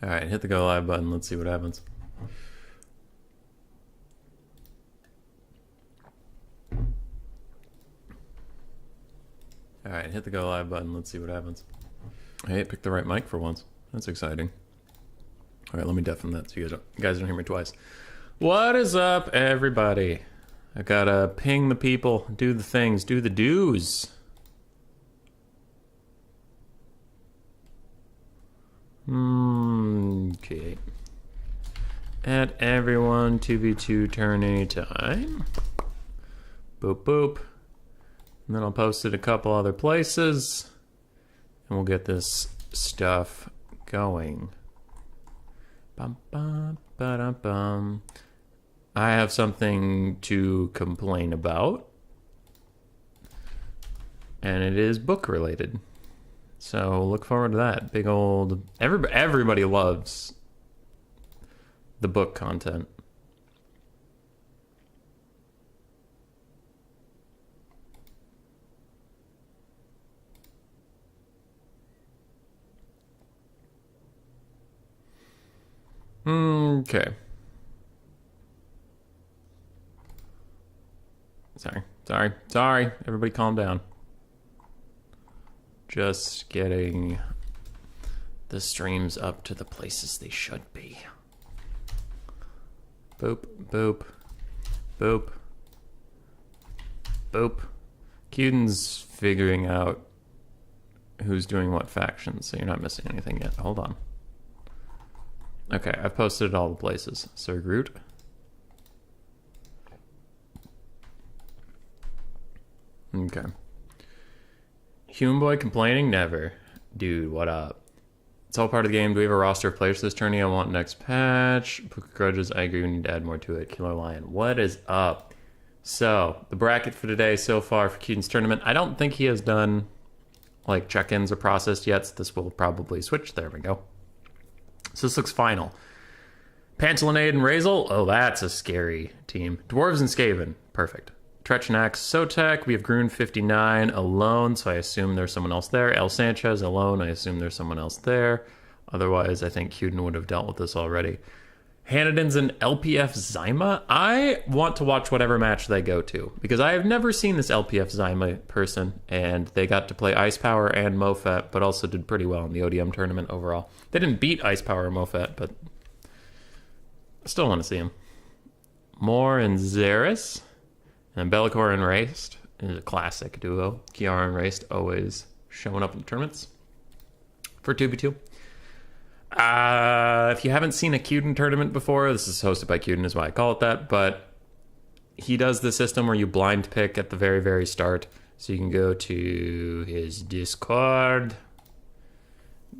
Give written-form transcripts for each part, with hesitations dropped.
Alright, hit the go live button. Let's see what happens. Alright, hit the go live button. Let's see what happens. Hey, picked the right mic for once. That's exciting. Alright, let me deafen that so you guys don't hear me twice. What is up, everybody? I gotta ping the people, do the things, do the do's. Okay. At everyone, 2v2 tourney time. Boop, boop. And then I'll post it a couple other places. And we'll get this stuff going. Bum, bum, ba-dum, bum. I have something to complain about. And it is book related. So look forward to that. Big old... Everybody loves the book content. Okay. Sorry. Everybody calm down. Just getting the streams up to the places they should be. Boop, boop, boop, boop. Cuden's figuring out who's doing what faction, so you're not missing anything yet. Hold on. Okay, I've posted it all the places. Sir Groot. Okay. Human Boy complaining? Never. Dude, what up? It's all part of the game. Do we have a roster of players for this tourney? I want next patch. Book of Grudges. I agree. We need to add more to it. Killer Lion. What is up? So, the bracket for today so far for Cuden's tournament. I don't think he has done, like, check-ins or processed yet, so this will probably switch. There we go. So this looks final. Pantalinade and Razel. Oh, that's a scary team. Dwarves and Skaven. Perfect. Trechanax, Sotek. We have Grun 59 alone, so I assume there's someone else there. El Sanchez alone. I assume there's someone else there. Otherwise, I think Cuden would have dealt with this already. Hanadins and LPF Zyma. I want to watch whatever match they go to, because I have never seen this LPF Zyma person, and they got to play Ice Power and Mofet, but also did pretty well in the ODM tournament overall. They didn't beat Ice Power or Mofet, but I still want to see him. Moore and Xeris. And Bellicor and Raced is a classic duo. Kiara and Raced always showing up in the tournaments for 2v2. If you haven't seen a Cuden tournament before, this is hosted by Cuden is why I call it that, but he does the system where you blind pick at the very, very start. So you can go to his Discord.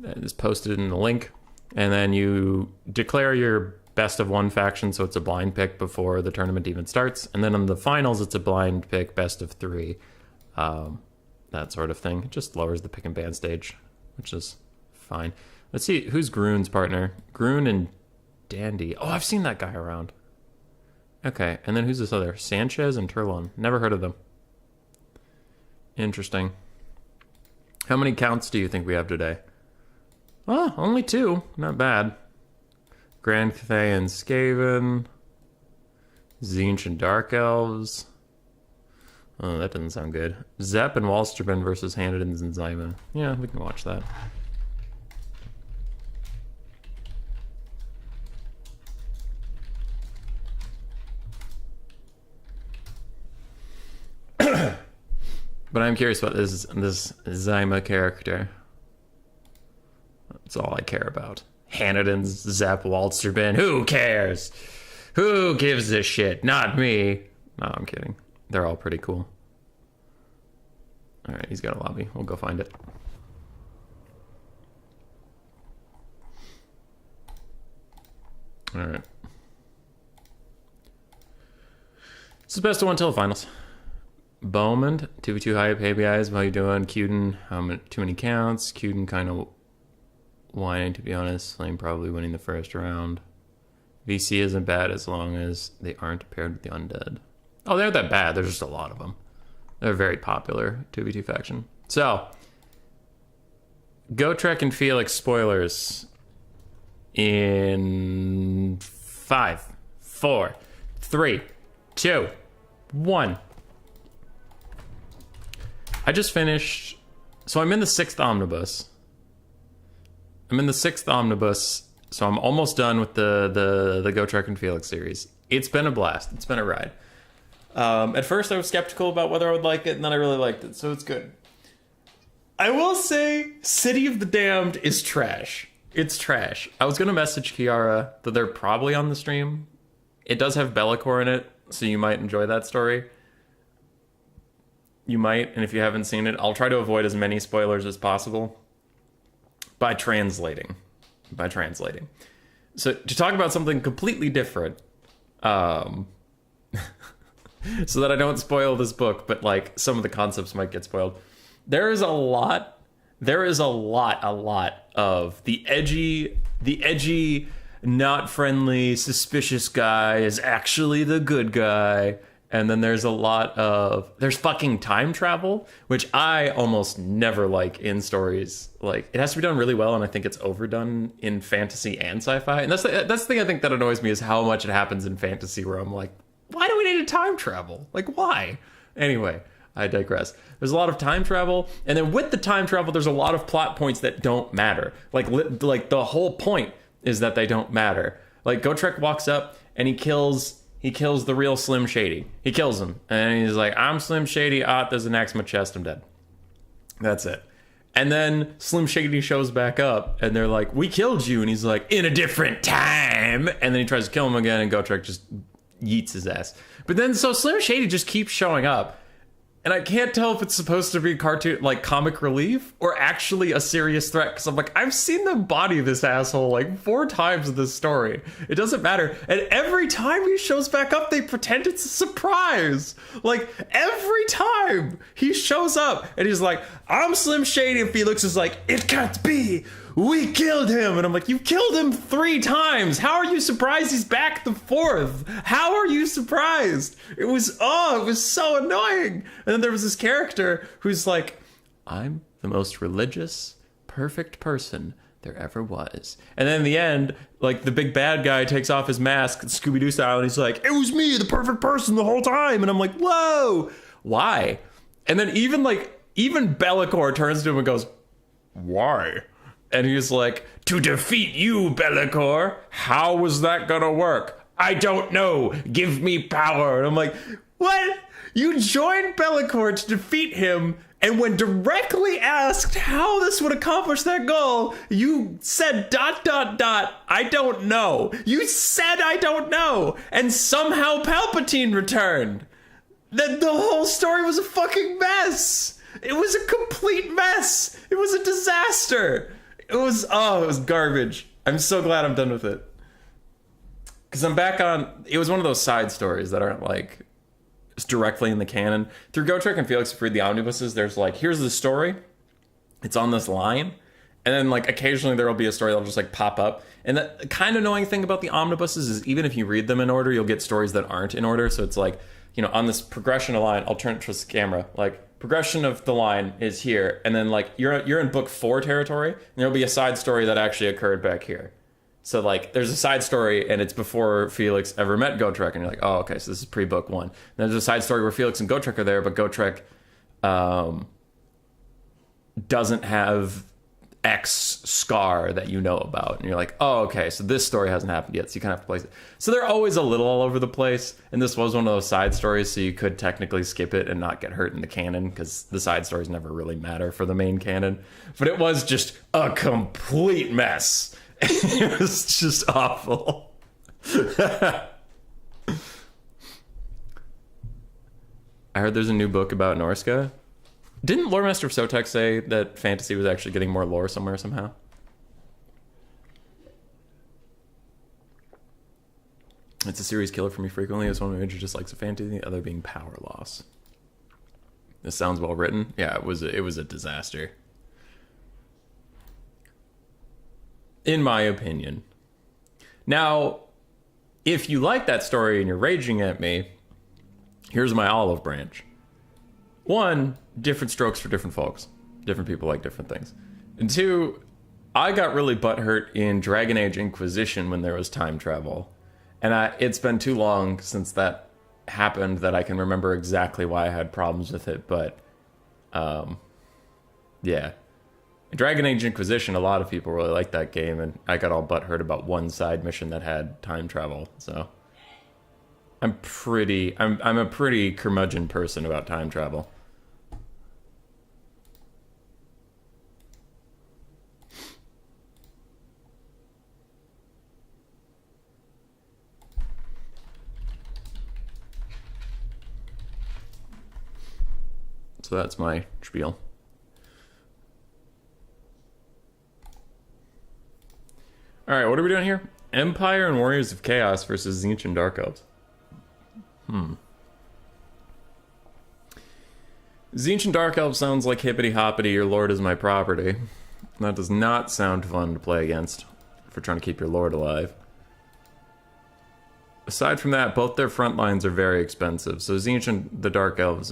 That is posted in the link. And then you declare your best of one faction, so it's a blind pick before the tournament even starts. And then in the finals, it's a blind pick, best of three. That sort of thing. It just lowers the pick and ban stage, which is fine. Let's see, who's Grun's partner? Grun and Dandy. Oh, I've seen that guy around. Okay, and then who's this other? Sanchez and Turlon. Never heard of them. Interesting. How many counts do you think we have today? Oh, only 2. Not bad. Grand Cathay and Skaven. Tzeentch and Dark Elves. Oh, that doesn't sound good. Zepp and Wallsterben versus Hanadins and Zyma. Yeah, we can watch that. But I'm curious about this Zyma character. That's all I care about. Hanadins, Zepp, Wallsterben. Who cares? Who gives a shit? Not me. No, I'm kidding. They're all pretty cool. Alright, he's got a lobby. We'll go find it. Alright. This is best of one till the finals. Bowman, 2v2 hype, hey guys, how you doing? Cuden, too many counts. Cuden kind of whining, to be honest. Flame probably winning the first round. VC isn't bad as long as they aren't paired with the Undead. Oh, they aren't that bad. There's just a lot of them. They're a very popular 2v2 faction. So, Gotrek and Felix spoilers. in 5, 4, 3, 2, 1. I just finished. So I'm in the 6th omnibus. So I'm almost done with the Go Trek and Felix series. It's been a blast. It's been a ride. At first I was skeptical about whether I would like it, and then I really liked it, so it's good. I will say, City of the Damned is trash. It's trash. I was going to message Kiara that they're probably on the stream. It does have Bellicor in it, so you might enjoy that story. You might, and if you haven't seen it, I'll try to avoid as many spoilers as possible by translating. So to talk about something completely different, so that I don't spoil this book, but like some of the concepts might get spoiled. There is a lot of the edgy, not friendly, suspicious guy is actually the good guy. And then there's there's fucking time travel, which I almost never like in stories. Like, it has to be done really well, and I think it's overdone in fantasy and sci-fi. And that's the thing I think that annoys me, is how much it happens in fantasy, where I'm like, why do we need to time travel? Like, why? Anyway, I digress. There's a lot of time travel, and then with the time travel, there's a lot of plot points that don't matter. Like the whole point is that they don't matter. Like, Gotrek walks up, and he kills the real Slim Shady. He kills him. And he's like, I'm Slim Shady. There's an axe in my chest. I'm dead. That's it. And then Slim Shady shows back up, and they're like, we killed you. And he's like, in a different time. And then he tries to kill him again, and Gotrek just yeets his ass. But then, so Slim Shady just keeps showing up. And I can't tell if it's supposed to be cartoon, like comic relief, or actually a serious threat. Because I'm like, I've seen them body this asshole like 4 times in this story. It doesn't matter. And every time he shows back up, they pretend it's a surprise. Like, every time he shows up and he's like, I'm Slim Shady. And Felix is like, it can't be. We killed him. And I'm like, you killed him 3 times. How are you surprised he's back the 4th? How are you surprised? It was so annoying. And then there was this character who's like, I'm the most religious, perfect person there ever was. And then in the end, like, the big bad guy takes off his mask, Scooby-Doo style, and he's like, it was me, the perfect person the whole time. And I'm like, whoa, why? And then even Bellicor turns to him and goes, why? And he's like, to defeat you, Bellicor. How was that gonna work? I don't know. Give me power. And I'm like, what? You joined Bellicor to defeat him, and when directly asked how this would accomplish that goal, you said ... I don't know. You said I don't know. And somehow Palpatine returned. The whole story was a fucking mess. It was a complete mess. It was a disaster. It was garbage. I'm so glad I'm done with it. Because I'm back on... It was one of those side stories that aren't, like, directly in the canon. Through Gotrek and Felix, if you read the omnibuses, there's, like, here's the story. It's on this line. And then, like, occasionally there will be a story that'll just, like, pop up. And the kind of annoying thing about the omnibuses is even if you read them in order, you'll get stories that aren't in order. So it's like, you know, on this progression of line, I'll turn it to the camera, like, progression of the line is here, and then like you're in book 4 territory, and there'll be a side story that actually occurred back here. So like there's a side story, and it's before Felix ever met Gotrek, and you're like, oh, okay, so this is pre-book 1. And there's a side story where Felix and Gotrek are there, but Gotrek doesn't have X scar that you know about, and you're like, oh, okay, so this story hasn't happened yet, so you kind of have to place it. So they're always a little all over the place, and this was one of those side stories, so you could technically skip it and not get hurt in the canon, because the side stories never really matter for the main canon. But it was just a complete mess. It was just awful. I heard there's a new book about Norska. Didn't Lore Master of Sotek say that fantasy was actually getting more lore somewhere somehow? It's a series killer for me frequently. It's one of my major dislikes of fantasy, the other being power loss. This sounds well written. Yeah, it was a disaster. In my opinion. Now, if you like that story and you're raging at me, here's my olive branch. 1, different strokes for different folks. Different people like different things. And 2, I got really butthurt in Dragon Age Inquisition when there was time travel. And it's been too long since that happened that I can remember exactly why I had problems with it. But, yeah. Dragon Age Inquisition, a lot of people really liked that game, and I got all butthurt about one side mission that had time travel. So I'm a pretty curmudgeon person about time travel. So that's my spiel. Alright, what are we doing here? Empire and Warriors of Chaos versus Tzeentch and Dark Elves. Tzeentch and Dark Elves sounds like hippity hoppity, your lord is my property. That does not sound fun to play against for trying to keep your lord alive. Aside from that, both their front lines are very expensive, so Tzeentch and the Dark Elves,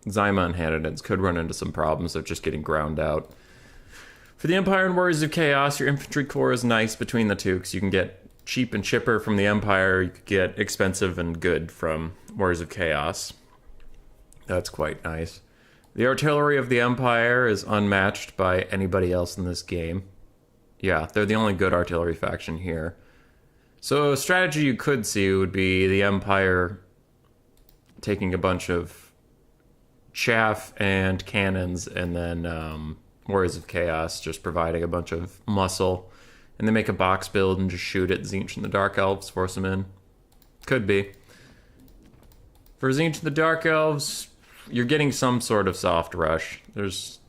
Zyma inhabitants could run into some problems of just getting ground out. For the Empire and Warriors of Chaos, your infantry core is nice between the two, because you can get cheap and chipper from the Empire, you could get expensive and good from Warriors of Chaos. That's quite nice. The artillery of the Empire is unmatched by anybody else in this game. Yeah, they're the only good artillery faction here. So a strategy you could see would be the Empire taking a bunch of chaff and cannons, and then Warriors of Chaos just providing a bunch of muscle, and they make a box build and just shoot at Tzeentch and the Dark Elves, force them in. Could be. For Tzeentch and the Dark Elves, you're getting some sort of soft rush. It's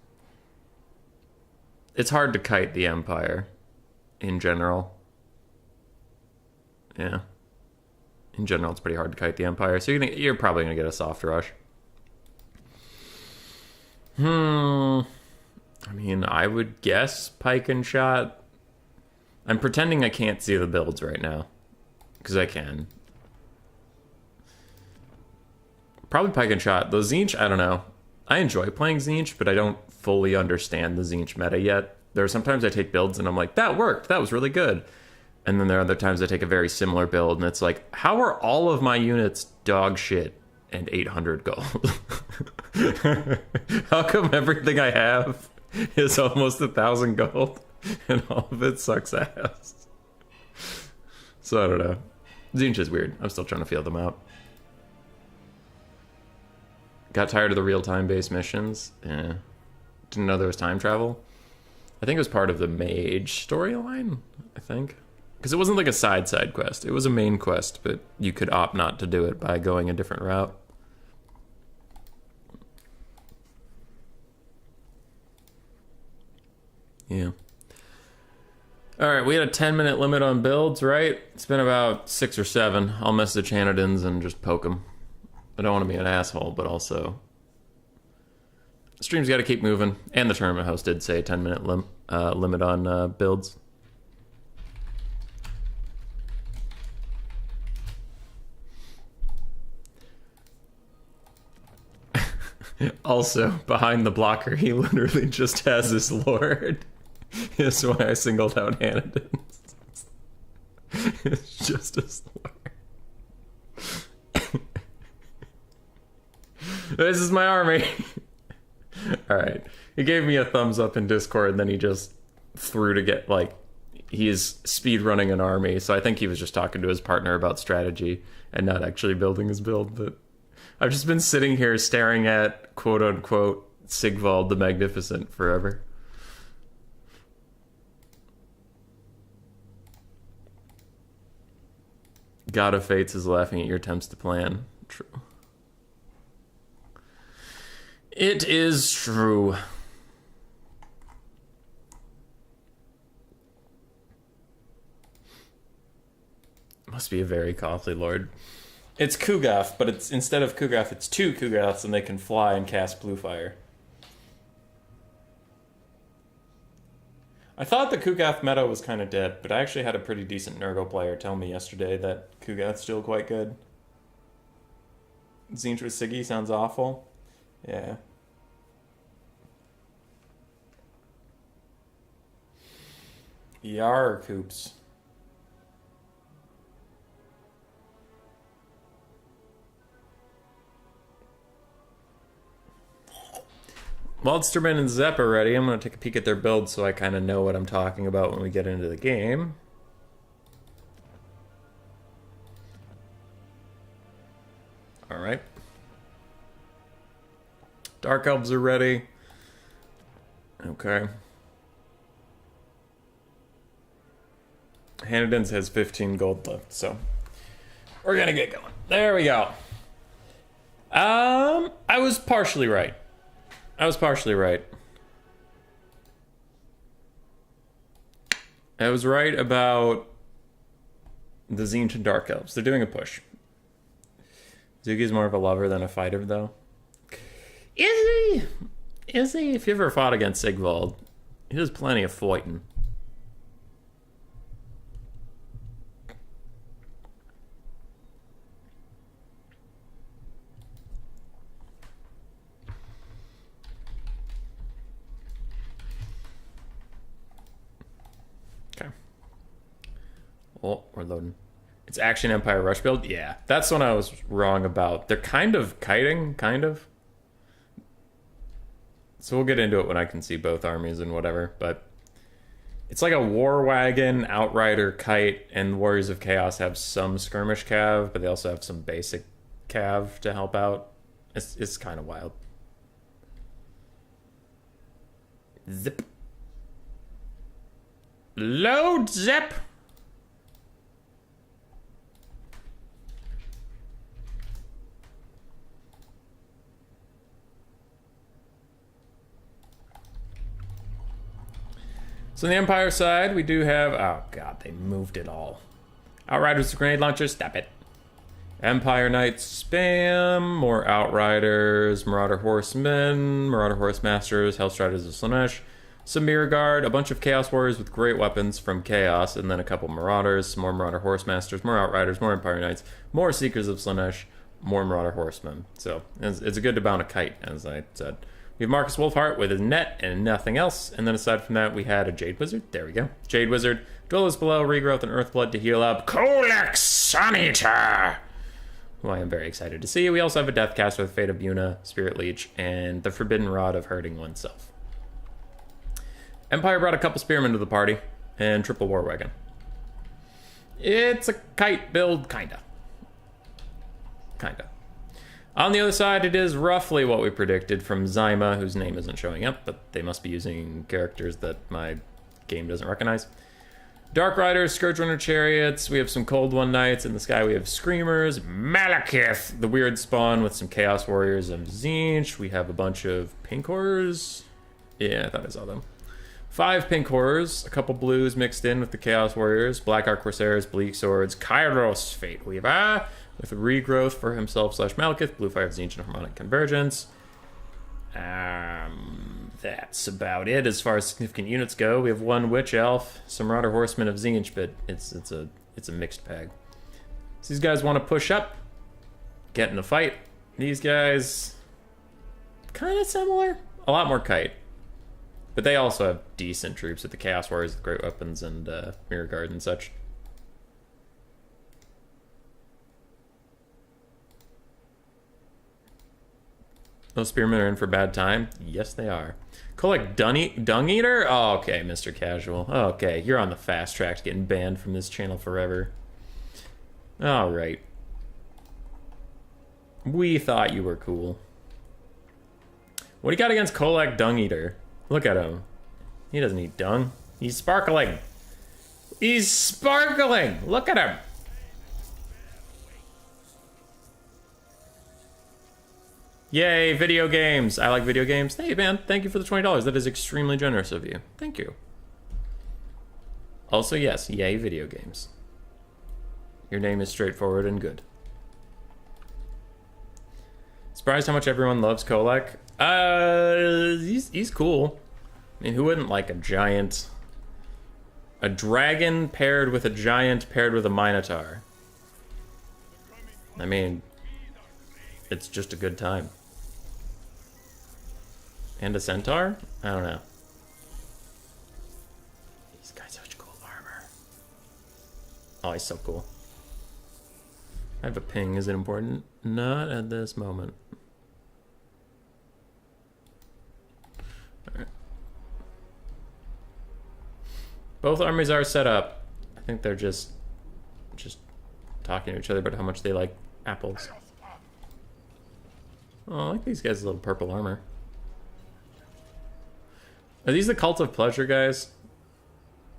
hard to kite the Empire in general. Yeah. In general, it's pretty hard to kite the Empire, so you're probably going to get a soft rush. I mean, I would guess pike and shot. I'm pretending I can't see the builds right now, because I can. Probably pike and shot. The Tzeentch, I don't know. I enjoy playing Tzeentch, but I don't fully understand the Tzeentch meta yet. There are sometimes I take builds and I'm like, that worked, that was really good. And then there are other times I take a very similar build and it's like, how are all of my units dog shit and 800 gold? How come everything I have is almost 1,000 gold and all of it sucks ass? So I don't know. Tzeentch is weird. I'm still trying to feel them out. Got tired of the real-time based missions. Yeah. Didn't know there was time travel. I think it was part of the mage storyline, I think. Because it wasn't like a side quest. It was a main quest, but you could opt not to do it by going a different route. Yeah. Alright, we had a 10-minute limit on builds, right? It's been about 6 or 7. I'll message Hanadins and just poke them. I don't want to be an asshole, but also... The stream's got to keep moving. And the tournament host did say 10-minute limit on builds. Also, behind the blocker, he literally just has his lord. That's why I singled out Hanadins. It's just his lord. This is my army. Alright. He gave me a thumbs up in Discord, and then he just threw to get, like, he is speedrunning an army, so I think he was just talking to his partner about strategy and not actually building his build, but I've just been sitting here staring at quote-unquote Sigvald the Magnificent forever. God of Fates is laughing at your attempts to plan. True. It is true. Must be a very costly lord. It's Kugath, but it's instead of Kugath, it's 2 Kugaths, and they can fly and cast blue fire. I thought the Kugath meta was kind of dead, but I actually had a pretty decent Nurgle player tell me yesterday that Kugath's still quite good. Tzeentch with Siggy sounds awful. Yeah. Yar coops. Waldsterman and Zepp are ready. I'm going to take a peek at their build so I kind of know what I'm talking about when we get into the game. Alright. Dark Elves are ready. Okay. Hanniden's has 15 gold left, so we're gonna get going. There we go. I was partially right. I was right about the Tzeentch and Dark Elves. They're doing a push. Zugi's more of a lover than a fighter, though. Is he? Is he? If you ever fought against Sigvald, he does plenty of fighting. Okay. Oh, we're loading. It's Action Empire Rush build? Yeah, that's what I was wrong about. They're kind of kiting, kind of. So we'll get into it when I can see both armies and whatever, but it's like a war wagon, outrider, kite, and Warriors of Chaos have some skirmish cav, but they also have some basic cav to help out. It's kind of wild. Zip. Load, zip! So on the Empire side, we do have... Oh, God, they moved it all. Outriders with grenade launchers, stop it. Empire Knights, spam. More Outriders, Marauder Horsemen, Marauder Horsemasters, Hellstriders of Slaanesh, some Mirror Guard, a bunch of Chaos Warriors with great weapons from Chaos, and then a couple Marauders, some more Marauder Horsemasters, more Outriders, more Empire Knights, more Seekers of Slaanesh, more Marauder Horsemen. So it's a good amount of kite, as I said. We have Marcus Wolfheart with his net and nothing else. And then aside from that, we had a Jade Wizard. There we go. Jade Wizard. Duelist below, regrowth, and Earthblood to heal up. Kolek Suneater, who I am very excited to see. We also have a Deathcaster with Fate of Yuna, Spirit Leech, and the Forbidden Rod of Hurting Oneself. Empire brought a couple Spearmen to the party, and triple War Wagon. It's a kite build, kinda. Kinda. On the other side, it is roughly what we predicted from Zyma, whose name isn't showing up, but they must be using characters that my game doesn't recognize. Dark Riders, Scourge Runner Chariots, we have some Cold One Knights, in the sky we have Screamers, Malekith, the weird spawn with some Chaos Warriors of Tzeentch, we have a bunch of Pink Horrors, yeah, I thought I saw them. 5 Pink Horrors, a couple blues mixed in with the Chaos Warriors, Black Arc Corsairs, Bleak Swords, Kairos Fate Weaver, with regrowth for himself / Malekith, Blue Fire of Tzeentch, and Harmonic Convergence. That's about it as far as significant units go. We have 1 Witch Elf, some Marauder Horsemen of Tzeentch, but it's a mixed bag. So these guys want to push up, get in a fight. These guys, kind of similar, a lot more kite. But they also have decent troops with the Chaos Warriors with great weapons and Mirror Guard and such. Those Spearmen are in for a bad time? Yes, they are. Collect Dung Eater? Oh, okay, Mr. Casual. Okay, you're on the fast track to getting banned from this channel forever. Alright. We thought you were cool. What do you got against Kolek Dung Eater? Look at him. He doesn't eat dung. He's sparkling. He's sparkling! Look at him! Yay, video games. I like video games. Hey, man, thank you for the $20. That is extremely generous of you. Thank you. Also, yes, yay, video games. Your name is straightforward and good. Surprised how much everyone loves Kolek. He's cool. I mean, who wouldn't like a giant... A dragon paired with a giant paired with a minotaur? I mean, it's just a good time. And a centaur? I don't know. These guys are such cool. Oh, he's so cool. I have a ping. Is it important? Not at this moment. Alright. Both armies are set up. I think they're just talking to each other about how much they like apples. Oh, I like these guys' little purple armor. Are these the Cult of Pleasure guys?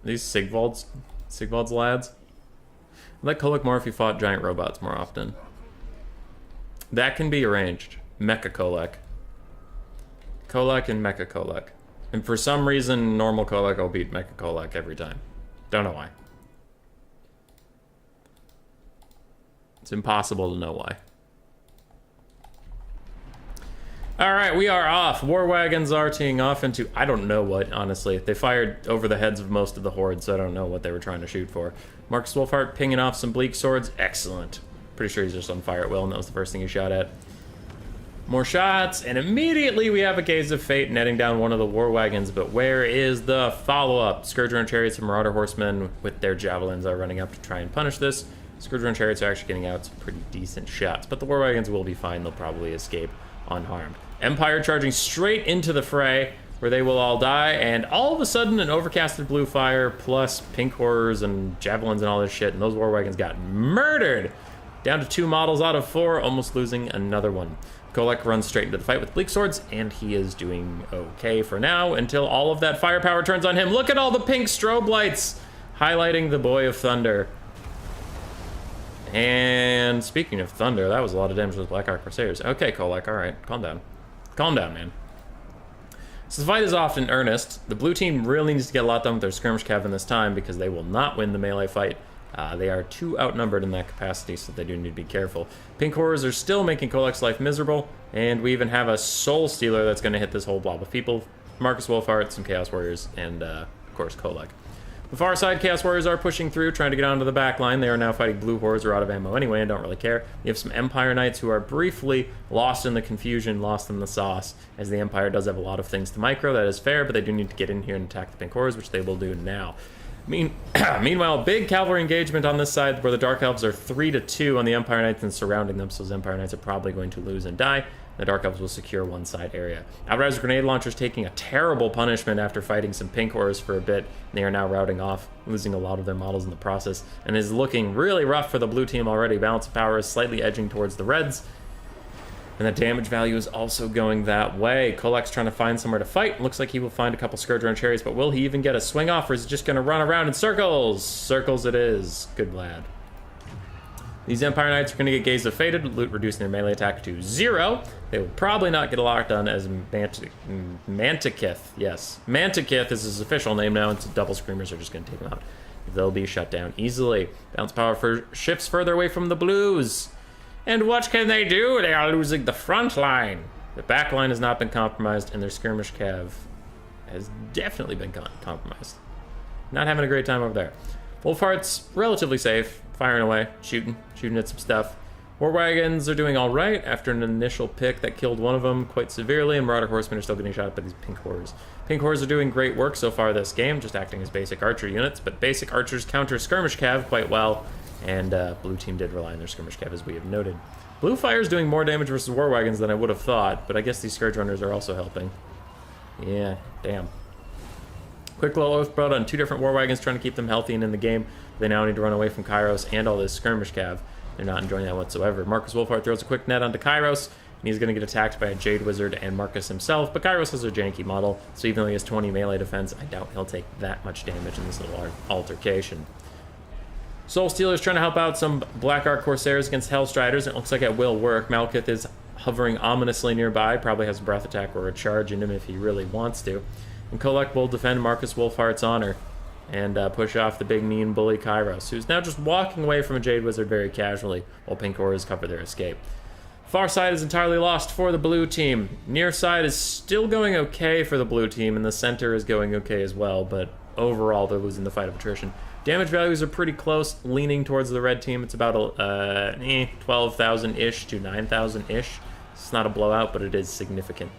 Are these Sigvald's lads? I'd like Kolek more if you fought giant robots more often. That can be arranged. Mecha Kolek. Kolek and Mecha Kolek. And for some reason, normal Kolek will beat Mecha Kolek every time. Don't know why. It's impossible to know why. Alright, we are off. War wagons are teeing off into I don't know what, honestly. They fired over the heads of most of the horde, so I don't know what they were trying to shoot for. Marcus Wolfhart pinging off some bleak swords. Excellent. Pretty sure he's just on fire at will, and that was the first thing he shot at. More shots, and immediately we have a Gaze of Fate netting down one of the war wagons, but where is the follow-up? Scourge-Run Chariots and Marauder Horsemen with their javelins are running up to try and punish this. Scourge-Run Chariots are actually getting out some pretty decent shots, but the war wagons will be fine. They'll probably escape unharmed. Empire charging straight into the fray, where they will all die, and all of a sudden an overcasted blue fire plus pink horrors and javelins and all this shit, and those war wagons got murdered! Down to 2 models out of 4, almost losing another one. Kolek runs straight into the fight with bleak swords, and he is doing okay for now until all of that firepower turns on him. Look at all the pink strobe lights highlighting the Boy of Thunder. And speaking of thunder, that was a lot of damage with Black Ark Crusaders. Okay, Kolek, alright, calm down. Calm down, man. So the fight is off in earnest. The blue team really needs to get a lot done with their skirmish cav in this time because they will not win the melee fight. They are too outnumbered in that capacity, so they do need to be careful. Pink horrors are still making Kolek's life miserable, and we even have a soul stealer that's going to hit this whole blob of people. Marcus Wolfhart, some Chaos Warriors, and of course Kolek. The far side, Chaos Warriors are pushing through, trying to get onto the back line. They are now fighting blue hordes, are out of ammo anyway, and don't really care. You have some Empire Knights who are briefly lost in the confusion, lost in the sauce, as the Empire does have a lot of things to micro. That is fair, but they do need to get in here and attack the pink hordes, which they will do now. Meanwhile, big cavalry engagement on this side, where the Dark Elves are 3-2 on the Empire Knights and surrounding them, so those Empire Knights are probably going to lose and die. The Dark Elves will secure one side area. Outrider's grenade launchers taking a terrible punishment after fighting some pink horrors for a bit. They are now routing off, losing a lot of their models in the process, and is looking really rough for the blue team already. Balance of power is slightly edging towards the reds, and the damage value is also going that way. Kolek's trying to find somewhere to fight. Looks like he will find a couple Scourge-Run Chariots, but will he even get a swing off, or is he just going to run around in circles? Circles it is. Good lad. These Empire Knights are going to get Gaze of Fated, reducing their melee attack to 0. They will probably not get locked on as Mantikith. Yes, Mantikith is his official name now, and so double Screamers are just going to take them out. They'll be shut down easily. Balance power shifts further away from the blues. And what can they do? They are losing the front line. The back line has not been compromised, and their skirmish cav has definitely been compromised. Not having a great time over there. Wolfhart's relatively safe, firing away, shooting at some stuff. War wagons are doing all right after an initial pick that killed one of them quite severely, and Marauder Horsemen are still getting shot by these pink horrors. Pink horrors are doing great work so far this game, just acting as basic archer units, but basic archers counter skirmish cav quite well, and blue team did rely on their skirmish cav, as we have noted. Blue fire's doing more damage versus war wagons than I would have thought, but I guess these Scourge Runners are also helping. Yeah, damn. Quick little oathblood on 2 different war wagons, trying to keep them healthy and in the game. They now need to run away from Kairos and all this skirmish cav. They're not enjoying that whatsoever. Marcus Wolfhart throws a quick net onto Kairos, and he's going to get attacked by a Jade Wizard and Marcus himself, but Kairos is a janky model, so even though he has 20 melee defense, I doubt he'll take that much damage in this little altercation. Soul Stealer's trying to help out some Black Ark Corsairs against Hellstriders, and it looks like it will work. Malekith is hovering ominously nearby, probably has a breath attack or a charge in him if he really wants to. And Kolek will defend Marcus Wolfhart's honor and push off the big mean bully Kairos, who's now just walking away from a Jade Wizard very casually, while pink horrors cover their escape. Far side is entirely lost for the blue team. Near side is still going okay for the blue team, and the center is going okay as well, but overall they're losing the fight of attrition. Damage values are pretty close, leaning towards the red team. It's about 12,000-ish to 9,000-ish. It's not a blowout, but it is significant.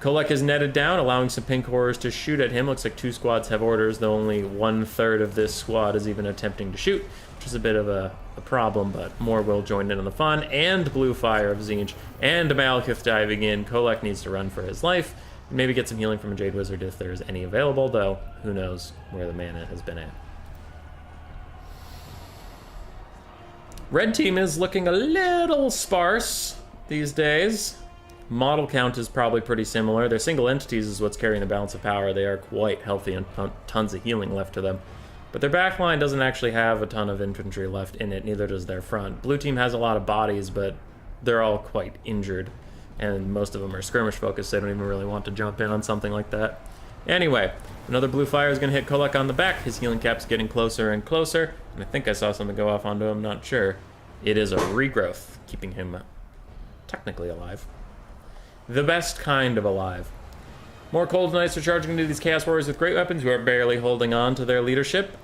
Kolek is netted down, allowing some pink horrors to shoot at him. Looks like 2 squads have orders, though only 1/3 of this squad is even attempting to shoot, which is a bit of a problem, but more will join in on the fun. And Blue Fire of Tzeentch, and Malekith diving in. Kolek needs to run for his life, and maybe get some healing from a Jade Wizard if there's any available, though who knows where the mana has been at. Red team is looking a little sparse these days. Model count is probably pretty similar. Their single entities is what's carrying the balance of power. They are quite healthy and tons of healing left to them. But their backline doesn't actually have a ton of infantry left in it, neither does their front. Blue team has a lot of bodies, but they're all quite injured. And most of them are skirmish focused, so they don't even really want to jump in on something like that. Anyway, another Blue Fire is going to hit Kolek on the back. His healing cap's getting closer and closer. And I think I saw something go off onto him, not sure. It is a regrowth, keeping him technically alive. The best kind of alive. More Cold Knights are charging into these Chaos Warriors with great weapons who are barely holding on to their leadership.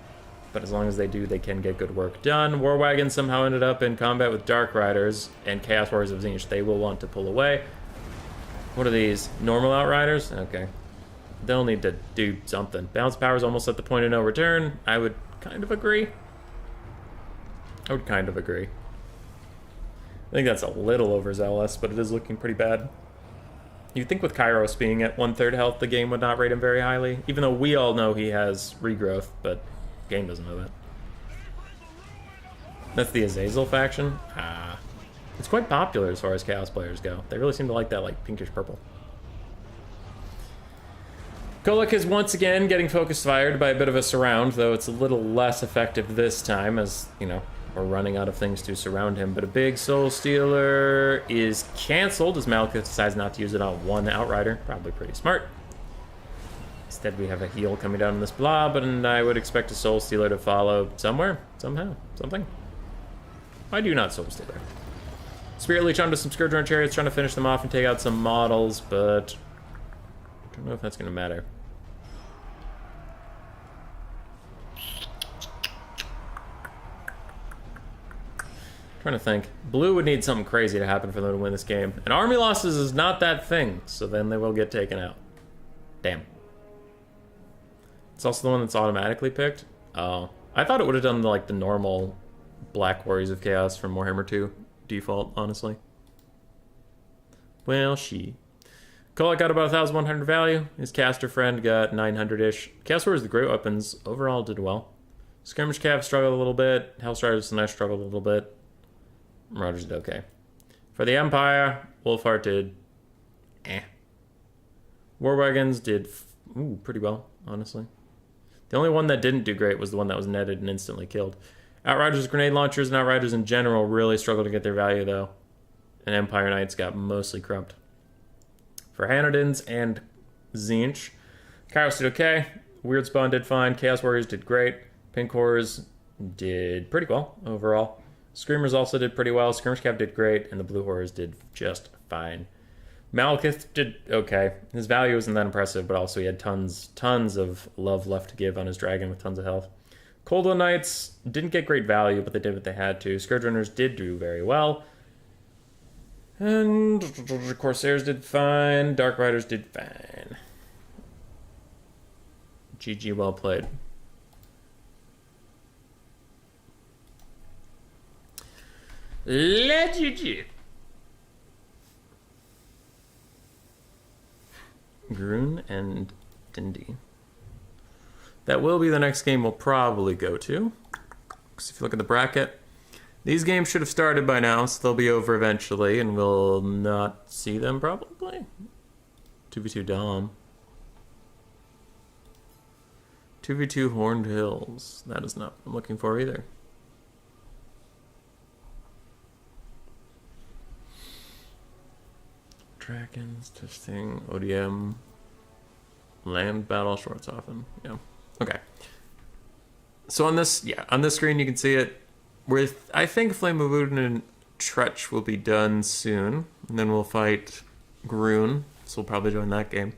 But as long as they do, they can get good work done. War Wagons somehow ended up in combat with Dark Riders and Chaos Warriors of Tzeentch. They will want to pull away. What are these? Normal Outriders? Okay. They'll need to do something. Balance power is almost at the point of no return. I would kind of agree. I think that's a little overzealous, but it is looking pretty bad. You'd think with Kairos being at 1/3 health, the game would not rate him very highly, even though we all know he has regrowth, but the game doesn't know that. That's the Azazel faction? It's quite popular as far as Chaos players go. They really seem to like that, like, pinkish purple. Kolek is once again getting focus fired by a bit of a surround, though it's a little less effective this time, as, you know, we're running out of things to surround him. But a big Soul Stealer is canceled as Malekith decides not to use it on one Outrider. Probably pretty smart. Instead, we have a heal coming down in this blob, and I would expect a Soul Stealer to follow somewhere, somehow, something. Why do you not Soul Stealer? Spirit Leech onto some Scourge Runner Chariots, trying to finish them off and take out some models, but I don't know if that's going to matter. Trying to think. Blue would need something crazy to happen for them to win this game. And army losses is not that thing, so then they will get taken out. Damn. It's also the one that's automatically picked. Oh. I thought it would have done like the normal Black Warriors of Chaos from Warhammer 2 default, honestly. Well, Kolek got about 1,100 value. His caster friend got 900-ish. Chaos Warriors, the great weapons, overall did well. Skirmish Cav struggled a little bit. Hellstriders and I struggled a little bit. Rogers did okay. For the Empire, Wolfheart did War Wagons did pretty well, honestly. The only one that didn't do great was the one that was netted and instantly killed. Outriders, grenade launchers, and Outriders in general really struggled to get their value, though. And Empire Knights got mostly crumped. For Hanadins and Tzeentch, Kairos did okay. Weird Spawn did fine. Chaos Warriors did great. Pink Horrors did pretty well overall. Screamers also did pretty well. Skirmish Cap did great, and the Blue Horrors did just fine. Malekith did okay. His value isn't that impressive, but also he had tons of love left to give on his dragon with tons of health. Cold One Knights didn't get great value, but they did what they had to. Scourge Runners did do very well. And Corsairs did fine. Dark Riders did fine. GG, well played. GG. Grun and Dindy. That will be the next game we'll probably go to. Because if you look at the bracket, these games should have started by now, so they'll be over eventually, and we'll not see them probably. 2v2 Dom. 2v2 Horned Hills. That is not what I'm looking for either. Dragons, testing, ODM, land battle, Schwarzhofen. Yeah. Okay. So on this screen you can see it. With I think Flame of Odin and Tretch will be done soon, and then we'll fight Grun. So we'll probably join that game.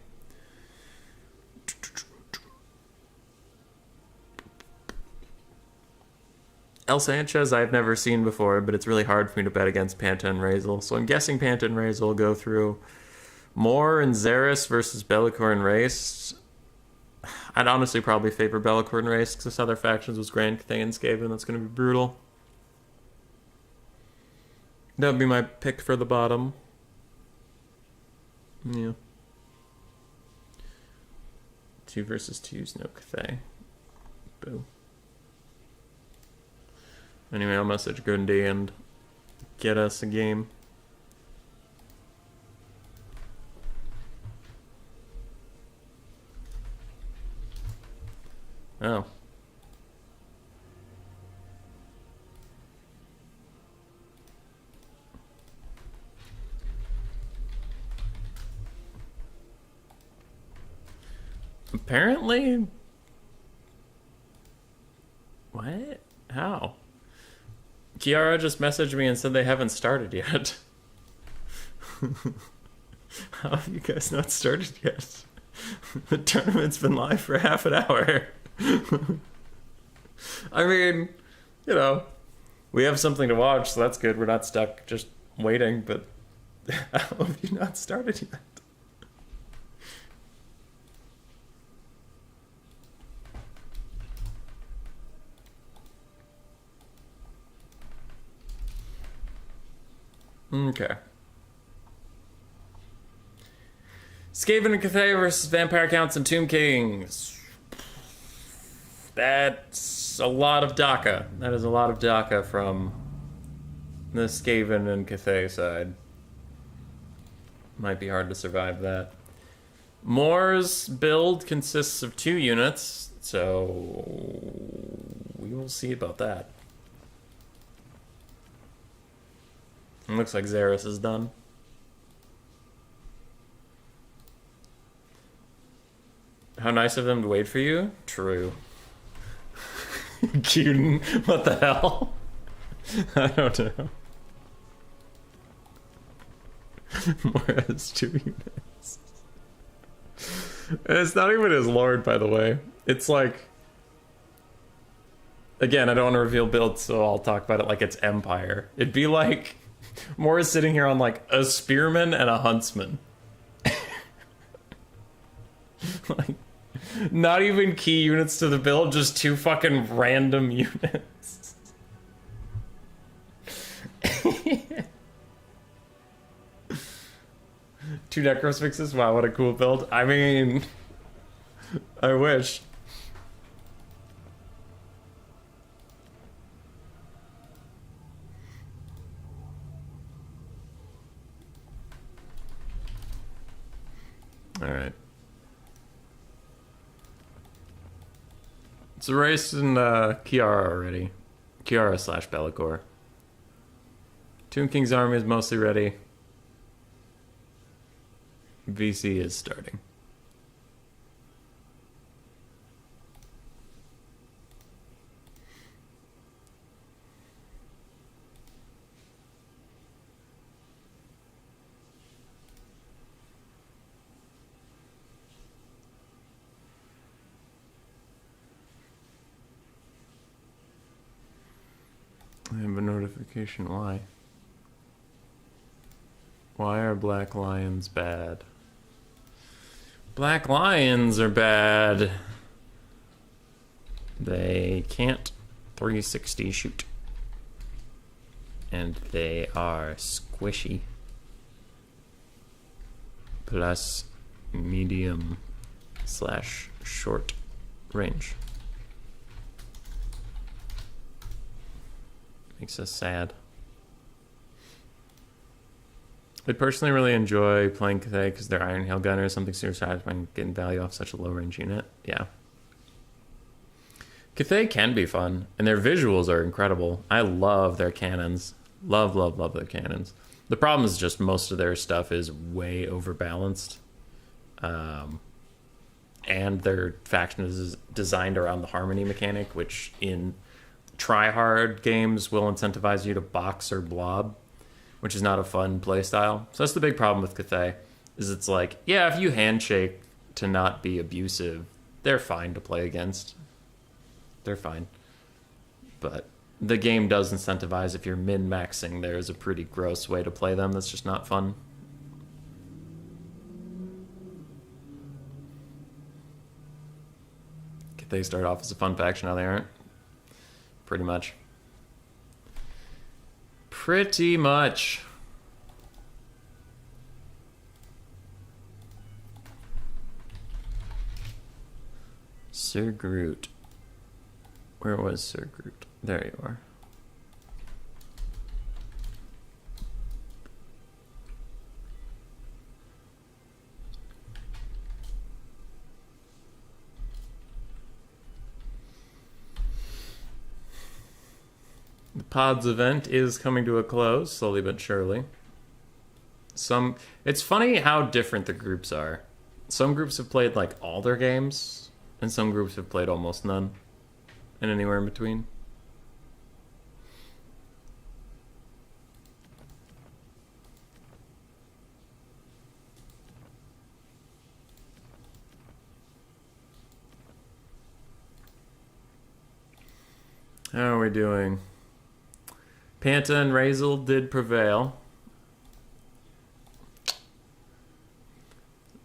El Sanchez I've never seen before, but it's really hard for me to bet against Panta and Razel. So I'm guessing Panta and Razel will go through Moore and Xeris versus Bellicor and Race. I'd honestly probably favor Bellicor and Race because this other factions was Grand Cathay and Skaven. That's going to be brutal. That would be my pick for the bottom. Yeah. 2 versus 2's no Cathay. Boo. Anyway, I'll message Gundy and get us a game. Oh. Apparently... What? How? Kiara just messaged me and said they haven't started yet. How have you guys not started yet? The tournament's been live for half an hour. I mean, you know, we have something to watch, so that's good. We're not stuck just waiting, but how have you not started yet? Okay. Skaven and Cathay versus Vampire Counts and Tomb Kings. That's a lot of DACA. That is a lot of DACA from the Skaven and Cathay side. Might be hard to survive that. Moore's build consists of 2 units, so we will see about that. It looks like Xeris is done. How nice of them to wait for you? True. Cuden, what the hell? I don't know. More has 2 units. It's not even his lord, by the way. It's like... Again, I don't want to reveal builds, so I'll talk about it like it's Empire. It'd be like... Moore is sitting here on like a spearman and a huntsman. Like, not even key units to the build, just 2 fucking random units. 2 Necrospixes? Wow, what a cool build. I mean, I wish. Alright. It's Race and Kiara already. Kiara / Bellicor. Tomb King's army is mostly ready. VC is starting. I have a notification. Why? Why are black lions bad? Black lions are bad. They can't 360 shoot. And they are squishy. Plus medium / short range. Makes us sad. I personally really enjoy playing Cathay because their Iron Hail Gunner is something super satisfying, getting value off such a low range unit. Yeah. Cathay can be fun, and their visuals are incredible. I love their cannons. Love, love, love their cannons. The problem is just most of their stuff is way overbalanced. And their faction is designed around the harmony mechanic, which in try-hard games will incentivize you to box or blob, which is not a fun playstyle. So that's the big problem with Cathay, is it's like, yeah, if you handshake to not be abusive, they're fine to play against. They're fine. But the game does incentivize if you're min-maxing, there's a pretty gross way to play them that's just not fun. They start off as a fun faction, now they aren't. Pretty much. Pretty much. Sir Groot. Where was Sir Groot? There you are. The Pods event is coming to a close, slowly but surely. It's funny how different the groups are. Some groups have played like all their games, and some groups have played almost none, and anywhere in between. How are we doing? Panta and Razel did prevail.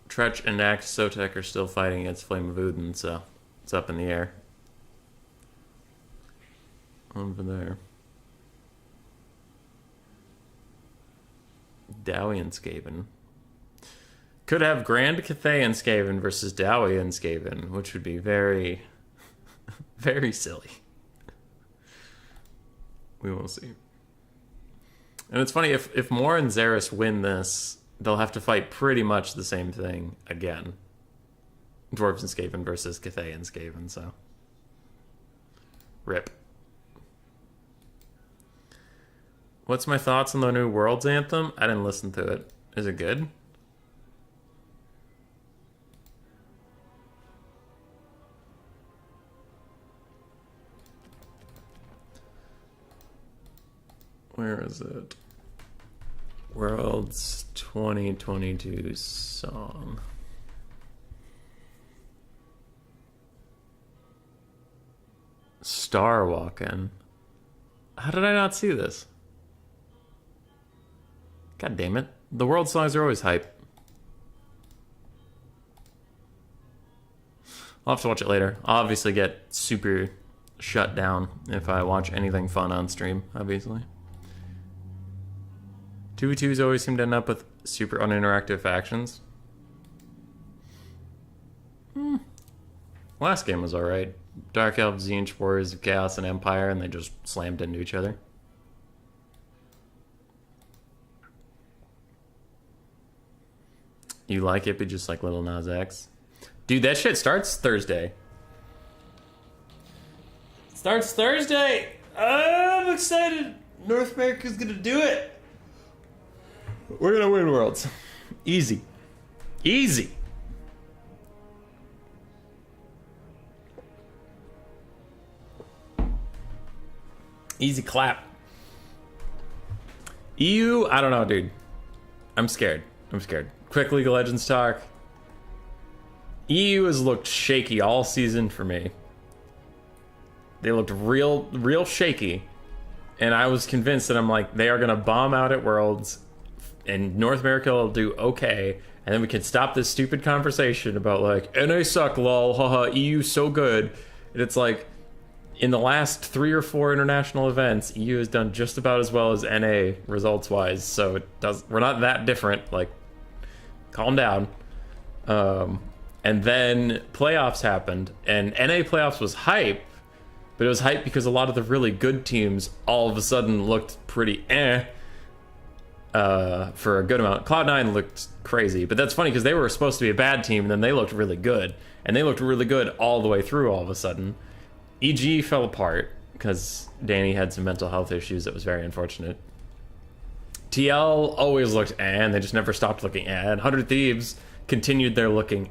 Tretch and Act Sotek are still fighting against Flame of Udin, so it's up in the air. Over there. Dowie and Skaven. Could have Grand Cathay and Skaven versus Dowie and Skaven, which would be very, very silly. We will see. And it's funny, if Moore and Xeris win this, they'll have to fight pretty much the same thing again. Dwarves and Skaven versus Cathay and Skaven, so. Rip. What's my thoughts on the new Worlds anthem? I didn't listen to it. Is it good? Where is it? Worlds 2022 song. Star Walking. How did I not see this? God damn it. The world songs are always hype. I'll have to watch it later. I'll obviously get super shut down if I watch anything fun on stream, obviously. 2v2s always seem to end up with super uninteractive factions. Last game was alright. Dark Elves, Zinch, Warriors of Chaos, and Empire, and they just slammed into each other. You like it, but just like Little Nas X? Dude, that shit starts Thursday. Starts Thursday! I'm excited! North America's gonna do it! We're gonna win Worlds. Easy. Easy. Easy clap. EU, I don't know, dude. I'm scared. Quick League of Legends talk. EU has looked shaky all season for me. They looked real shaky. And I was convinced that I'm like, they are gonna bomb out at Worlds. And North America will do okay, and then we can stop this stupid conversation about like, NA suck, lol, haha, EU so good. And it's like, in the last 3 or 4 international events, EU has done just about as well as NA results-wise, so we're not that different, like, calm down. And then playoffs happened, and NA playoffs was hype, but it was hype because a lot of the really good teams all of a sudden looked pretty for a good amount. Cloud9 looked crazy, but that's funny because they were supposed to be a bad team, and then they looked really good. And they looked really good all the way through all of a sudden. EG fell apart because Danny had some mental health issues that was very unfortunate. TL always looked and they just never stopped looking and 100 Thieves continued their looking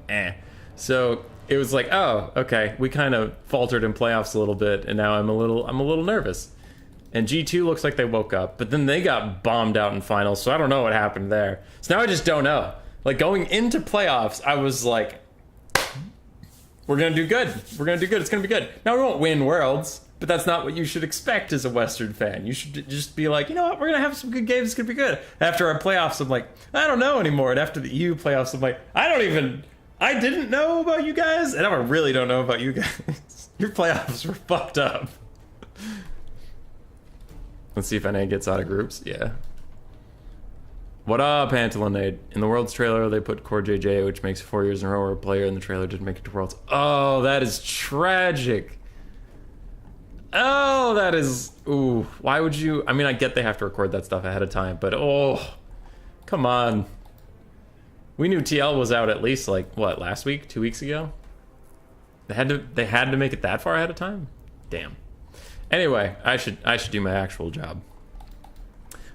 So it was like, oh, okay, we kind of faltered in playoffs a little bit, and now I'm a little nervous. And G2 looks like they woke up, but then they got bombed out in finals, so I don't know what happened there. So now I just don't know. Like, going into playoffs, I was like, we're going to do good. We're going to do good. It's going to be good. Now, we won't win Worlds, but that's not what you should expect as a Western fan. You should just be like, you know what? We're going to have some good games. It's going to be good. After our playoffs, I'm like, I don't know anymore. And after the EU playoffs, I'm like, I don't even I didn't know about you guys, and I really don't know about you guys. Your playoffs were fucked up. Let's see if NA gets out of groups. Yeah. What up, Pantalonade? In the Worlds trailer, they put Core JJ, which makes 4 years in a row where a player in the trailer didn't make it to Worlds. Oh, that is tragic. Oh, that is... Ooh, why would you... I mean, I get they have to record that stuff ahead of time, but oh, come on. We knew TL was out at least, like, what, last week? 2 weeks ago? They had to make it that far ahead of time? Damn. Anyway, I should do my actual job.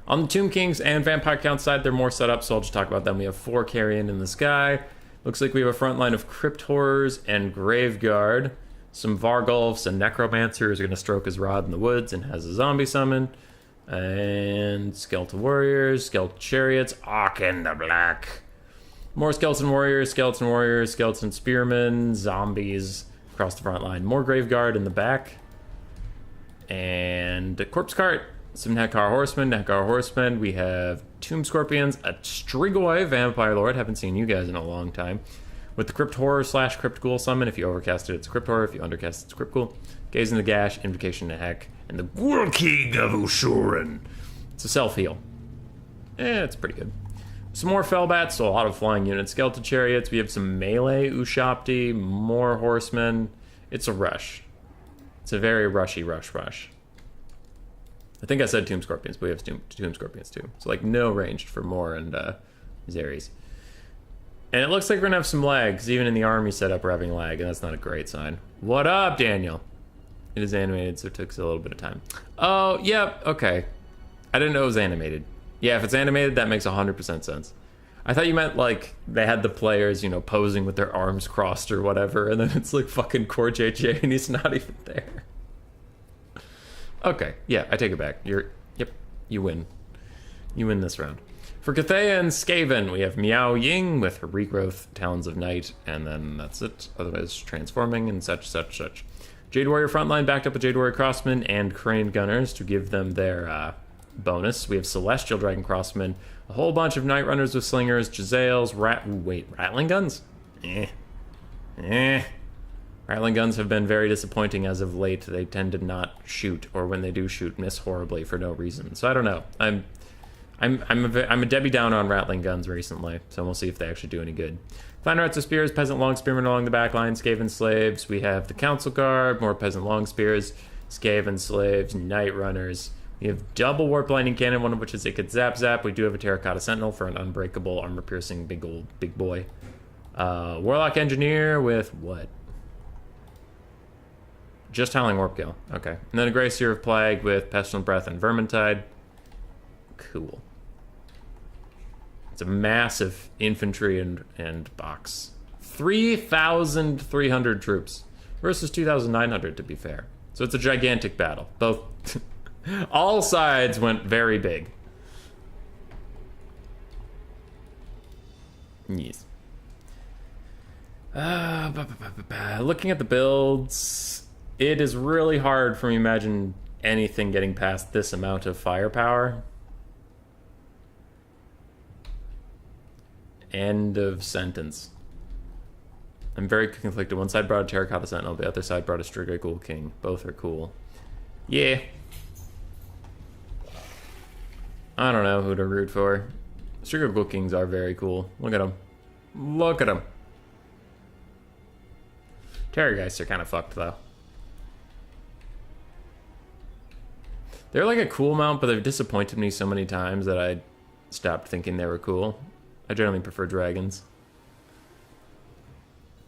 On the Tomb Kings and Vampire Count side, they're more set up, so I'll just talk about them. We have 4 Carrion in the sky. Looks like we have a front line of Crypt Horrors and Graveguard. Some Vargulfs and Necromancer who's going to stroke his rod in the woods and has a zombie summon. And Skeleton Warriors, Skeleton Chariots, Aachen the Black. More Skeleton Warriors, Skeleton Spearmen, Zombies across the front line. More Graveguard in the back. And a Corpse Cart. Some Nekar Horsemen. We have Tomb Scorpions, a Strigoi Vampire Lord. Haven't seen you guys in a long time. With the Crypt Horror / Crypt Ghoul summon. If you overcast it, it's Crypt Horror. If you undercast it, it's Crypt Ghoul. Gaze in the Gash, Invocation to Heck, and the World King of Ushuran. It's a self-heal. It's pretty good. Some more Fellbats, so a lot of flying units. Skeleton Chariots. We have some melee Ushapti, more Horsemen. It's a rush. It's a very rushy rush. I think I said Tomb Scorpions, but we have Tomb Scorpions too. So, like, no ranged for Moore and Zeres. And it looks like we're going to have some lag, because even in the army setup we're having lag, and that's not a great sign. What up, Daniel? It is animated, so it took a little bit of time. Oh, yep, okay. I didn't know it was animated. Yeah, if it's animated, that makes 100% sense. I thought you meant, like, they had the players, you know, posing with their arms crossed or whatever, and then it's like fucking Core JJ, and he's not even there. Okay, yeah, I take it back. Yep, you win. You win this round. For Cathay and Skaven, we have Meow Ying with her regrowth, Talons of Night, and then that's it. Otherwise, transforming and such. Jade Warrior frontline backed up with Jade Warrior Crossmen and Crane Gunners to give them their bonus. We have Celestial Dragon Crossmen, a whole bunch of Night Runners with Slingers, Jezzails, Rattling Guns? Rattling Guns have been very disappointing as of late. They tend to not shoot, or when they do shoot, miss horribly for no reason. So I don't know. I'm a Debbie Downer on Rattling Guns recently, so we'll see if they actually do any good. Fine Arts of Spears, Peasant Long Spearmen along the back line, Skaven Slaves. We have the Council Guard, more Peasant Long Spears, Skaven Slaves, Night Runners. We have double Warp Lightning Cannon, one of which is it could zap. We do have a Terracotta Sentinel for an unbreakable, armor-piercing big boy. Warlock Engineer with what? Just Howling Warp Gale. Okay. And then a Grey Seer of Plague with Pestilent Breath and Vermintide. Cool. It's a massive infantry and box. 3,300 troops versus 2,900, to be fair. So it's a gigantic battle. Both... all sides went very big. Yes. Looking at the builds, it is really hard for me to imagine anything getting past this amount of firepower. End of sentence. I'm very conflicted. One side brought a Terracotta Sentinel, the other side brought a Strigoi Ghoul King. Both are cool. Yeah. I don't know who to root for. Strigoi Ghoul Kings are very cool. Look at them. Look at them. Terrorgeists are kind of fucked, though. They're like a cool mount, but they've disappointed me so many times that I stopped thinking they were cool. I generally prefer dragons.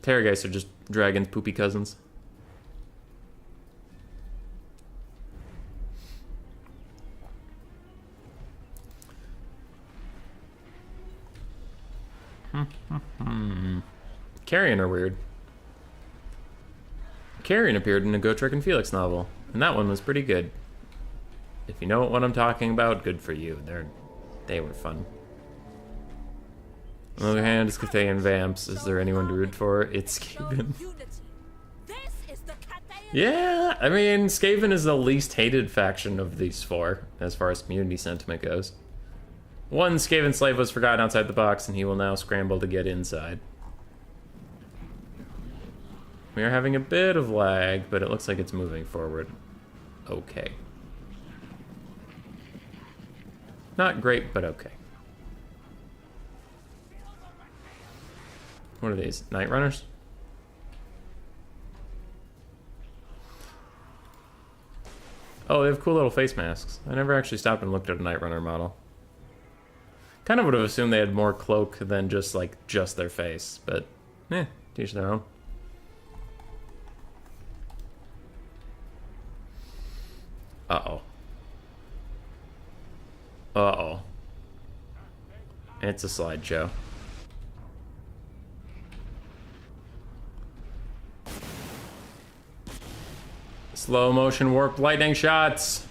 Terrorgeists are just dragons' poopy cousins. Carrion are weird. Carrion appeared in a Gotrek and Felix novel, and that one was pretty good. If you know what I'm talking about, good for you. They were fun. On the other hand, it's Cathay and Vamps. Is there anyone to root for? It's Skaven. Yeah, I mean, Skaven is the least hated faction of these four, as far as community sentiment goes. One Skaven slave was forgotten outside the box, and he will now scramble to get inside. We are having a bit of lag, but it looks like it's moving forward. Okay. Not great, but okay. What are these? Night Runners? Oh, they have cool little face masks. I never actually stopped and looked at a Night Runner model. Kind of would have assumed they had more cloak than just, like, just their face. But, teach their own. Uh-oh. Uh-oh. It's a slideshow. Slow motion warp lightning shots.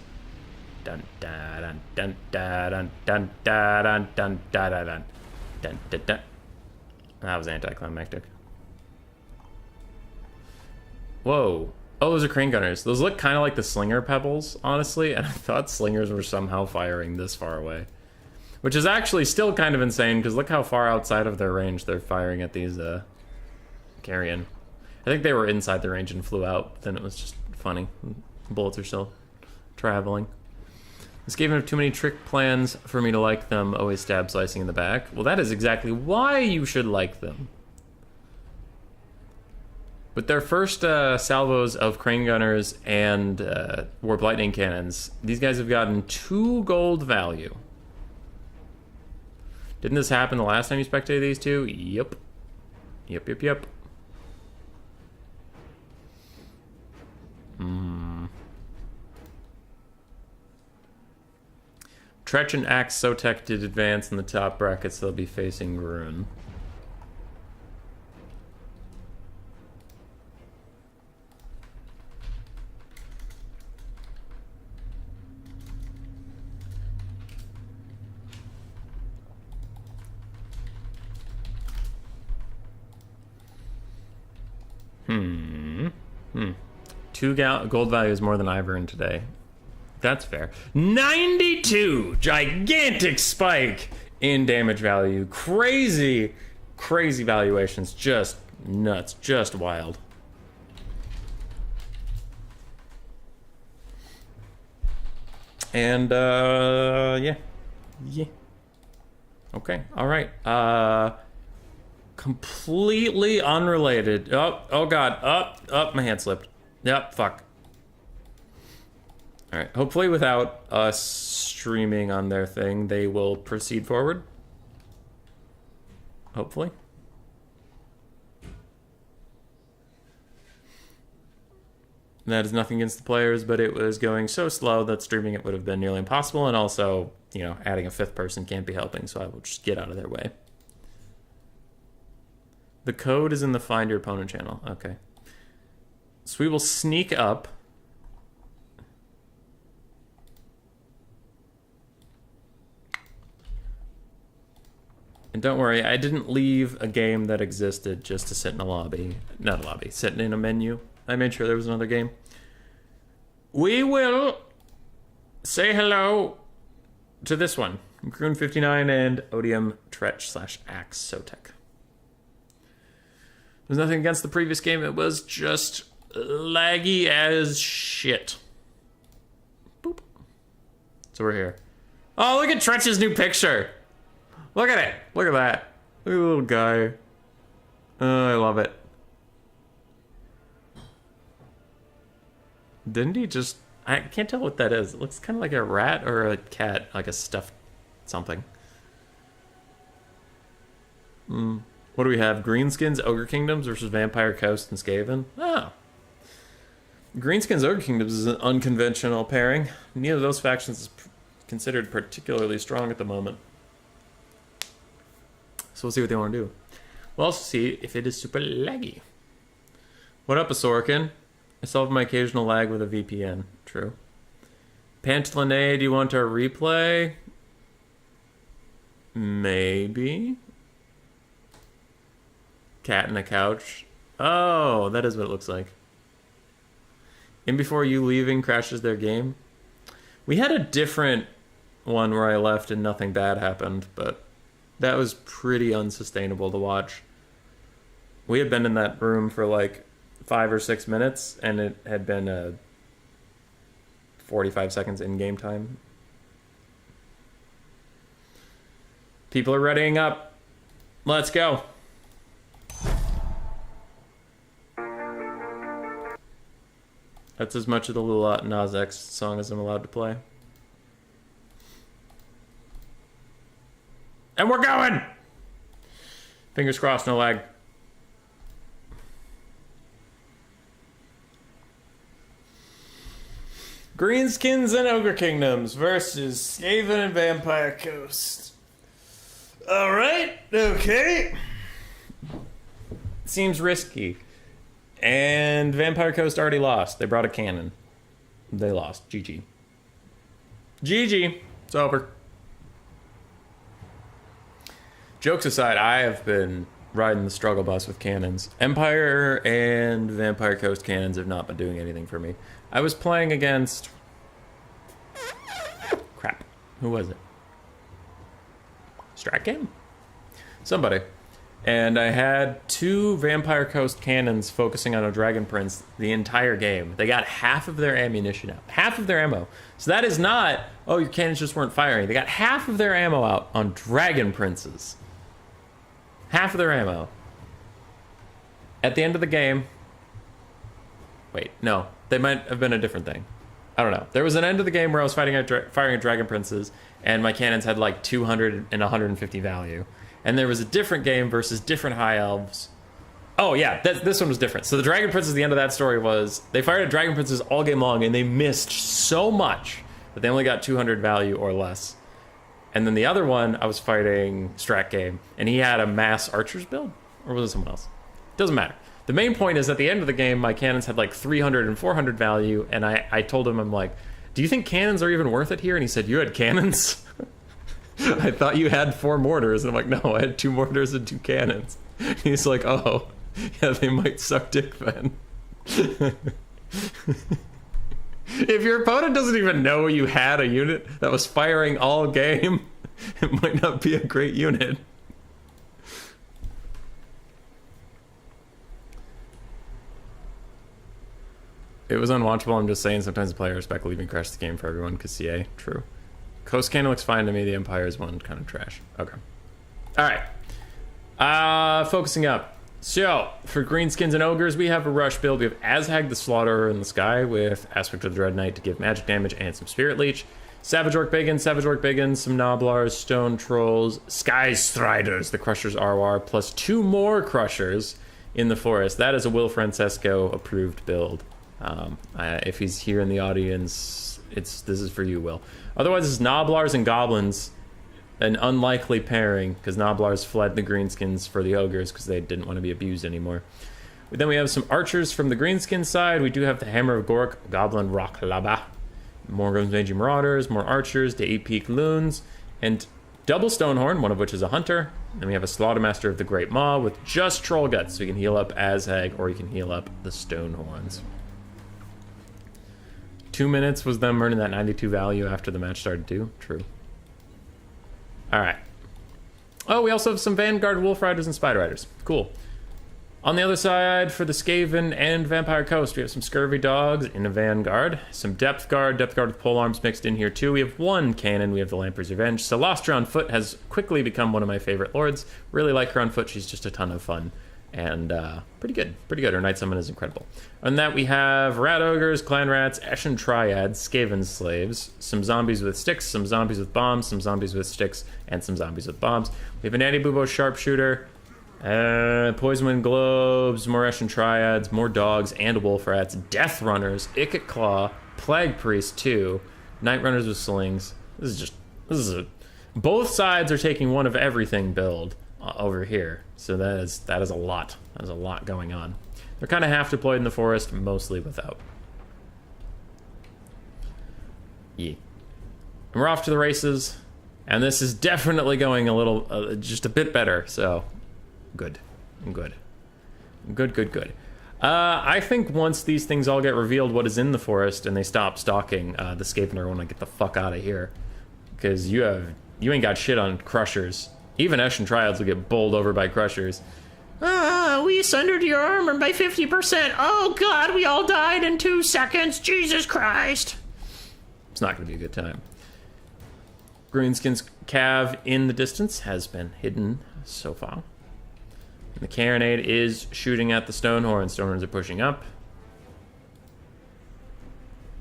Dun dun dun dun dun dun dun dun dun dun dun dun dun. That was anticlimactic. Whoa. Oh, those are crane gunners. Those look kind of like the slinger pebbles, honestly, and I thought slingers were somehow firing this far away. Which is actually still kind of insane, because look how far outside of their range they're firing at these, carrion. I think they were inside the range and flew out, then it was just funny. Bullets are still traveling. This gave them too many trick plans for me to like them, always stab slicing in the back. Well, that is exactly why you should like them. With their first salvos of crane gunners and warp lightning cannons, these guys have gotten 2 gold value. Didn't this happen the last time you spectated these two? Yep. Yep, yep, yep. Tretch and Axe Sotek did advance in the top brackets. They'll be facing Grun. Two gold value is more than I've earned today. That's fair. 92! Gigantic spike in damage value. Crazy, crazy valuations. Just nuts. Just wild. And, yeah. Yeah. Okay, alright. Completely unrelated. Oh god. My hand slipped. Yep, fuck. Alright, hopefully without us streaming on their thing, they will proceed forward. Hopefully. That is nothing against the players, but it was going so slow that streaming it would have been nearly impossible, and also, you know, adding a 5th person can't be helping, so I will just get out of their way. The code is in the Find Your Opponent channel. Okay. So we will sneak up. And don't worry, I didn't leave a game that existed just to sit in a lobby. Not a lobby, sitting in a menu. I made sure there was another game. We will say hello to this one. Grun59 and Odium Tretch / Axe Sotek. There's nothing against the previous game, it was just laggy as shit. Boop. So we're here. Oh, look at Tretch's new picture. Look at it. Look at that. Look at the little guy. Oh, I love it. Didn't he just... I can't tell what that is. It looks kind of like a rat or a cat, like a stuffed something. What do we have? Greenskins, Ogre Kingdoms versus Vampire Coast and Skaven. Oh. Greenskins, Ogre Kingdoms is an unconventional pairing. Neither of those factions is considered particularly strong at the moment. So we'll see what they want to do. We'll also see if it is super laggy. What up, Asorkin? I solved my occasional lag with a VPN. True. Pantalone, do you want a replay? Maybe. Cat in a couch. Oh, that is what it looks like. In before you leaving crashes their game. We had a different one where I left and nothing bad happened, but that was pretty unsustainable to watch. We had been in that room for like 5 or 6 minutes, and it had been 45 seconds in game time. People are readying up. Let's go. That's as much of the Lil Nas X song as I'm allowed to play. And we're going! Fingers crossed, no lag. Greenskins and Ogre Kingdoms versus Skaven and Vampire Coast. Alright, okay. Seems risky. And Vampire Coast already lost. They brought a cannon. They lost. GG. GG. It's over. Jokes aside, I have been riding the struggle bus with cannons. Empire and Vampire Coast cannons have not been doing anything for me. I was playing against... Crap. Who was it? Strat game? Somebody. And I had 2 Vampire Coast cannons focusing on a Dragon Prince the entire game. They got half of their ammunition out. Half of their ammo. So that is not, oh, your cannons just weren't firing. They got half of their ammo out on Dragon Princes. Half of their ammo. At the end of the game... Wait, no. They might have been a different thing. I don't know. There was an end of the game where I was firing at Dragon Princes, and my cannons had like 200 and 150 value. And there was a different game versus different High Elves. Oh, yeah, this one was different. So the Dragon Princes, the end of that story was, they fired at Dragon Princes all game long, and they missed so much that they only got 200 value or less. And then the other one, I was fighting Strat Game, and he had a mass archers build? Or was it someone else? Doesn't matter. The main point is, at the end of the game, my cannons had like 300 and 400 value, and I told him, I'm like, do you think cannons are even worth it here? And he said, you had cannons? I thought you had 4 mortars. And I'm like, no, I had 2 mortars and 2 cannons. And he's like, oh, yeah, they might suck dick then. If your opponent doesn't even know you had a unit that was firing all game, it might not be a great unit. It was unwatchable. I'm just saying sometimes the player respect leaving crash the game for everyone because CA. True. Coast Cannon looks fine to me. The Empire's one kind of trash. Okay. Alright. Focusing up. So, for Greenskins and Ogres, we have a rush build. We have Azhag the Slaughterer in the sky with Aspect of the Dread Knight to give magic damage and some Spirit Leech. Savage Orc Biggins, some Noblars, Stone Trolls, Sky Striders, the Crushers RWR, plus 2 more Crushers in the forest. That is a Will Francesco approved build. If he's here in the audience, this is for you, Will. Otherwise, it's Noblars and Goblins, an unlikely pairing, because Noblars fled the Greenskins for the Ogres because they didn't want to be abused anymore. Then we have some Archers from the Greenskin side. We do have the Hammer of Gork, Goblin Rock Laba, more Magi Marauders, more Archers, the 8-Peak Loons, and double Stonehorn, one of which is a Hunter. Then we have a Slaughtermaster of the Great Maw with just Troll Guts, so you can heal up Azhag or you can heal up the Stonehorns. 2 minutes was them earning that 92 value after the match started too. True. Alright. Oh, we also have some Vanguard Wolf Riders and Spider Riders. Cool. On the other side, for the Skaven and Vampire Coast, we have some Scurvy Dogs in a Vanguard. Some Depth Guard with Polearms mixed in here too. We have 1 cannon, we have the Lamprey's Revenge. Celestra on foot has quickly become one of my favorite lords. Really like her on foot, she's just a ton of fun. And pretty good. Her Night Summon is incredible. On that we have Rat Ogres, Clan Rats, Eshin Triads, Skaven Slaves, some Zombies with Sticks, some Zombies with Bombs, some Zombies with Sticks, and some Zombies with Bombs. We have an Anti-Bubo Sharpshooter, Poison Wind Globes, more Eshin Triads, more Dogs and Wolf Rats, Death Runners, Ikit Claw, Plague Priest 2, Night Runners with Slings. Both sides are taking one of everything build over here. So that is a lot. There's a lot going on. They're kind of half deployed in the forest, mostly without. Yeah. And we're off to the races, and this is definitely going a little, just a bit better, so good. Good. I think once these things all get revealed what is in the forest and they stop stalking, the Skaven are going to get the fuck out of here. Because you ain't got shit on Crushers. Even Eshin Triads will get bowled over by Crushers. we sundered your armor by 50%. Oh god, we all died in 2 seconds. Jesus Christ. It's not going to be a good time. Greenskins' cav in the distance has been hidden so far. And the carronade is shooting at the Stonehorns. Stonehorns are pushing up.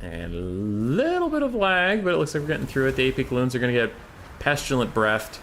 And a little bit of lag, but it looks like we're getting through it. The AP loons are going to get pestilent breathed.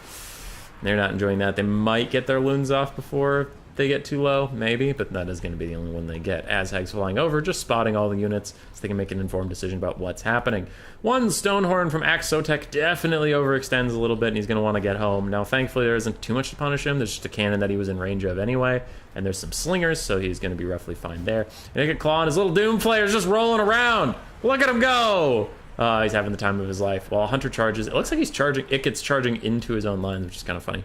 They're not enjoying that. They might get their loons off before they get too low, maybe, but that is going to be the only one they get. Azhag's flying over, just spotting all the units so they can make an informed decision about what's happening. One Stonehorn from Sotek definitely overextends a little bit, and he's going to want to get home. Now, thankfully, there isn't too much to punish him. There's just a cannon that he was in range of anyway, and there's some slingers, so he's going to be roughly fine there. Naked Claw and his little Doom Flayer's just rolling around. Look at him go! He's having the time of his life. While Hunter charges, it looks like he's charging. It gets charging into his own lines, which is kind of funny.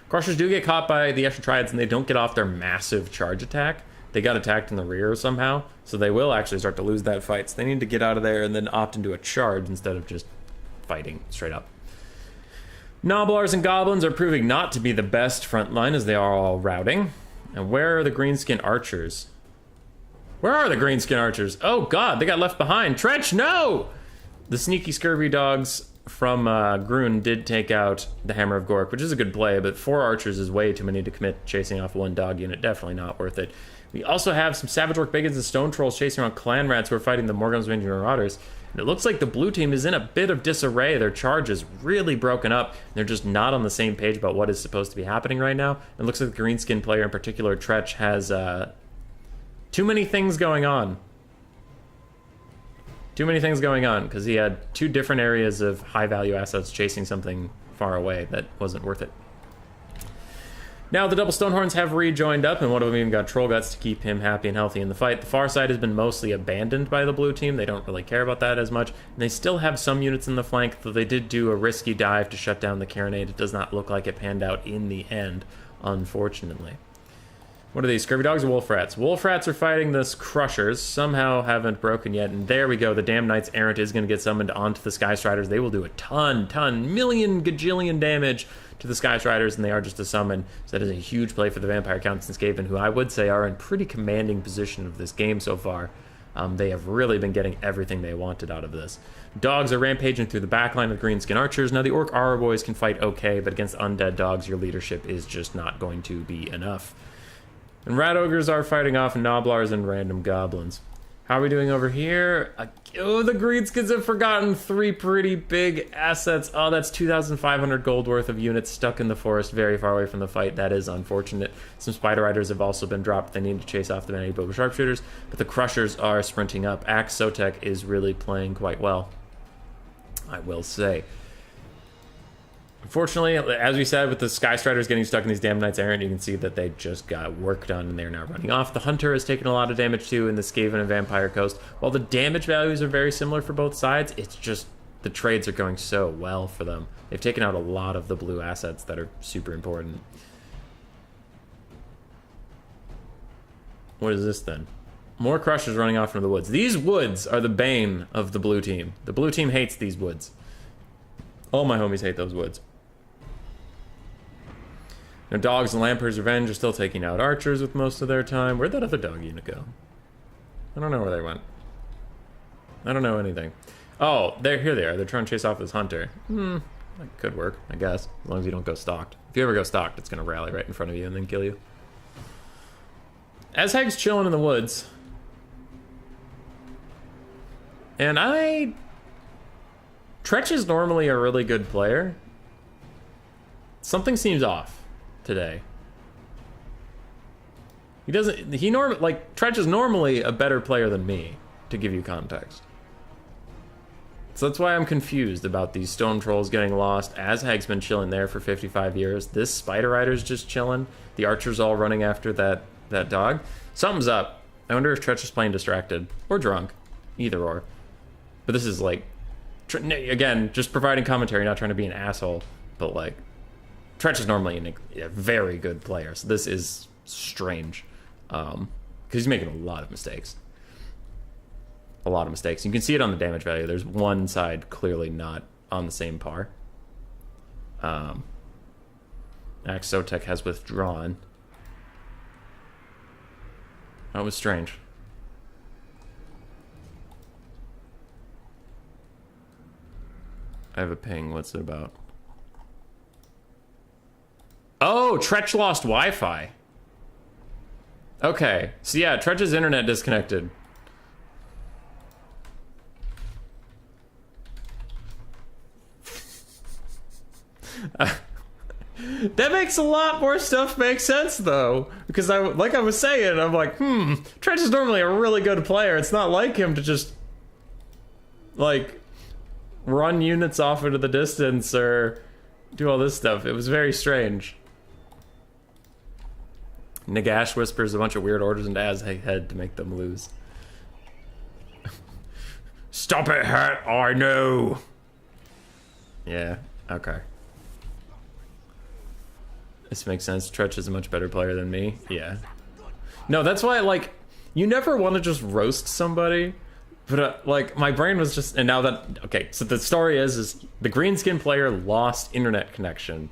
Crushers do get caught by the extra Triads, and they don't get off their massive charge attack. They got attacked in the rear somehow, so they will actually start to lose that fight. So they need to get out of there and then opt into a charge instead of just fighting straight up. Gnoblars and Goblins are proving not to be the best front line as they are all routing. And where are the Greenskin Archers? Where are the Greenskin Archers? Oh god, they got left behind. Trench, no! The sneaky scurvy dogs from Grun did take out the Hammer of Gork, which is a good play, but 4 archers is way too many to commit chasing off 1 dog unit. Definitely not worth it. We also have some Savage Orc Biggins and Stone Trolls chasing around Clan Rats who are fighting the Morgans Ranging Marauders. And it looks like the blue team is in a bit of disarray. Their charge is really broken up. They're just not on the same page about what is supposed to be happening right now. It looks like the Greenskin player in particular, Tretch, has too many things going on. Too many things going on, because he had 2 different areas of high-value assets chasing something far away that wasn't worth it. Now the double Stonehorns have rejoined up, and one of them even got Troll Guts to keep him happy and healthy in the fight. The far side has been mostly abandoned by the blue team. They don't really care about that as much. And they still have some units in the flank, though they did do a risky dive to shut down the carronade. It does not look like it panned out in the end, unfortunately. What are these, Scurvy Dogs or Wolf Rats? Wolf Rats are fighting the Crushers, somehow haven't broken yet, and there we go. The damn Knights Errant is going to get summoned onto the Sky Striders. They will do a ton, million, gajillion damage to the Sky Striders, and they are just a summon. So that is a huge play for the Vampire Counts and Skaven, who I would say are in pretty commanding position of this game so far. They have really been getting everything they wanted out of this. Dogs are rampaging through the backline of Greenskin Archers. Now the Orc Aura Boys can fight okay, but against Undead Dogs, your leadership is just not going to be enough. And Rat Ogres are fighting off Gnoblars and random Goblins. How are we doing over here? Oh, the Greenskins have forgotten 3 pretty big assets. Oh, that's 2,500 gold worth of units stuck in the forest very far away from the fight. That is unfortunate. Some Spider Riders have also been dropped. They need to chase off the many Boba Sharpshooters, but the Crushers are sprinting up. Sotek is really playing quite well, I will say. Unfortunately, as we said, with the Sky Striders getting stuck in these damn Knights Errant, you can see that they just got work done and they're now running off. The Hunter has taken a lot of damage too in the Skaven and Vampire Coast. While the damage values are very similar for both sides, it's just the trades are going so well for them. They've taken out a lot of the blue assets that are super important. What is this then? More Crushers running off from the woods. These woods are the bane of the blue team. The blue team hates these woods. All my homies hate those woods. Now, Dogs and Lampert's Revenge are still taking out archers with most of their time. Where'd that other dog unit go? I don't know where they went. I don't know anything. Oh, here they are. They're trying to chase off this hunter. That could work, I guess, as long as you don't go stalked. If you ever go stalked, it's going to rally right in front of you and then kill you. Azhag's chilling in the woods. And Tretch is normally a really good player. Something seems off today. Tretch is normally a better player than me, to give you context. So that's why I'm confused about these Stone Trolls getting lost. Azhag's been chilling there for 55 years. This Spider Rider's just chilling. The archers all running after that dog. Something's up. I wonder if Tretch is playing distracted. Or drunk. Either or. But this is like... Again, just providing commentary, not trying to be an asshole. But like... Tretch is normally a very good player, so this is strange. Because he's making a lot of mistakes. A lot of mistakes. You can see it on the damage value. There's one side clearly not on the same par. Sotek has withdrawn. That was strange. I have a ping. What's it about? Oh, Tretch lost Wi-Fi. Okay. So yeah, Tretch's internet disconnected. That makes a lot more stuff make sense, though. Because like I was saying, I'm like, Tretch is normally a really good player. It's not like him to just, like, run units off into the distance or do all this stuff. It was very strange. Nagash whispers a bunch of weird orders into Az's head to make them lose. Stop it, Hat! I know! Yeah, okay. This makes sense. Tretch is a much better player than me. Yeah. No, that's why, like, you never want to just roast somebody. But, like, my brain was just... And now that... Okay, so the story is the Greenskin player lost internet connection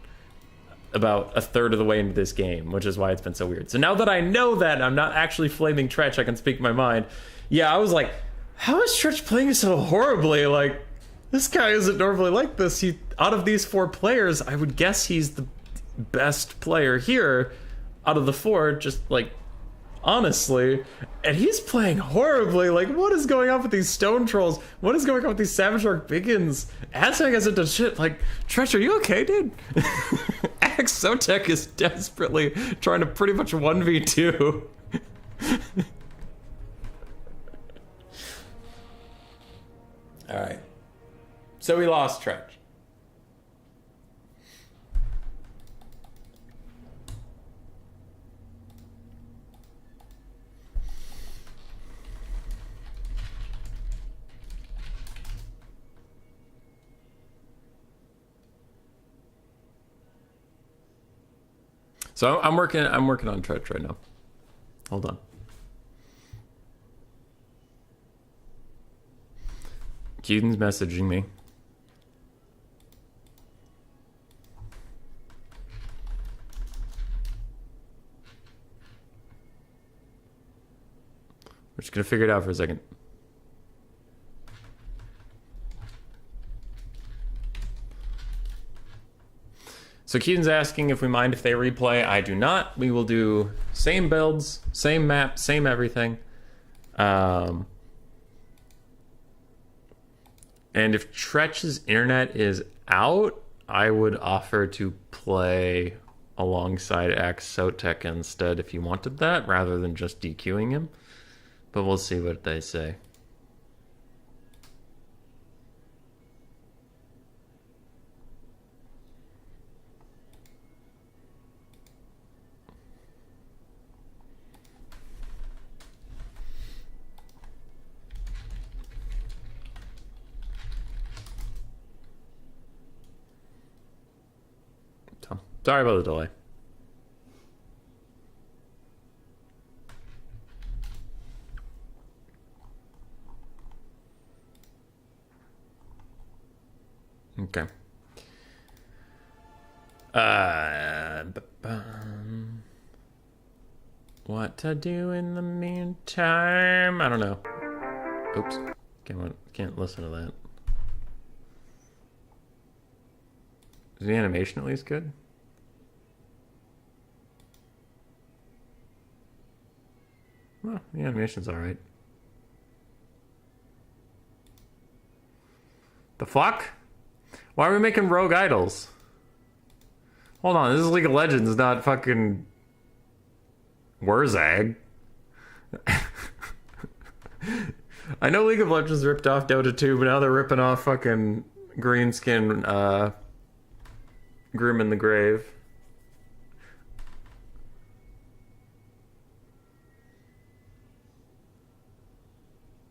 about a third of the way into this game, which is why it's been so weird. So now that I know that, I'm not actually flaming Tretch, I can speak my mind. Yeah, I was like, how is Tretch playing so horribly? Like, this guy isn't normally like this. Out of these 4 players, I would guess he's the best player here out of the 4, just, like, honestly. And he's playing horribly. Like, what is going on with these stone trolls? What is going on with these Savage Orc Biggins? Aztec hasn't done shit. Like, Tretch, are you okay, dude? Exotech is desperately trying to pretty much 1v2. Alright. So we lost Tretch. So I'm working on Tretch right now. Hold on. Keaton's messaging me. We're just gonna figure it out for a second. So Keaton's asking if we mind if they replay. I do not. We will do same builds, same map, same everything. And if Tretch's internet is out, I would offer to play alongside Exotech instead if you wanted that, rather than just DQing him. But we'll see what they say. Sorry about the delay. Okay. What to do in the meantime? I don't know. Oops. Can't listen to that. Is the animation at least good? Well, the animation's alright. The fuck? Why are we making rogue idols? Hold on, this is League of Legends, not fucking Wurzag. I know League of Legends ripped off Dota 2, but now they're ripping off fucking Greenskin, Grim in the Grave.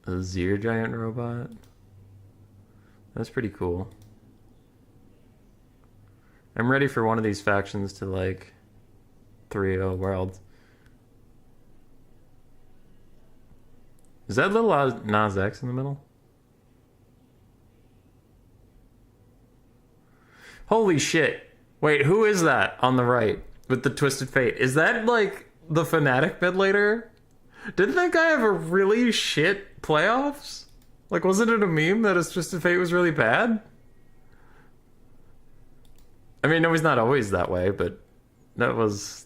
A Zir giant robot? That's pretty cool. I'm ready for one of these factions to, like, 3-0 world. Is that little Nas X in the middle? Holy shit. Wait, who is that on the right with the Twisted Fate? Is that, like, the Fnatic mid laner? Didn't that guy have a really shit playoffs? Like, wasn't it a meme that his Twisted Fate was really bad? I mean, no, he's not always that way, but that was...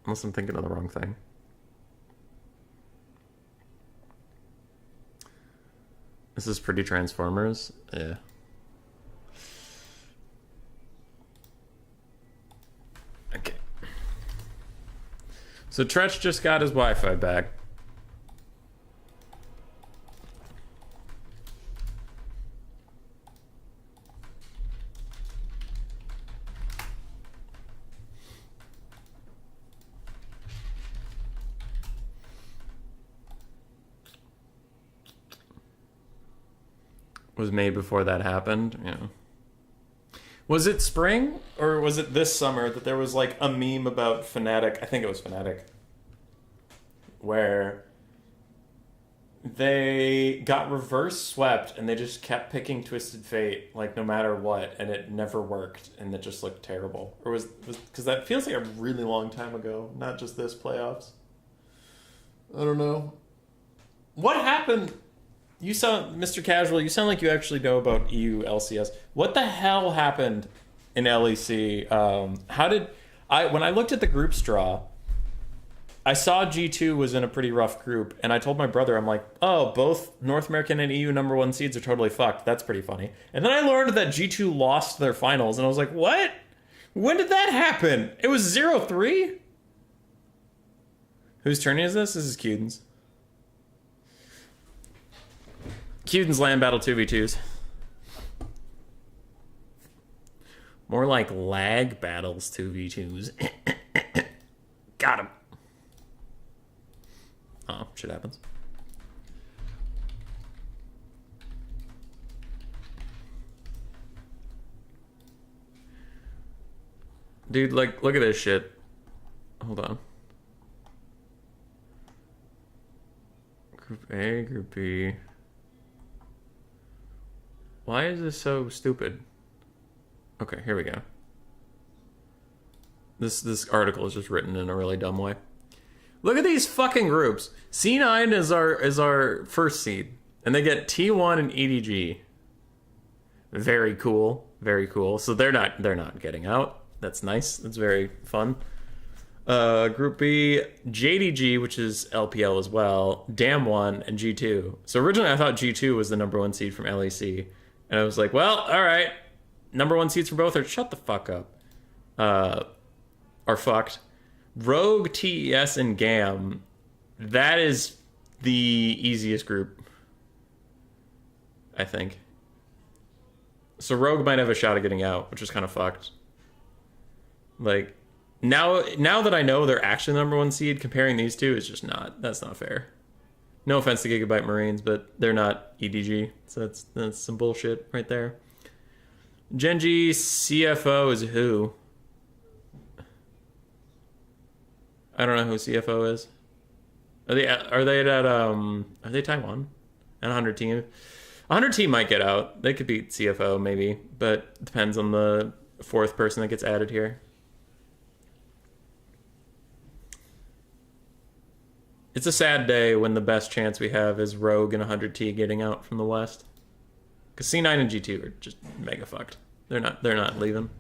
Unless I'm thinking of the wrong thing. This is pretty Transformers. Yeah. Okay. So Tretch just got his Wi-Fi back. Was made before that happened. Yeah. Was it spring or was it this summer that there was like a meme about Fnatic? I think it was Fnatic, where they got reverse swept and they just kept picking Twisted Fate like no matter what, and it never worked and it just looked terrible. Or was because that feels like a really long time ago, not just this playoffs. I don't know. What happened? You sound, Mr. Casual, you sound like you actually know about EU LCS. What the hell happened in LEC? How did when I looked at the groups draw, I saw G2 was in a pretty rough group, and I told my brother, I'm like, oh, both North American and EU #1 seeds are totally fucked. That's pretty funny. And then I learned that G2 lost their finals, and I was like, what? When did that happen? It was 0-3? Whose tourney is this? This is Cuden's. Cuden's land battle 2v2s. More like lag battles 2v2s. Got him. Oh, shit happens. Dude, like, look at this shit. Hold on. Group A, Group B. Why is this so stupid? Okay, here we go. This article is just written in a really dumb way. Look at these fucking groups. C9 is our first seed, and they get T1 and EDG. Very cool, very cool. So they're not getting out. That's nice. That's very fun. Group B, JDG, which is LPL as well, Dam1, and G2. So originally I thought G2 was the #1 seed from LEC. And I was like, well, all right. #1 seeds for both are shut the fuck up. Are fucked. Rogue, TES, and GAM. That is the easiest group, I think. So Rogue might have a shot at getting out, which is kind of fucked. Like, now that I know they're actually #1 seed, comparing these two is just not. That's not fair. No offense to Gigabyte Marines, but they're not EDG, so that's some bullshit right there. Genji CFO is who? I don't know who CFO is. Are they Taiwan? And 100 team. 100 team might get out. They could beat CFO maybe, but it depends on the fourth person that gets added here. It's a sad day when the best chance we have is Rogue and 100T getting out from the West. Because C9 and G2 are just mega fucked. They're not leaving.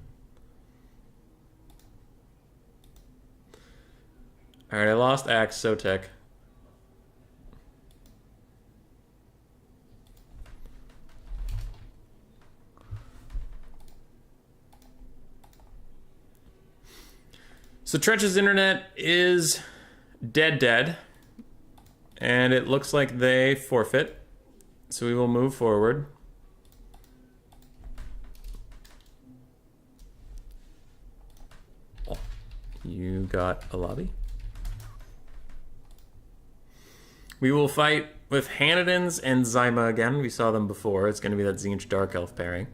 Alright, I lost Axe, Sotek. So Tretch's internet is dead. And it looks like they forfeit. So we will move forward. You got a lobby. We will fight with Hanadins and Zyma again. We saw them before. It's going to be that Zinch Dark Elf pairing.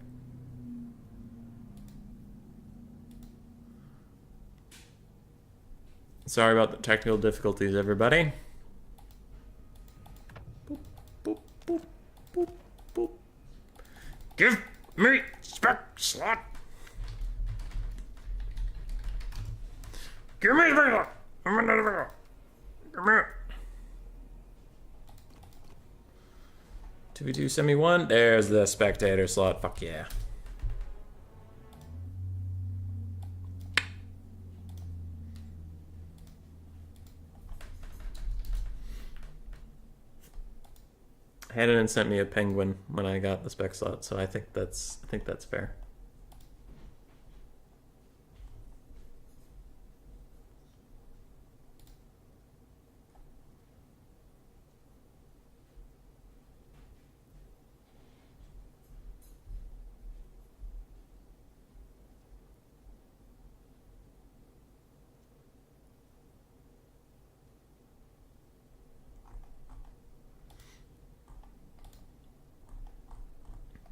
Sorry about the technical difficulties, everybody. Give me spec slot. Give me spec slot. Come here. 2v2 semi-1. There's the spectator slot. Fuck yeah. Hannon sent me a penguin when I got the spec slot, so I think that's fair.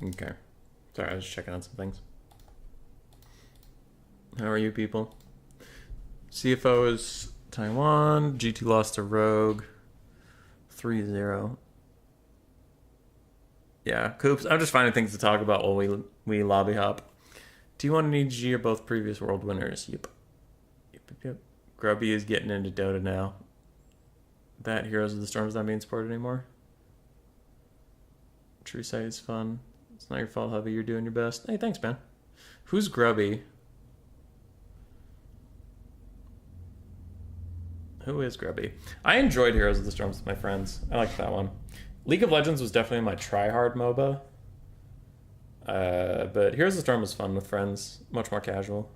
Okay. Sorry, I was just checking on some things. How are you people? CFO is Taiwan. G2 lost to Rogue. 3-0. Yeah, Coops. I'm just finding things to talk about while we lobby hop. T1 and EG are both previous world winners. Yep. Grubby is getting into Dota now. That Heroes of the Storm is not being supported anymore. True Sight is fun. It's not your fault, hubby. You're doing your best. Hey, thanks, man. Who's Grubby? Who is Grubby? I enjoyed Heroes of the Storms with my friends. I liked that one. League of Legends was definitely my try-hard MOBA. But Heroes of the Storm was fun with friends. Much more casual.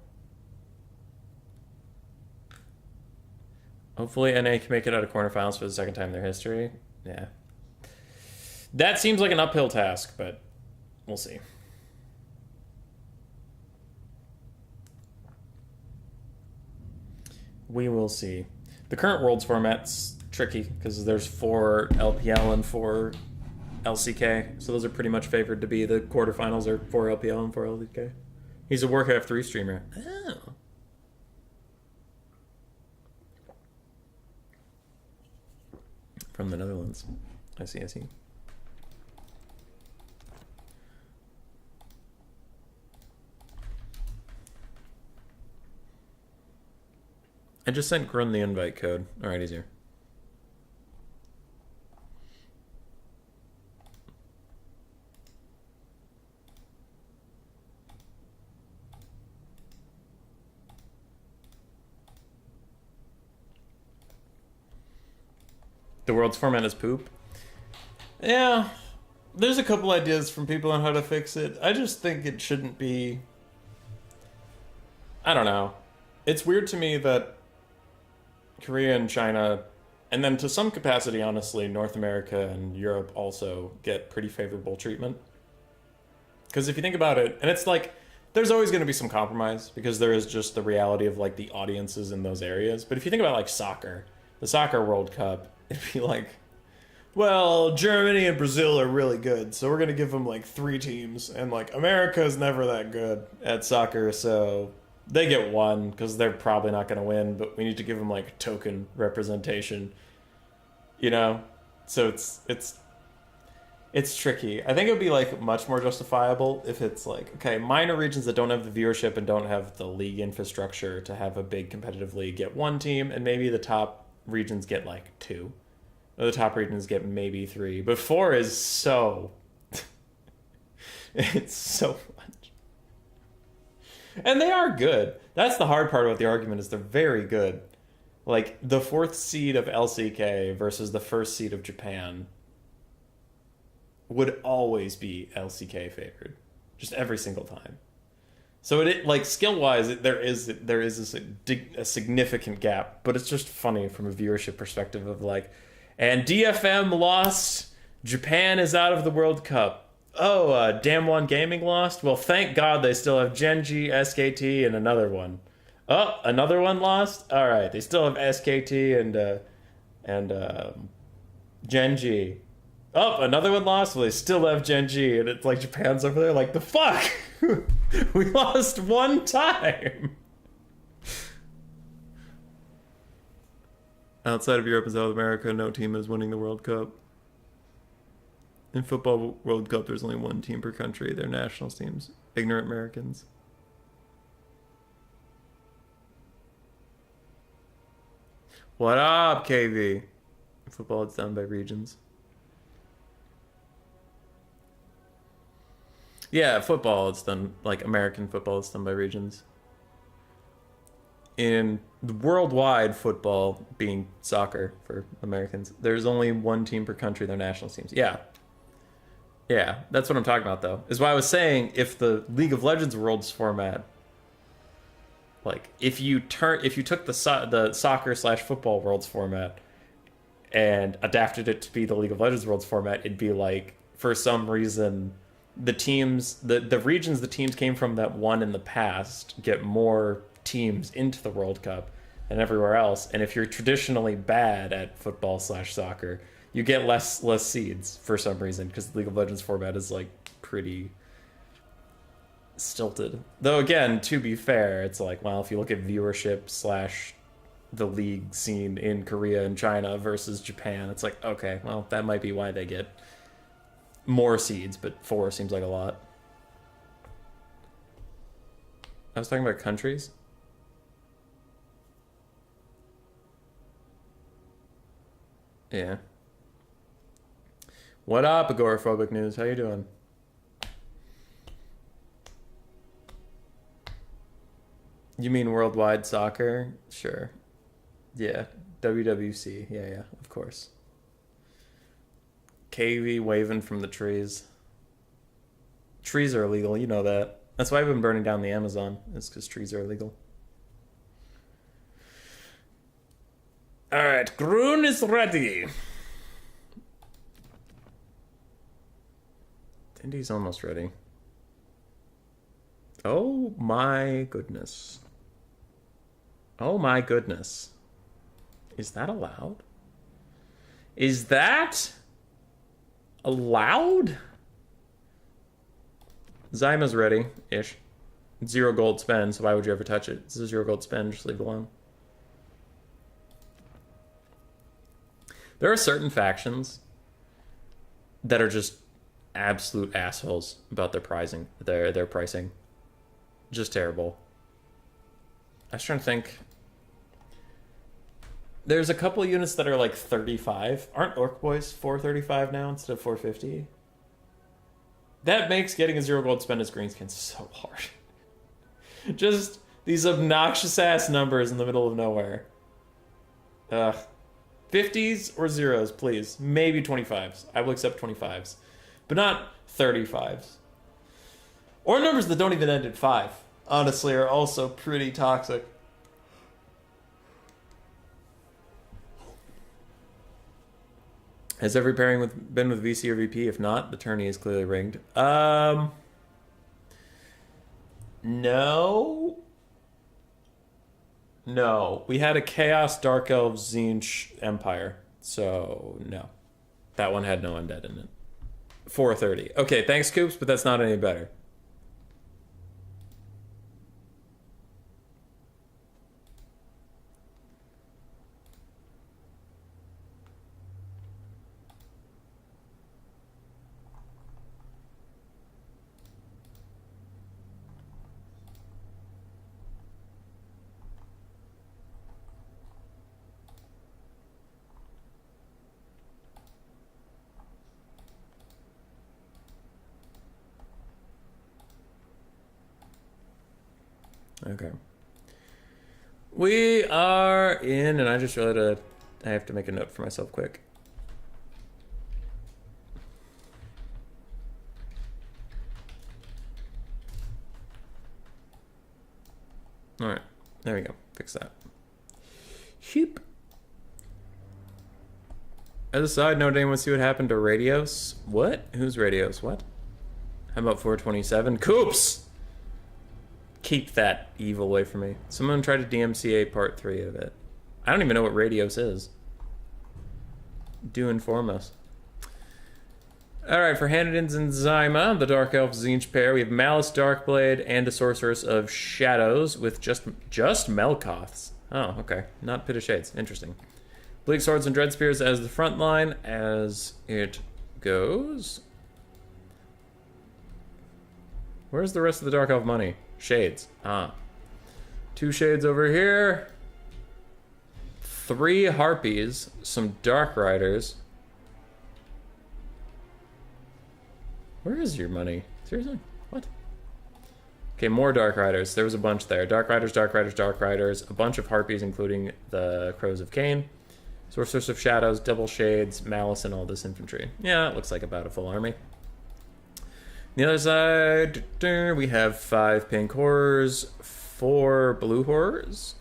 Hopefully NA can make it out of quarterfinals for the second time in their history. Yeah. That seems like an uphill task, but we'll see. We will see. The current Worlds format's tricky because there's 4 LPL and 4 LCK, so those are pretty much favored to be the quarterfinals are 4 LPL and 4 LCK. He's a Warcraft 3 streamer. Oh. From the Netherlands. I see. I just sent Grun the invite code. Alright, he's here. The world's format is poop. Yeah, there's a couple ideas from people on how to fix it. I just think it shouldn't be... I don't know. It's weird to me that Korea and China, and then to some capacity, honestly, North America and Europe also get pretty favorable treatment. Because if you think about it, and it's like, there's always going to be some compromise, because there is just the reality of like the audiences in those areas. But if you think about like soccer, the Soccer World Cup, it'd be like, well, Germany and Brazil are really good, so we're going to give them like 3 teams. And like, America is never that good at soccer, so... they get 1 because they're probably not going to win, but we need to give them like token representation, you know? So it's tricky. I think it would be like much more justifiable if it's like, okay, minor regions that don't have the viewership and don't have the league infrastructure to have a big competitive league get 1 team, and maybe the top regions get like 2. Or the top regions get maybe 3. But 4 is so... it's so much. And they are good. That's the hard part about the argument, is they're very good. Like, the 4th seed of LCK versus the 1st seed of Japan would always be LCK favored. Just every single time. So it like, skill-wise, there is a significant gap, but it's just funny from a viewership perspective of like, and DFM lost, Japan is out of the World Cup. Oh, Damn One Gaming lost? Well, thank God they still have Genji, SKT, and another one. Oh, another one lost? Alright, they still have SKT and Genji. Oh, another one lost? Well, they still have Genji, and it's like Japan's over there like, the fuck? We lost 1 time! Outside of Europe and South America, no team is winning the World Cup. In football World Cup, there's only 1 team per country. They're national teams. Ignorant Americans. What up, KV? Football, it's done by regions. Yeah, football, it's done, like American football, it's done by regions. In the worldwide football, being soccer for Americans, there's only one team per country, their national teams. Yeah. Yeah, that's what I'm talking about, though. Is why I was saying, if the League of Legends Worlds format, like, if you took the soccer / football Worlds format and adapted it to be the League of Legends Worlds format, it'd be like, for some reason, the teams, the regions the teams came from that won in the past get more teams into the World Cup than everywhere else. And if you're traditionally bad at football / soccer, you get less seeds for some reason, because the League of Legends format is like pretty stilted. Though again, to be fair, it's like, well, if you look at viewership / the league scene in Korea and China versus Japan, it's like, okay, well, that might be why they get more seeds, but 4 seems like a lot. I was talking about countries. Yeah. What up, Agoraphobic News? How you doing? You mean worldwide soccer? Sure. Yeah. WWC. Yeah, of course. KV waving from the trees. Trees are illegal, you know that. That's why I've been burning down the Amazon. It's because trees are illegal. Alright, Groon is ready. Indy's almost ready. Oh my goodness. Oh my goodness. Is that allowed? Is that allowed? Zyma's ready-ish. 0 gold spend, so why would you ever touch it? It's a 0 gold spend, just leave it alone. There are certain factions that are just absolute assholes about their pricing. Their pricing. Just terrible. I was trying to think. There's a couple units that are like 35. Aren't Orc Boys 435 now instead of 450? That makes getting a 0 gold spend as Greenskins so hard. Just these obnoxious ass numbers in the middle of nowhere. Ugh. 50s or 0s, please. Maybe 25s. I will accept 25s. But not 35s. Or numbers that don't even end in 5. Honestly, are also pretty toxic. Has every pairing been with VC or VP? If not, the tourney is clearly rigged. No. No. We had a Chaos Dark Elves Tzeentch Empire. So, no. That one had no Undead in it. 430. Okay, thanks, Coops, but that's not any better. Okay. We are in, and I just realized I have to make a note for myself quick. All right, there we go. Fix that. Sheep. As a side note, anyone see what happened to Radios? What? Who's Radios? What? How about 427? Coops! Keep that evil away from me. Someone tried to DMCA part 3 of it. I don't even know what Radios is. Do inform us. Alright, for Hanedins and Zyma, the Dark Elf Tzeentch pair, we have Malice Darkblade and a Sorceress of Shadows with just Melkoths. Oh, okay. Not Pit of Shades. Interesting. Bleak Swords and Dread Spears as the front line, as it goes. Where's the rest of the Dark Elf money? Shades. Ah. 2 shades over here. 3 Harpies, some Dark Riders. Where is your money? Seriously? What? Okay, more Dark Riders. There was a bunch there. Dark Riders, Dark Riders, Dark Riders. A bunch of Harpies, including the Crows of Cain. Sorceress of Shadows, Double Shades, Malice, and all this infantry. Yeah, it looks like about a full army. On the other side, we have 5 Pink Horrors, 4 Blue Horrors,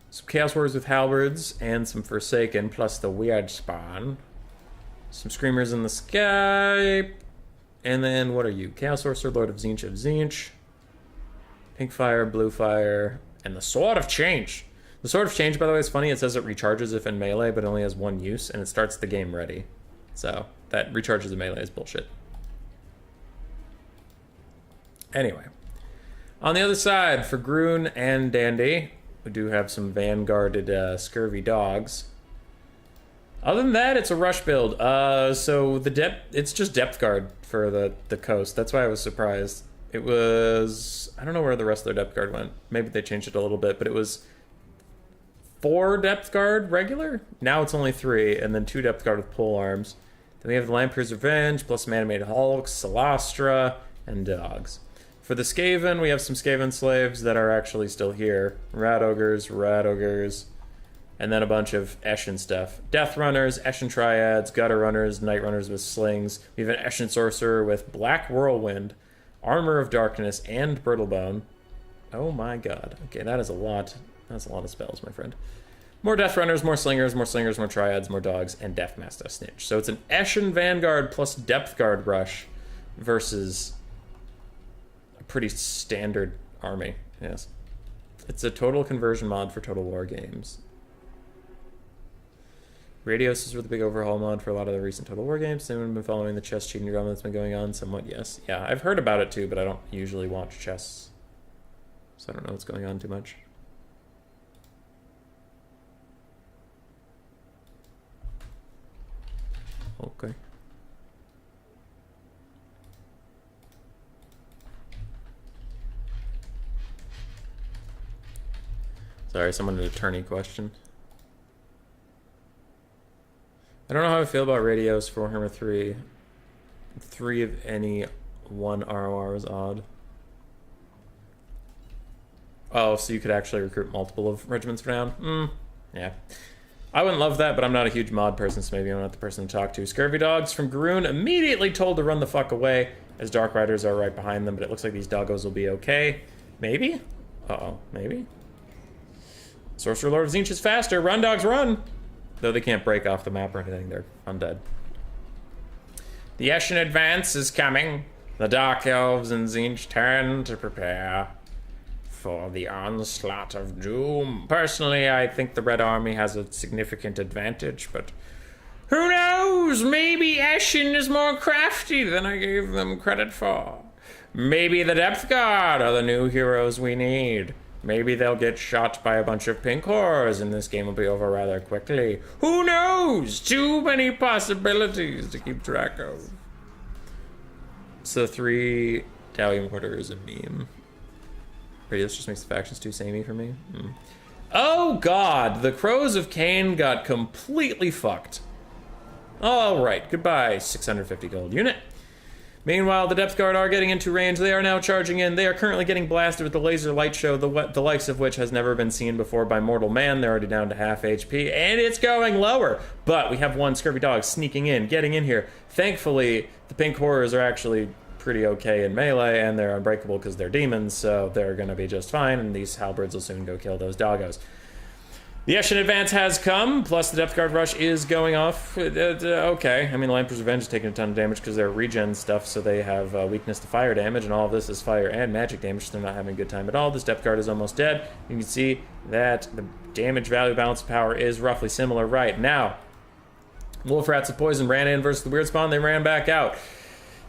some Chaos Warriors with Halberds, and some Forsaken, plus the Weird Spawn. Some Screamers in the Sky. And then, what are you? Chaos Sorcerer, Lord of Tzeentch. Pink Fire, Blue Fire, and the Sword of Change. The Sword of Change, by the way, is funny. It says it recharges if in melee, but only has 1 use, and it starts the game ready. So, that recharges in melee is bullshit. Anyway. On the other side, for Groon and Dandy, we do have some vanguarded scurvy dogs. Other than that, it's a rush build. So it's just depth guard for the coast. That's why I was surprised. It was, I don't know where the rest of their depth guard went. Maybe they changed it a little bit, but it was 4 depth guard regular. Now it's only 3, and then 2 depth guard with pole arms. Then we have the Lamprey's Revenge, plus some animated hulks, Salastra, and dogs. For the Skaven, we have some Skaven slaves that are actually still here. Rat ogres, and then a bunch of Eshin stuff. Death Runners, Eshin Triads, Gutter Runners, Night Runners with slings. We have an Eshin Sorcerer with Black Whirlwind, Armor of Darkness, and Brittlebone. Oh my god. Okay, that is a lot. That's a lot of spells, my friend. More Death Runners, more Slingers, more Triads, more Dogs, and Deathmaster Snitch. So it's an Eshin Vanguard plus Depth Guard rush versus a pretty standard army. Yes. It's a total conversion mod for Total War games. Radios is with the big overhaul mod for a lot of the recent Total War games. Anyone been following the chess cheating drama that's been going on? Somewhat, yes. Yeah, I've heard about it too, but I don't usually watch chess. So I don't know what's going on too much. Okay. Sorry, someone had a Tourney question. I don't know how I feel about radios for Warhammer 3. 3 of any 1 ROR is odd. Oh, so you could actually recruit multiple of regiments for now? Yeah. I wouldn't love that, but I'm not a huge mod person, so maybe I'm not the person to talk to. Scurvy Dogs from Garoon, immediately told to run the fuck away, as Dark Riders are right behind them, but it looks like these doggos will be okay. Maybe? Uh-oh, maybe? Sorcerer Lord of Tzeentch is faster. Run, dogs, run! Though they can't break off the map or anything, they're undead. The Eshin advance is coming. The Dark Elves and Tzeentch turn to prepare for the onslaught of doom. Personally, I think the Red Army has a significant advantage, but who knows? Maybe Eshin is more crafty than I gave them credit for. Maybe the Depth Guard are the new heroes we need. Maybe they'll get shot by a bunch of pink horrors and this game will be over rather quickly. Who knows? Too many possibilities to keep track of. So 3 Dalian Quarter is a meme. Radius just makes the factions too samey for me. Oh god, the Crows of Cain got completely fucked. Alright, goodbye 650 gold unit. Meanwhile, the Depth Guard are getting into range. They are now charging in. They are currently getting blasted with the laser light show, the likes of which has never been seen before by mortal man. They're already down to half HP, and it's going lower. But we have 1 Scurvy Dog sneaking in, getting in here. Thankfully, the Pink Horrors are actually pretty okay in melee, and they're unbreakable because they're demons, so they're going to be just fine, and these halberds will soon go kill those doggos. The Eshin advance has come, plus the Depth Guard rush is going off. Okay, I mean, Lamprey's Revenge is taking a ton of damage because they're regen stuff, so they have weakness to fire damage, and all of this is fire and magic damage, so they're not having a good time at all. This Depth Guard is almost dead. You can see that the damage value balance of power is roughly similar right now. Wolf Rats of Poison ran in versus the Weird Spawn, they ran back out.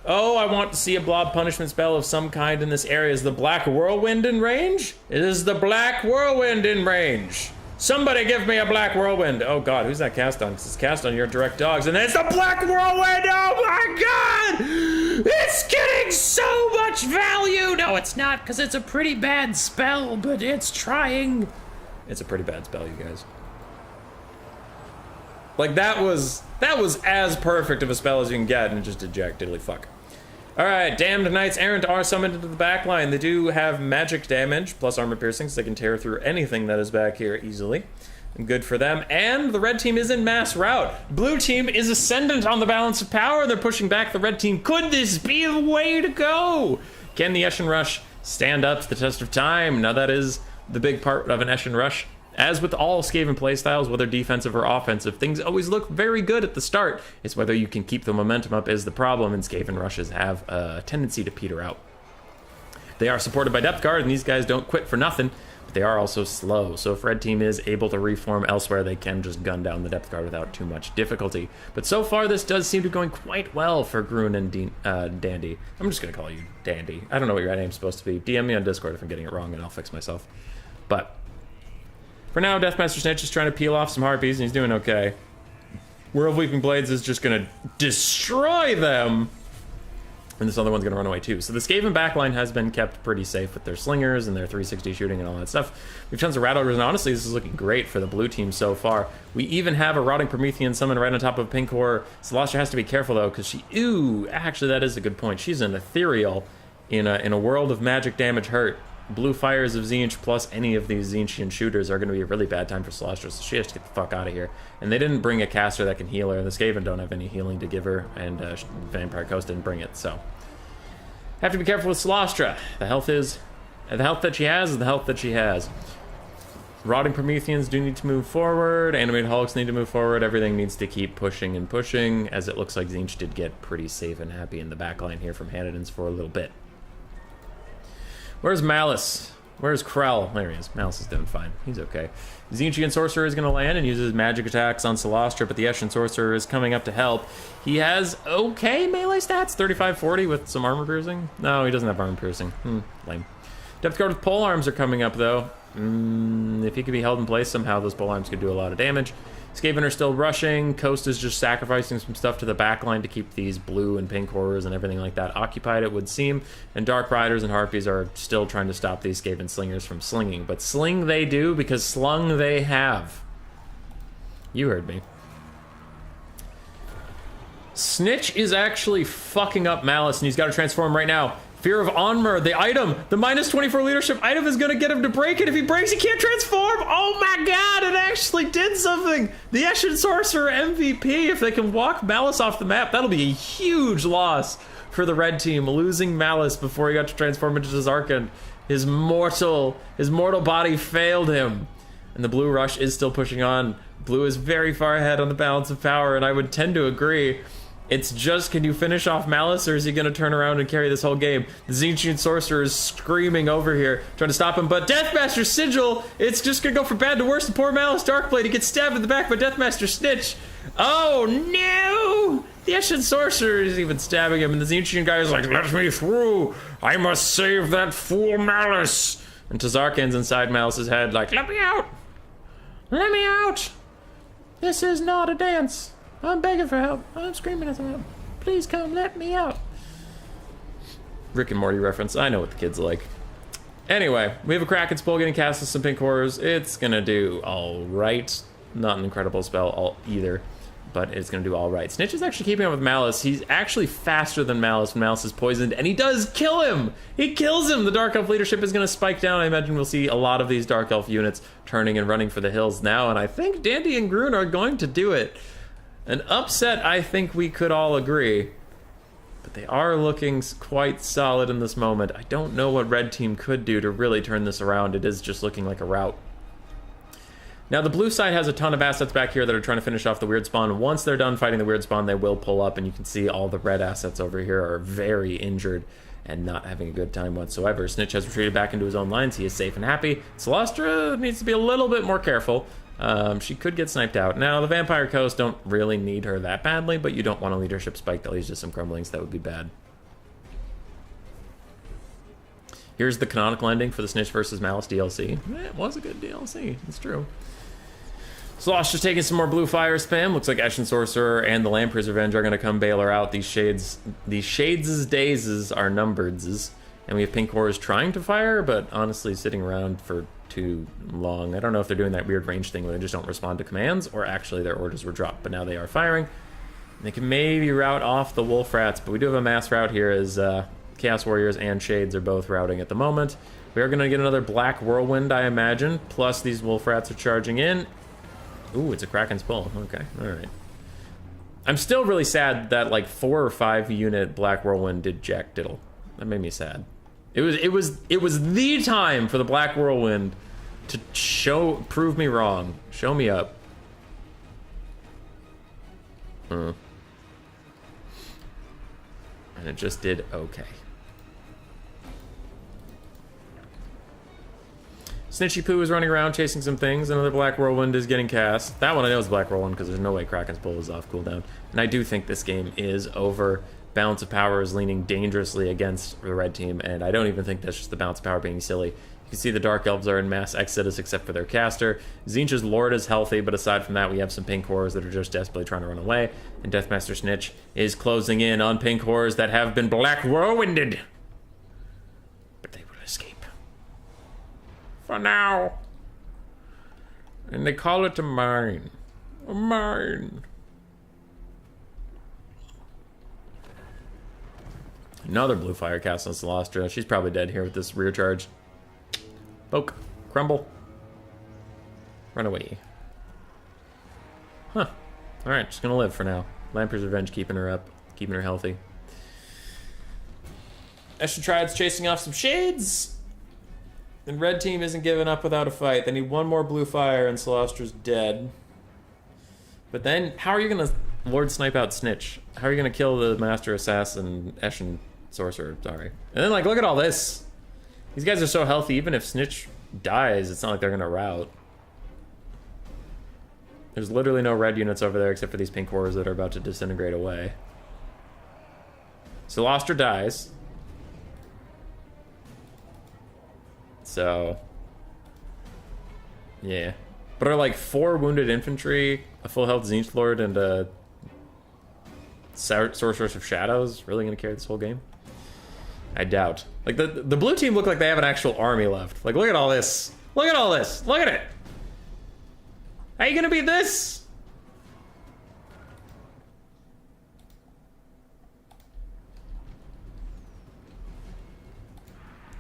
Oh, I want to see a blob punishment spell of some kind in this area. Is the Black Whirlwind in range? Is the Black Whirlwind in range? Somebody give me a Black Whirlwind. Oh god, who's that cast on? Because it's cast on your direct dogs, and it's the Black Whirlwind! Oh my god! It's getting so much value! No, it's not, because it's a pretty bad spell, but it's trying. It's a pretty bad spell, you guys. Like, that was as perfect of a spell as you can get, and it just did jack diddly fuck. Alright, Damned Knights Errant are summoned into the backline. They do have magic damage, plus armor piercing, so they can tear through anything that is back here easily. Good for them. And the red team is in mass rout. Blue team is ascendant on the balance of power. They're pushing back the red team. Could this be the way to go? Can the Eshin Rush stand up to the test of time? Now that is the big part of an Eshin Rush. As with all Skaven playstyles, whether defensive or offensive, things always look very good at the start. It's whether you can keep the momentum up is the problem, and Skaven Rushes have a tendency to peter out. They are supported by Depth Guard, and these guys don't quit for nothing, but they are also slow. So if red team is able to reform elsewhere, they can just gun down the Depth Guard without too much difficulty. But so far, this does seem to be going quite well for Grun and Dandy. I'm just going to call you Dandy. I don't know what your name's supposed to be. DM me on Discord if I'm getting it wrong, and I'll fix myself. But for now, Deathmaster Snitch is trying to peel off some harpies, and he's doing okay. Whirl of Weeping Blades is just going to destroy them. And this other one's going to run away too. So the Skaven backline has been kept pretty safe with their slingers and their 360 shooting and all that stuff. We've tons of Rattlers, and honestly, this is looking great for the blue team so far. We even have a Rotting Promethean summon right on top of Pinkor. Celestia has to be careful though, because she... Ooh, actually that is a good point. She's an ethereal in a world of magic damage hurt. Blue Fires of Tzeentch plus any of these Tzeentchian shooters are going to be a really bad time for Celestia, so she has to get the fuck out of here. And they didn't bring a caster that can heal her. The Skaven don't have any healing to give her, and Vampire Coast didn't bring it, so... Have to be careful with Celestia. The health that she has is the health that she has. Rotting Prometheans do need to move forward. Animated Hulks need to move forward. Everything needs to keep pushing and pushing, as it looks like Tzeentch did get pretty safe and happy in the backline here from Hanadins for a little bit. Where's Malice? Where's Krell? There he is. Malice is doing fine. He's okay. Tzeentchian Sorcerer is going to land and uses magic attacks on Celestia, but the Eshin Sorcerer is coming up to help. He has okay melee stats, 35-40 with some armor piercing. No, he doesn't have armor piercing. Lame. Depth Guard with pole arms are coming up, though. If he could be held in place somehow, those pole arms could do a lot of damage. Skaven are still rushing. Coast is just sacrificing some stuff to the backline to keep these blue and pink horrors and everything like that occupied, it would seem. And Dark Riders and Harpies are still trying to stop these Skaven slingers from slinging. But sling they do, because slung they have. You heard me. Snitch is actually fucking up Malice, and he's got to transform right now. Fear of Onmer, the item, the minus 24 leadership item is going to get him to break it. If he breaks, he can't transform. Oh my god, it actually did something. The Eshin Sorcerer MVP, if they can walk Malice off the map, that'll be a huge loss for the red team. Losing Malice before he got to transform into Zarkin. His mortal body failed him. And the blue rush is still pushing on. Blue is very far ahead on the balance of power, and I would tend to agree. It's just, can you finish off Malice, or is he going to turn around and carry this whole game? The Tzeentchian Sorcerer is screaming over here, trying to stop him, but Deathmaster Sigil, it's just going to go from bad to worse. The poor Malice Darkblade, he gets stabbed in the back by Deathmaster Snitch. Oh, no! The Eshin Sorcerer is even stabbing him, and the Tzeentchian guy is like, let me through! I must save that fool Malice! And Tazarkan's inside Malice's head, like, let me out! Let me out! This is not a dance. I'm begging for help. I'm screaming at them. Please come, let me out. Rick and Morty reference. I know what the kids like. Anyway, we have a Kraken spell getting cast with some pink horrors. It's gonna do all right. Not an incredible spell either, but it's gonna do all right. Snitch is actually keeping up with Malice. He's actually faster than Malice when Malice is poisoned, and he does kill him. He kills him. The Dark Elf leadership is gonna spike down. I imagine we'll see a lot of these Dark Elf units turning and running for the hills now, and I think Dandy and Grun are going to do it. An upset, I think we could all agree, but they are looking quite solid in this moment. I don't know what red team could do to really turn this around. It is just looking like a rout. Now, the blue side has a ton of assets back here that are trying to finish off the weird spawn. Once they're done fighting the weird spawn, they will pull up, and you can see all the red assets over here are very injured and not having a good time whatsoever. Snitch has retreated back into his own lines. He is safe and happy. Celestia needs to be a little bit more careful. She could get sniped out. Now, the Vampire Coast don't really need her that badly, but you don't want a leadership spike that leads to some crumblings. That would be bad. Here's the canonical ending for the Snitch versus Malice DLC. It was a good DLC. It's true. Slosh just taking some more blue fire spam. Looks like Eshin Sorcerer and the Lamprey's Revenge are going to come bail her out. These Shades' days are numbered. And we have pink cores trying to fire, but honestly sitting around for too long. I don't know if they're doing that weird range thing where they just don't respond to commands, or actually their orders were dropped, but now they are firing. They can maybe route off the Wolf Rats, but we do have a mass route here as Chaos Warriors and Shades are both routing at the moment. We are going to get another Black Whirlwind, I imagine, plus these Wolf Rats are charging in. Ooh, it's a Kraken's Pull. Okay, alright. I'm still really sad that like 4 or 5 unit Black Whirlwind did jack diddle. That made me sad. It was the time for the Black Whirlwind to prove me wrong. Show me up. And it just did okay. Snitchy Poo is running around chasing some things. Another Black Whirlwind is getting cast. That one I know is Black Whirlwind because there's no way Kraken's Pull is off cooldown. And I do think this game is over. Balance of power is leaning dangerously against the red team, and I don't even think that's just the balance of power being silly. You can see the Dark Elves are in mass exodus except for their caster. Tzeentch's Lord is healthy, but aside from that, we have some pink horrors that are just desperately trying to run away, and Deathmaster Snitch is closing in on pink horrors that have been Black Whirlwinded. But they will escape. For now. And they call it a mine. A mine. Another blue fire cast on Celestra. She's probably dead here with this rear charge. Poke. Crumble. Run away. Huh. Alright, just gonna live for now. Lamprey's Revenge keeping her up. Keeping her healthy. Eshin Triad's chasing off some Shades. And red team isn't giving up without a fight. They need one more blue fire and Celestra's dead. But then, how are you gonna Lord Snipe out Snitch? How are you gonna kill the Master Assassin, Eshin Sorcerer? Sorry. And then, like, look at all this. These guys are so healthy, even if Snitch dies, it's not like they're gonna rout. There's literally no red units over there except for these pink horrors that are about to disintegrate away. Celestra dies. So, yeah. But are like 4 wounded infantry, a full health Tzeentch Lord, and a Sorceress of Shadows really gonna carry this whole game? I doubt. Like, the blue team look like they have an actual army left. Like, look at all this. Look at all this. Look at it. How are you gonna beat this?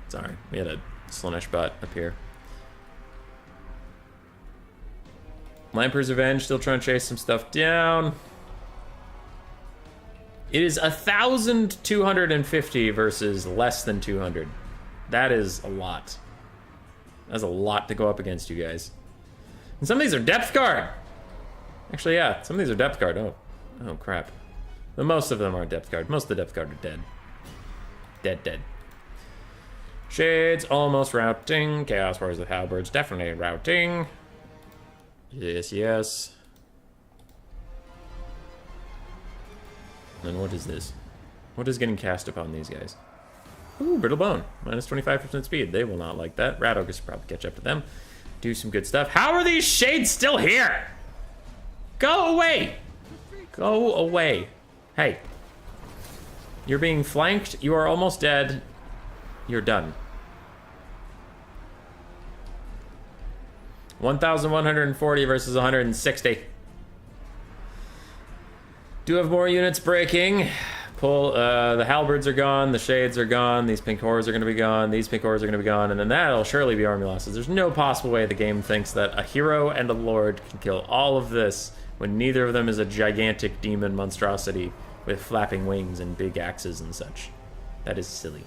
Sorry, we had a Slaanesh bot up here. Lamprey's Revenge still trying to chase some stuff down. It is 1,250 versus less than 200. That is a lot. That's a lot to go up against, you guys. And some of these are depth guard. Actually, yeah, some of these are depth guard. Oh crap. But most of them are depth guard. Most of the depth guard are dead. Dead. Shades almost routing. Chaos Warriors with Halberds definitely routing. Yes. And what is this? What is getting cast upon these guys? Ooh, Brittle Bone. Minus 25% speed. They will not like that. Rat Ogres probably catch up to them. Do some good stuff. How are these Shades still here? Go away! Go away. Hey. You're being flanked. You are almost dead. You're done. 1,140 versus 160. Do have more units breaking. Pull, the halberds are gone, the shades are gone, these pink horrors are gonna be gone, these pink horrors are gonna be gone, and then that'll surely be army losses. There's no possible way the game thinks that a hero and a lord can kill all of this when neither of them is a gigantic demon monstrosity with flapping wings and big axes and such. That is silly.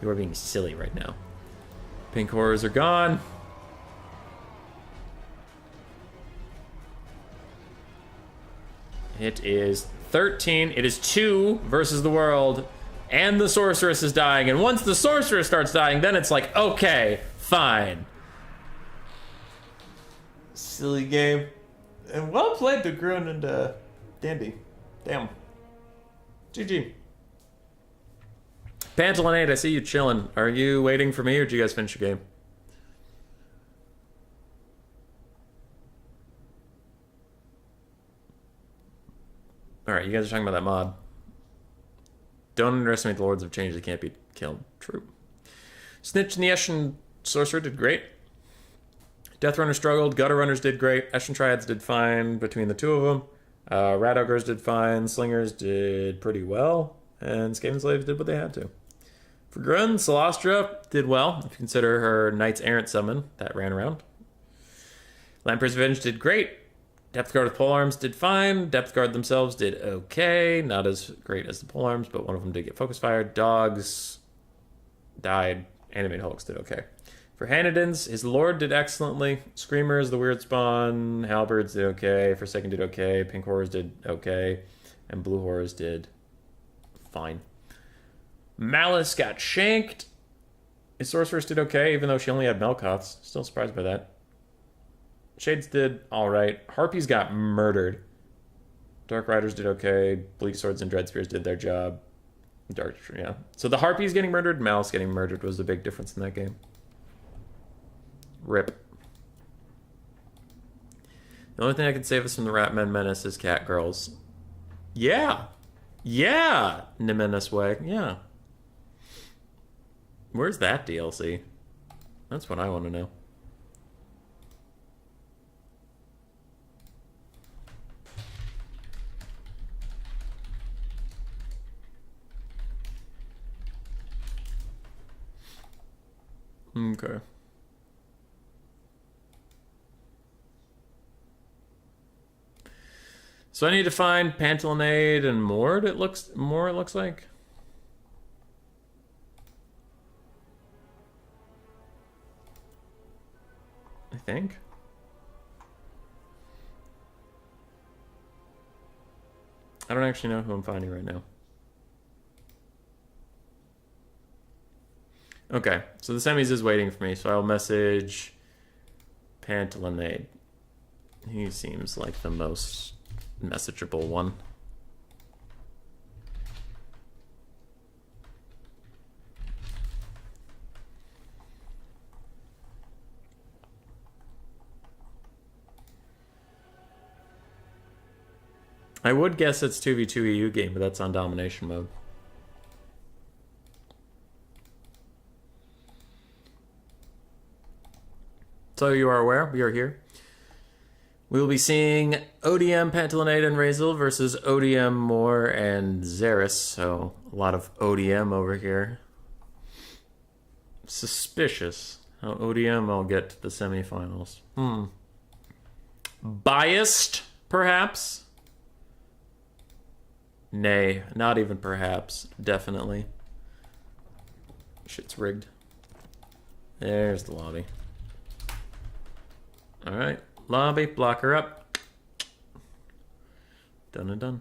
You are being silly right now. Pink horrors are gone. It is 13. It is 2 versus the world. And the sorceress is dying. And once the sorceress starts dying, then it's like, okay, fine. Silly game. And well played to Grun and Dandy. Damn. GG. Pantalinate, I see you chilling. Are you waiting for me or did you guys finish your game? Alright, you guys are talking about that mod. Don't underestimate the Lords of Change, they can't be killed. True. Snitch and the Eshin Sorcerer did great. Death Runner struggled. Gutter Runners did great. Eshin Triads did fine between the two of them. Rat Ogres did fine. Slingers did pretty well. And Skaven Slaves did what they had to. For Grun, Celestra did well, if you consider her Knights Errant summon that ran around. Lamprey's Revenge did great. Depth Guard with Polearms did fine. Depth Guard themselves did okay. Not as great as the Polearms, but one of them did get focus fire. Dogs died. Animate Hulks did okay. For Hanadins, his Lord did excellently. Screamers, the Weird Spawn, Halberds did okay. Forsaken did okay. Pink Horrors did okay. And Blue Horrors did fine. Malice got shanked. His Sorceress did okay, even though she only had Melkoths. Still surprised by that. Shades did alright. Harpies got murdered. Dark Riders did okay. Bleak Swords and Dread Spears did their job. Yeah. So the Harpies getting murdered, Malice getting murdered was the big difference in that game. RIP. The only thing that could save us from the Ratman Menace is Cat Girls. Yeah! Yeah! Nemenis Way. Yeah. Where's that DLC? That's what I want to know. Okay. So I need to find Pantalinade and Mord, it looks like. I think. I don't actually know who I'm finding right now. Okay, so the semis is waiting for me, so I'll message Pantalinade. He seems like the most messageable one. I would guess it's 2v2 EU game, but that's on domination mode. So you are aware, we are here. We will be seeing ODM, Pantalinade, and Razel versus ODM, Moore, and Xeris. So a lot of ODM over here. Suspicious how ODM will get to the semifinals. Biased, perhaps? Nay, not even perhaps. Definitely. Shit's rigged. There's the lobby. Alright, lobby, block her up. Done and done.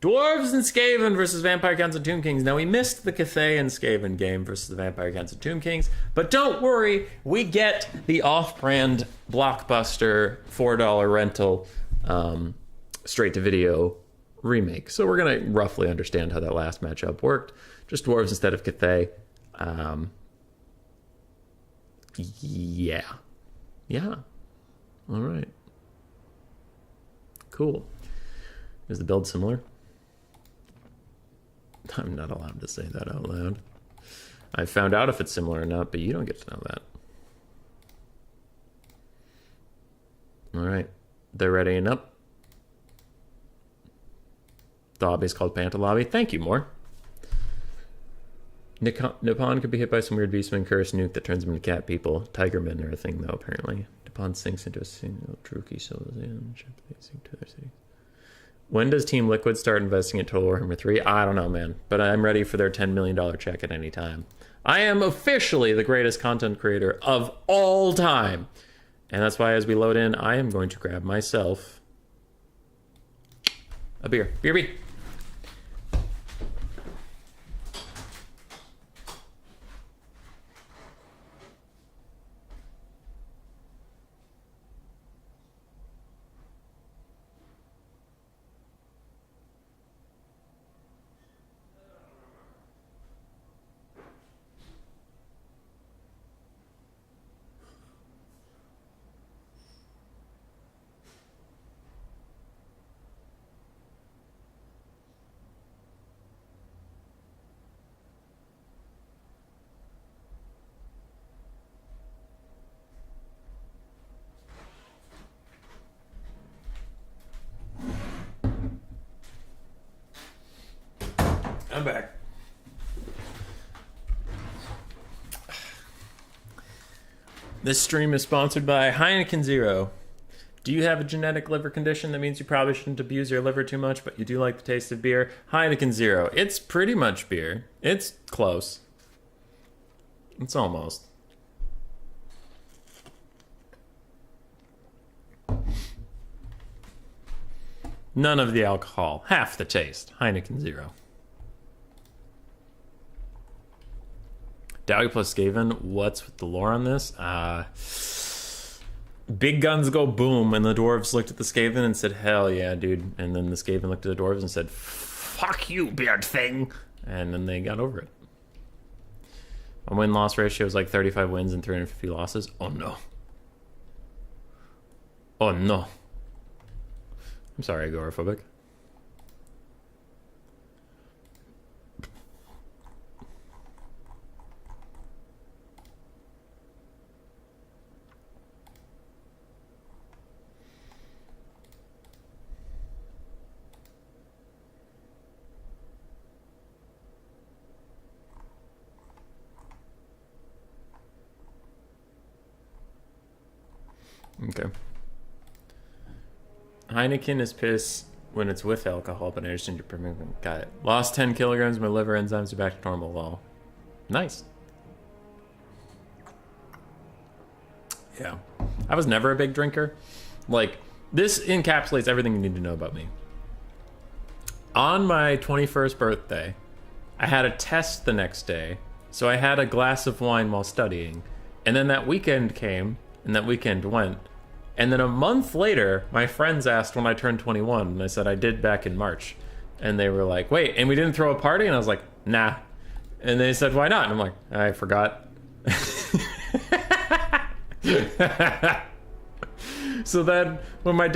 Dwarves and Skaven versus Vampire Counts and Tomb Kings. Now, we missed the Cathay and Skaven game versus the Vampire Counts and Tomb Kings, but don't worry, we get the off-brand blockbuster $4 rental straight-to-video remake. So we're going to roughly understand how that last matchup worked. Just Dwarves instead of Cathay. Yeah. Yeah. All right. Cool. Is the build similar? I'm not allowed to say that out loud. I found out if it's similar or not, but you don't get to know that. All right. They're readying up. The lobby is called Panta Lobby. Thank you, Moore. Nippon could be hit by some weird Beastman curse nuke that turns them into cat people. Tigermen are a thing, though, apparently. Nippon sinks into a single Druki civilization. To their city. When does Team Liquid start investing in Total Warhammer 3? I don't know, man. But I'm ready for their $10 million check at any time. I am officially the greatest content creator of all time. And that's why as we load in, I am going to grab myself a beer. Beer. I'm back. This stream is sponsored by Heineken Zero. Do you have a genetic liver condition that means you probably shouldn't abuse your liver too much, but you do like the taste of beer? Heineken Zero. It's pretty much beer. It's close. It's almost. None of the alcohol. Half the taste. Heineken Zero. Dowie plus Skaven. What's with the lore on this? Big guns go boom, and the dwarves looked at the Skaven and said, hell yeah, dude. And then the Skaven looked at the dwarves and said, fuck you, beard thing. And then they got over it. My win-loss ratio is like 35 wins and 350 losses. Oh no. Oh no. I'm sorry, agoraphobic. Okay. Heineken is piss when it's with alcohol, but I understand your permission. Got it. Lost 10 kilograms. My liver enzymes are back to normal. Well, nice. Yeah. I was never a big drinker. Like, this encapsulates everything you need to know about me. On my 21st birthday, I had a test the next day, so I had a glass of wine while studying. And then that weekend came, and that weekend went. And then a month later, my friends asked when I turned 21, and I said I did back in March. And they were like, wait, and we didn't throw a party? And I was like, nah. And they said, why not? And I'm like, I forgot. So then when my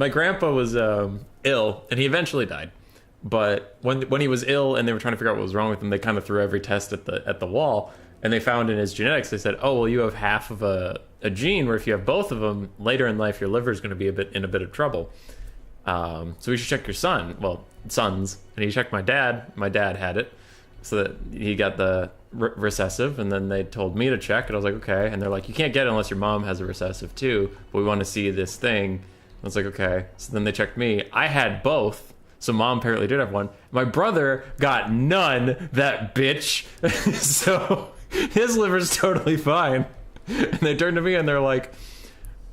grandpa was ill, and he eventually died. But when he was ill and they were trying to figure out what was wrong with him, they kind of threw every test at the wall. And they found in his genetics, they said, oh, well, you have half of a gene where if you have both of them, later in life, your liver is going to be in a bit of trouble. So we should check your sons. And he checked my dad. My dad had it. So that he got the recessive. And then they told me to check. And I was like, okay. And they're like, you can't get it unless your mom has a recessive too. But we want to see this thing. I was like, okay. So then they checked me. I had both. So mom apparently did have one. My brother got none, that bitch. So his liver's totally fine. And they turned to me and they're like,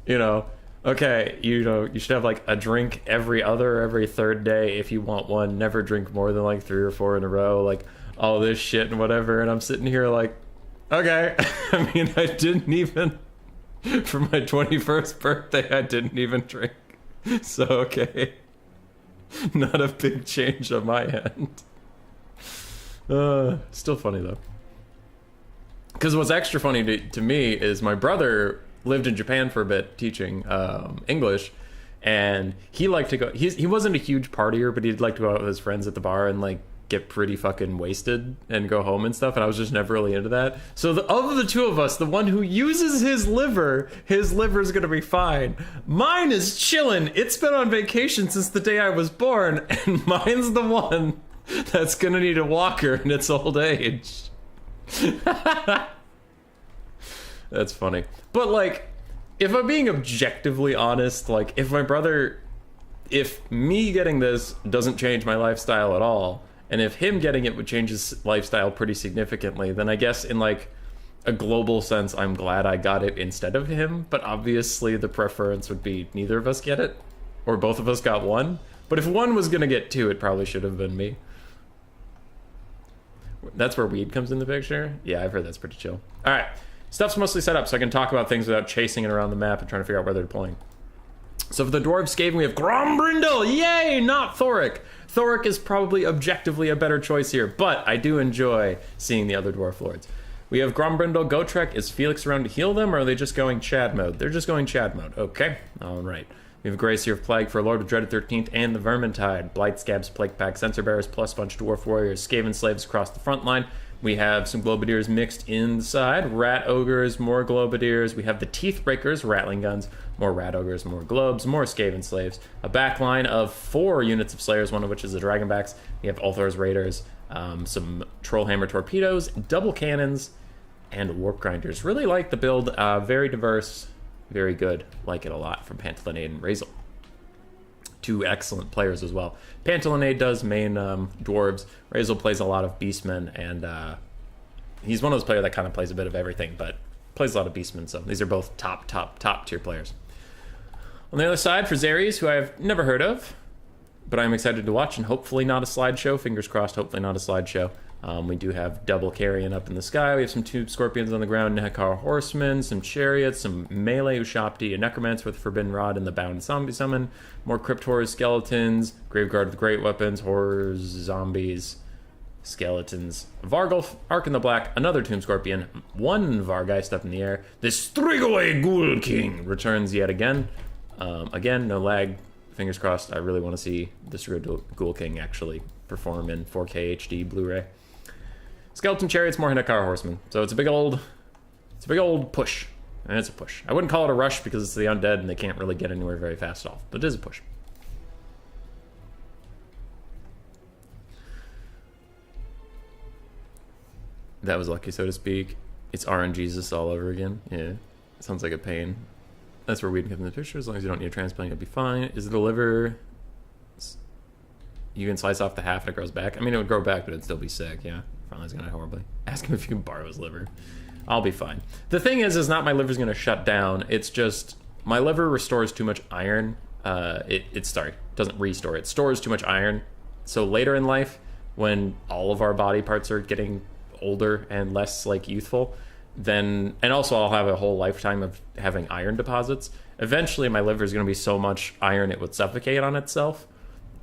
okay, you should have like a drink every third day if you want one. Never drink more than like 3 or 4 in a row, like all this shit and whatever. And I'm sitting here like, okay. I mean, I didn't even, for my 21st birthday, I didn't even drink. So, okay. Not a big change on my end. Still funny though. Because what's extra funny to me is my brother lived in Japan for a bit teaching English, and he liked to go. He wasn't a huge partier, but he'd like to go out with his friends at the bar and like get pretty fucking wasted and go home and stuff. And I was just never really into that. So of the two of us, the one who uses his liver's gonna be fine. Mine is chilling. It's been on vacation since the day I was born, and mine's the one that's gonna need a walker in its old age. That's funny. But like, if I'm being objectively honest, like if me getting this doesn't change my lifestyle at all, and if him getting it would change his lifestyle pretty significantly, then I guess in like a global sense, I'm glad I got it instead of him. But obviously the preference would be neither of us get it, or both of us got one. But if one was gonna get 2, it probably should have been me. That's where weed comes in the picture? Yeah, I've heard that's pretty chill. All right. Stuff's mostly set up so I can talk about things without chasing it around the map and trying to figure out where they're deploying. So for the Dwarves Skaven, we have Grombrindle! Yay! Not Thoric! Thoric is probably objectively a better choice here, but I do enjoy seeing the other Dwarf Lords. We have Grombrindle, Gotrek. Is Felix around to heal them, or are they just going Chad mode? They're just going Chad mode. Okay. All right. We have a Grey Seer of Plague for Lord of Dreaded 13th and the Vermintide. Blight Scabs, Plague Pack, Sensor Bearers, plus a bunch of Dwarf Warriors, Skaven Slaves across the front line. We have some Globadiers mixed inside. Rat Ogres, more Globadiers. We have the Teeth Breakers, Rattling Guns, more Rat Ogres, more Globes, more Skaven Slaves. A back line of 4 units of Slayers, one of which is the Dragonbacks. We have Ulthor's Raiders, some Trollhammer Torpedoes, double cannons, and Warp Grinders. Really like the build. Very diverse, very good. Like it a lot from Pantalinade and Razel. 2 excellent players as well. Pantalinade does main Dwarves. Razel plays a lot of Beastmen, and he's one of those players that kind of plays a bit of everything, but plays a lot of Beastmen, so these are both top tier players. On the other side, for Xeres, who I've never heard of, but I'm excited to watch, and hopefully not a slideshow. Fingers crossed, hopefully not a slideshow. We do have double carrion up in the sky. We have some 2 Scorpions on the ground, Nehekar Horsemen, some Chariots, some melee Ushapti, a Necromancer with Forbidden Rod and the Bound Zombie Summon, more Crypt Horrors, Skeletons, Graveguard with Great Weapons, Horrors, Zombies, Skeletons, Vargulf, Arc in the Black, another Tomb Scorpion, 1 Vargeist up in the air. The Strigaway Ghoul King returns yet again. Again, no lag. Fingers crossed. I really want to see the Strigaway Ghoul King actually perform in 4K HD Blu-ray. Skeleton Chariots, more Hidakara Horsemen. So it's a big old push. And it's a push. I wouldn't call it a rush because it's the Undead and they can't really get anywhere very fast off. But it is a push. That was lucky, so to speak. It's RNGesus all over again. Yeah. Sounds like a pain. That's where we'd come in the picture. As long as you don't need a transplant, you'll be fine. Is it a liver? You can slice off the half and it grows back. I mean, it would grow back, but it'd still be sick, yeah. Finally, it's gonna horribly. Ask him if you can borrow his liver. I'll be fine. The thing is not my liver's gonna shut down. It's just my liver restores too much iron. It doesn't restore. It stores too much iron. So later in life, when all of our body parts are getting older and less like youthful, then, and also I'll have a whole lifetime of having iron deposits. Eventually, my liver is gonna be so much iron it would suffocate on itself.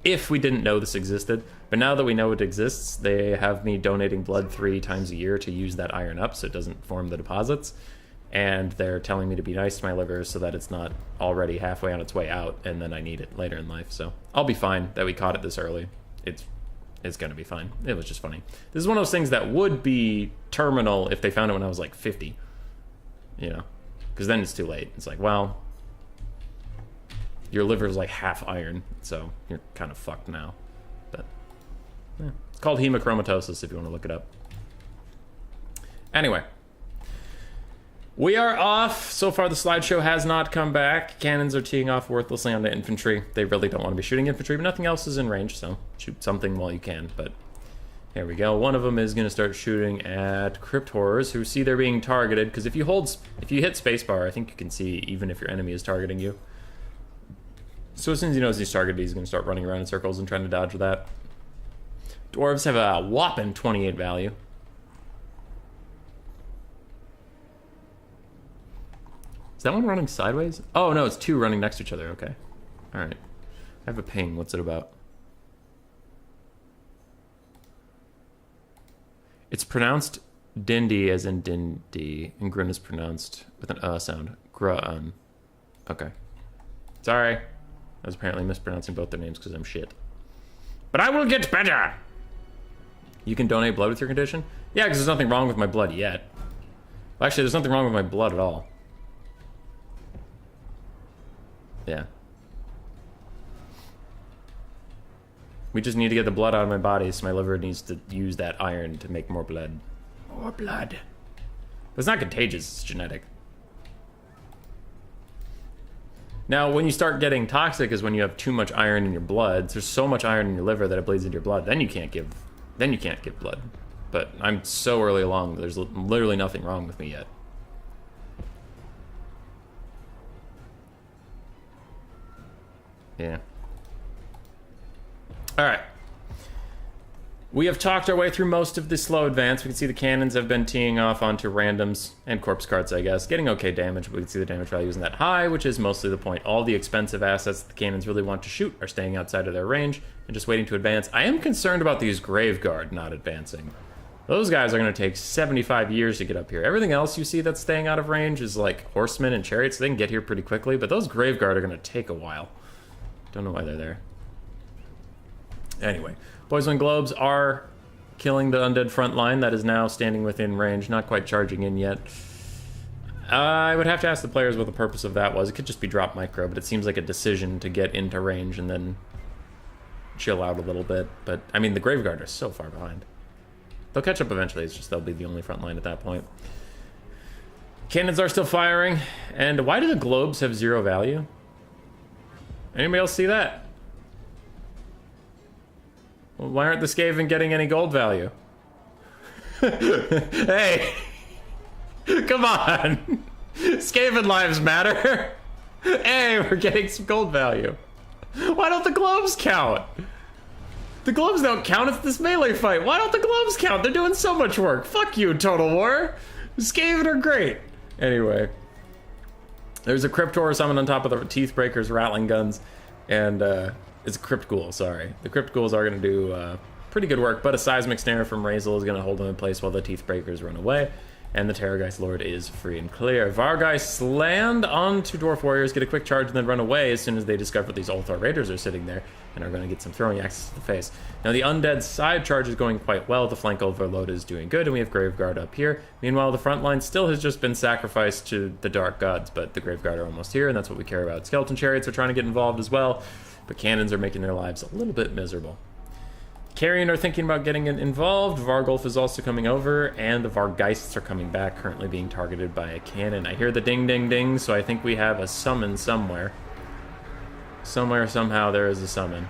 If we didn't know this existed. But now that we know it exists, they have me donating blood 3 times a year to use that iron up so it doesn't form the deposits. And they're telling me to be nice to my liver so that it's not already halfway on its way out and then I need it later in life. So I'll be fine that we caught it this early. It's going to be fine. It was just funny. This is one of those things that would be terminal if they found it when I was like 50. You know? Because then it's too late. It's like, well, your liver is like half iron, so you're kind of fucked now. But yeah. It's called hemochromatosis if you want to look it up. Anyway, we are off. So far, the slideshow has not come back. Cannons are teeing off worthlessly on the infantry. They really don't want to be shooting infantry, but nothing else is in range, so shoot something while you can. But here we go. One of them is going to start shooting at Crypt Horrors, who see they're being targeted. Because if you hit spacebar, I think you can see even if your enemy is targeting you. So as soon as he knows he's targeted, he's going to start running around in circles and trying to dodge that. Dwarves have a whopping 28 value. Is that one running sideways? Oh, no, it's 2 running next to each other. Okay. All right. I have a ping. What's it about? It's pronounced Dindy as in Dindy, and Grin is pronounced with an sound. Grun. Okay. Sorry. I was apparently mispronouncing both their names because I'm shit. But I will get better! You can donate blood with your condition? Yeah, because there's nothing wrong with my blood yet. Well, actually, there's nothing wrong with my blood at all. Yeah. We just need to get the blood out of my body, so my liver needs to use that iron to make more blood. More blood. But it's not contagious, it's genetic. Now, when you start getting toxic is when you have too much iron in your blood. There's so much iron in your liver that it bleeds into your blood. Then you can't give blood. But I'm so early along, there's literally nothing wrong with me yet. Yeah. All right. We have talked our way through most of the slow advance. We can see the cannons have been teeing off onto randoms and corpse carts, I guess. Getting okay damage, but we can see the damage value isn't that high, which is mostly the point. All the expensive assets that the cannons really want to shoot are staying outside of their range and just waiting to advance. I am concerned about these Graveguard not advancing. Those guys are going to take 75 years to get up here. Everything else you see that's staying out of range is like horsemen and chariots. They can get here pretty quickly, but those Grave Guard are going to take a while. Don't know why they're there. Anyway, Poison Globes are killing the undead front line that is now standing within range, not quite charging in yet. I would have to ask the players what the purpose of that was. It could just be drop micro, but it seems like a decision to get into range and then chill out a little bit. But, I mean, the Grave Guard are so far behind. They'll catch up eventually, it's just they'll be the only front line at that point. Cannons are still firing, and why do the globes have 0 value? Anybody else see that? Well, why aren't the Skaven getting any gold value? Hey! Come on! Skaven lives matter! Hey, we're getting some gold value. Why don't the globes count? The globes don't count, it's this melee fight. Why don't the globes count? They're doing so much work. Fuck you, Total War. Skaven are great. Anyway. There's a Crypt Horror summon on top of the Teeth Breakers, Rattling Guns, and it's a Crypt Ghoul, sorry. The Crypt Ghouls are going to do pretty good work, but a Seismic Snare from Razel is going to hold them in place while the Teeth Breakers run away. And the Terrorgeist Lord is free and clear. Vargeists land onto Dwarf Warriors, get a quick charge, and then run away as soon as they discover these Ulthar Raiders are sitting there and are going to get some throwing axes to the face. Now, the Undead side charge is going quite well. The flank overload is doing good, and we have Graveguard up here. Meanwhile, the front line still has just been sacrificed to the Dark Gods, but the Graveguard are almost here, and that's what we care about. Skeleton Chariots are trying to get involved as well, but Cannons are making their lives a little bit miserable. Carrion are thinking about getting involved. Vargulf is also coming over, and the Vargeists are coming back, currently being targeted by a cannon. I hear the ding, ding, ding, so I think we have a summon somewhere. Somewhere, somehow, there is a summon.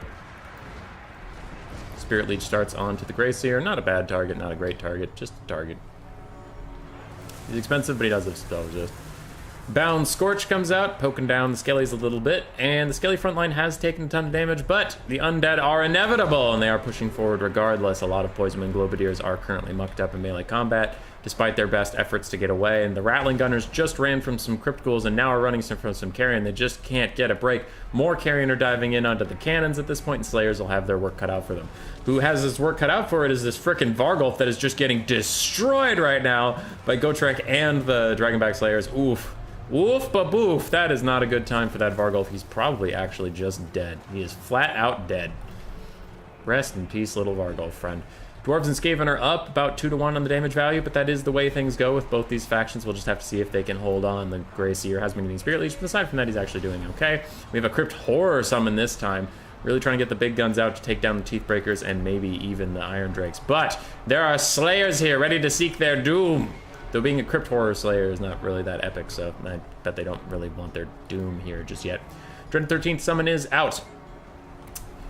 Spirit Leech starts onto the Greyseer. Not a bad target, not a great target, just a target. He's expensive, but he does have spell resist. Bound Scorch comes out, poking down the Skellies a little bit, and the Skelly front line has taken a ton of damage, but the Undead are inevitable, and they are pushing forward regardless. A lot of Poisonman Globadiers are currently mucked up in melee combat, despite their best efforts to get away, and the Rattling Gunners just ran from some Crypt Ghouls and now are running from some Carrion. They just can't get a break. More Carrion are diving in onto the Cannons at this point, and Slayers will have their work cut out for them. Who has his work cut out for it is this frickin' Vargulf that is just getting destroyed right now by Gotrek and the Dragonback Slayers. Oof. Woof ba boof. That is not a good time for that Vargulf. He's probably actually just dead. He is flat out dead. Rest in peace, little Vargulf friend. Dwarves and Skaven are up about 2 to 1 on the damage value, but that is the way things go with both these factions. We'll just have to see if they can hold on. The Greyseer has been getting Spirit Leech, but aside from that, he's actually doing okay. We have a Crypt Horror summon this time. Really trying to get the big guns out to take down the Teeth Breakers and maybe even the Iron Drakes. But there are Slayers here ready to seek their doom. Though being a Crypt Horror Slayer is not really that epic, so I bet they don't really want their doom here just yet. Dread 13th Summon is out.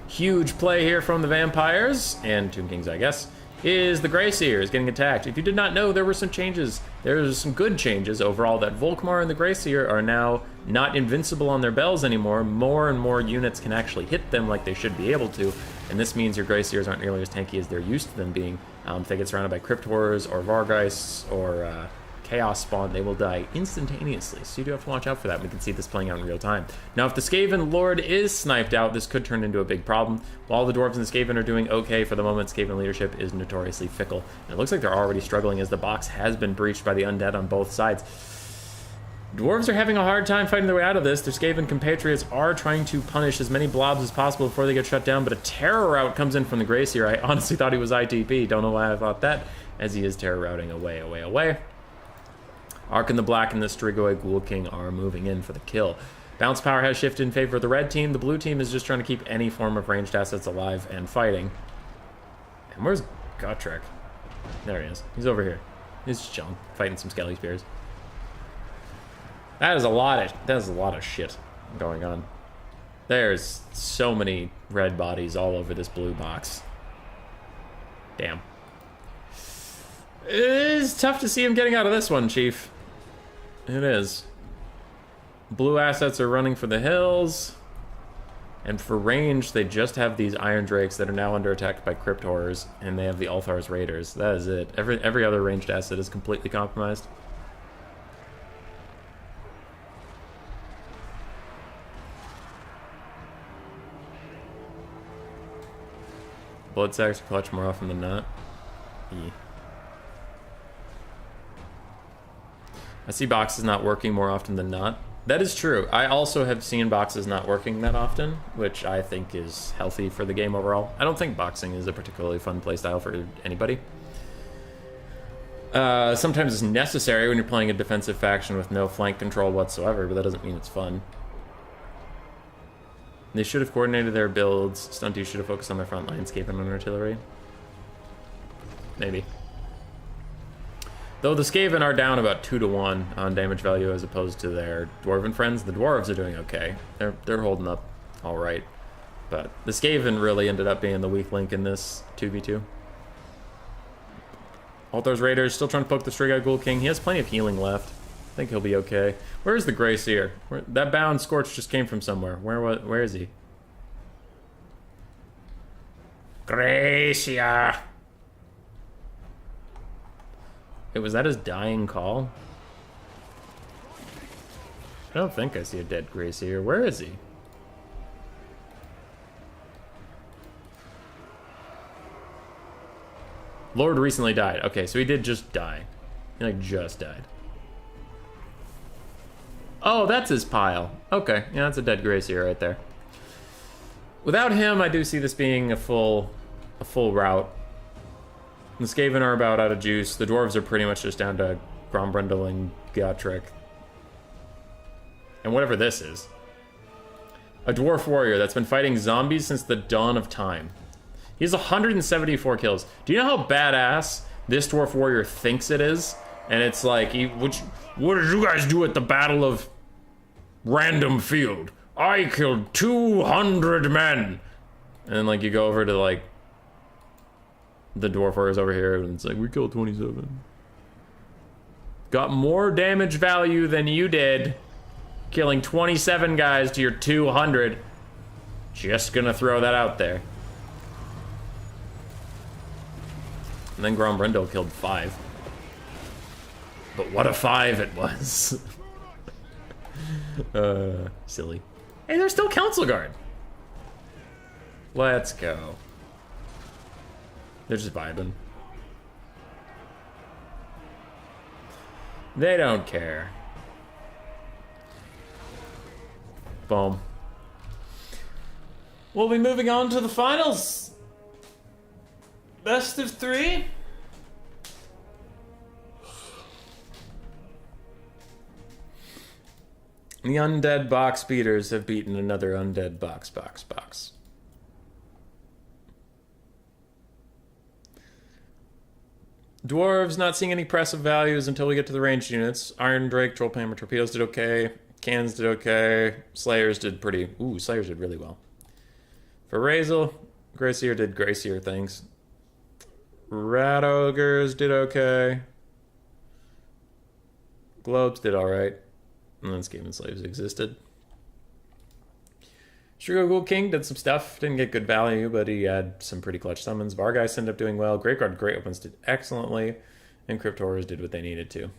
Huge play here from the Vampires, and Tomb Kings, I guess, is the Greyseers getting attacked. If you did not know, there were some changes. There's some good changes overall, that Volkmar and the Greyseer are now not invincible on their bells anymore. More and more units can actually hit them like they should be able to, and this means your Greyseers aren't nearly as tanky as they're used to them being. If they get surrounded by Crypt Horrors or Vargeists or Chaos Spawn, they will die instantaneously, so you do have to watch out for that. We can see this playing out in real time. Now, if the Skaven Lord is sniped out, this could turn into a big problem. While the Dwarves and the Skaven are doing okay for the moment, Skaven leadership is notoriously fickle. And it looks like they're already struggling as the box has been breached by the Undead on both sides. Dwarves are having a hard time fighting their way out of this. Their Skaven compatriots are trying to punish as many blobs as possible before they get shut down, but a terror route comes in from the Greyseer. I honestly thought he was ITP. Don't know why I thought that, as he is terror routing away, away, away. Ark and the Black and the Strigoi Ghoul King are moving in for the kill. Bounce power has shifted in favor of the red team. The blue team is just trying to keep any form of ranged assets alive and fighting. And where's Gotrek? There he is. He's over here. He's just chilling, fighting some Skelly Spears. That is a lot of shit going on. There's so many red bodies all over this blue box. Damn. It is tough to see him getting out of this one, Chief. It is. Blue assets are running for the hills. And for range, they just have these Iron Drakes that are now under attack by Crypt Horrors, and they have the Ulthar's Raiders. That is it. Every other ranged asset is completely compromised. Blood sacks clutch more often than not. Yeah. I see boxes not working more often than not. That is true. I also have seen boxes not working that often, which I think is healthy for the game overall. I don't think boxing is a particularly fun playstyle for anybody. Sometimes it's necessary when you're playing a defensive faction with no flank control whatsoever, but that doesn't mean it's fun. They should have coordinated their builds. Stunties should have focused on their front landscape and on artillery. Maybe. Though the Skaven are down about 2-to-1 on damage value as opposed to their Dwarven friends. The Dwarves are doing okay. They're holding up all right. But the Skaven really ended up being the weak link in this 2v2. Altar's Raiders still trying to poke the Striga Ghoul King. He has plenty of healing left. I think he'll be okay. Where's the Grey Seer? That bound Scorch just came from somewhere. Where is he? Grey Seer! Wait, was that his dying call? I don't think I see a dead Grey Seer. Where is he? Lord recently died. Okay, so he did just die. He, like, just died. Oh, that's his pile. Okay, yeah, that's a dead Grey Seer right there. Without him, I do see this being a full route. The Skaven are about out of juice. The Dwarves are pretty much just down to Grombrundle and Gotrek. And whatever this is. A dwarf warrior that's been fighting zombies since the dawn of time. He has 174 kills. Do you know how badass this dwarf warrior thinks it is? And it's like, what did you guys do at the Battle of Random Field? I killed 200 men. And then, like, you go over to, like, the dwarf warriors over here, and it's like, we killed 27. Got more damage value than you did, killing 27 guys to your 200. Just gonna throw that out there. And then Grombrundle killed 5. But what a 5 it was. Silly. Hey, there's still Council Guard. Let's go. They're just vibing. They don't care. Boom. We'll be moving on to the finals. Best of 3. The Undead Box Beaters have beaten another Undead Box. Dwarves not seeing any pressive values until we get to the ranged units. Iron Drake, Troll Hammer, Torpedoes did okay. Cans did okay. Slayers did pretty... Ooh, Slayers did really well. For Razel, Grey Seer did Grey Seer things. Rat Ogres did okay. Globes did alright. And then Skaven Slaves existed. Striga Ghoul King did some stuff. Didn't get good value, but he had some pretty clutch summons. Vargeist ended up doing well. Graveguard Great Opens did excellently. And Crypt Horrors did what they needed to.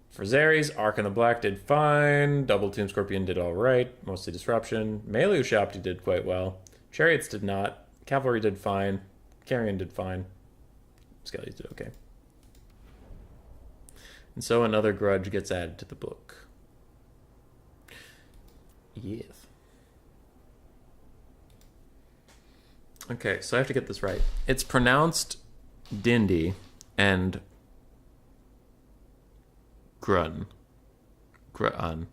For Xeres, Arc in the Black did fine. Double Tomb Scorpion did alright. Mostly Disruption. Melu Shopti did quite well. Chariots did not. Cavalry did fine. Carrion did fine. Skellies did okay. And so another grudge gets added to the book. Yes. Okay, so I have to get this right. It's pronounced Dindy and Grun. Grun.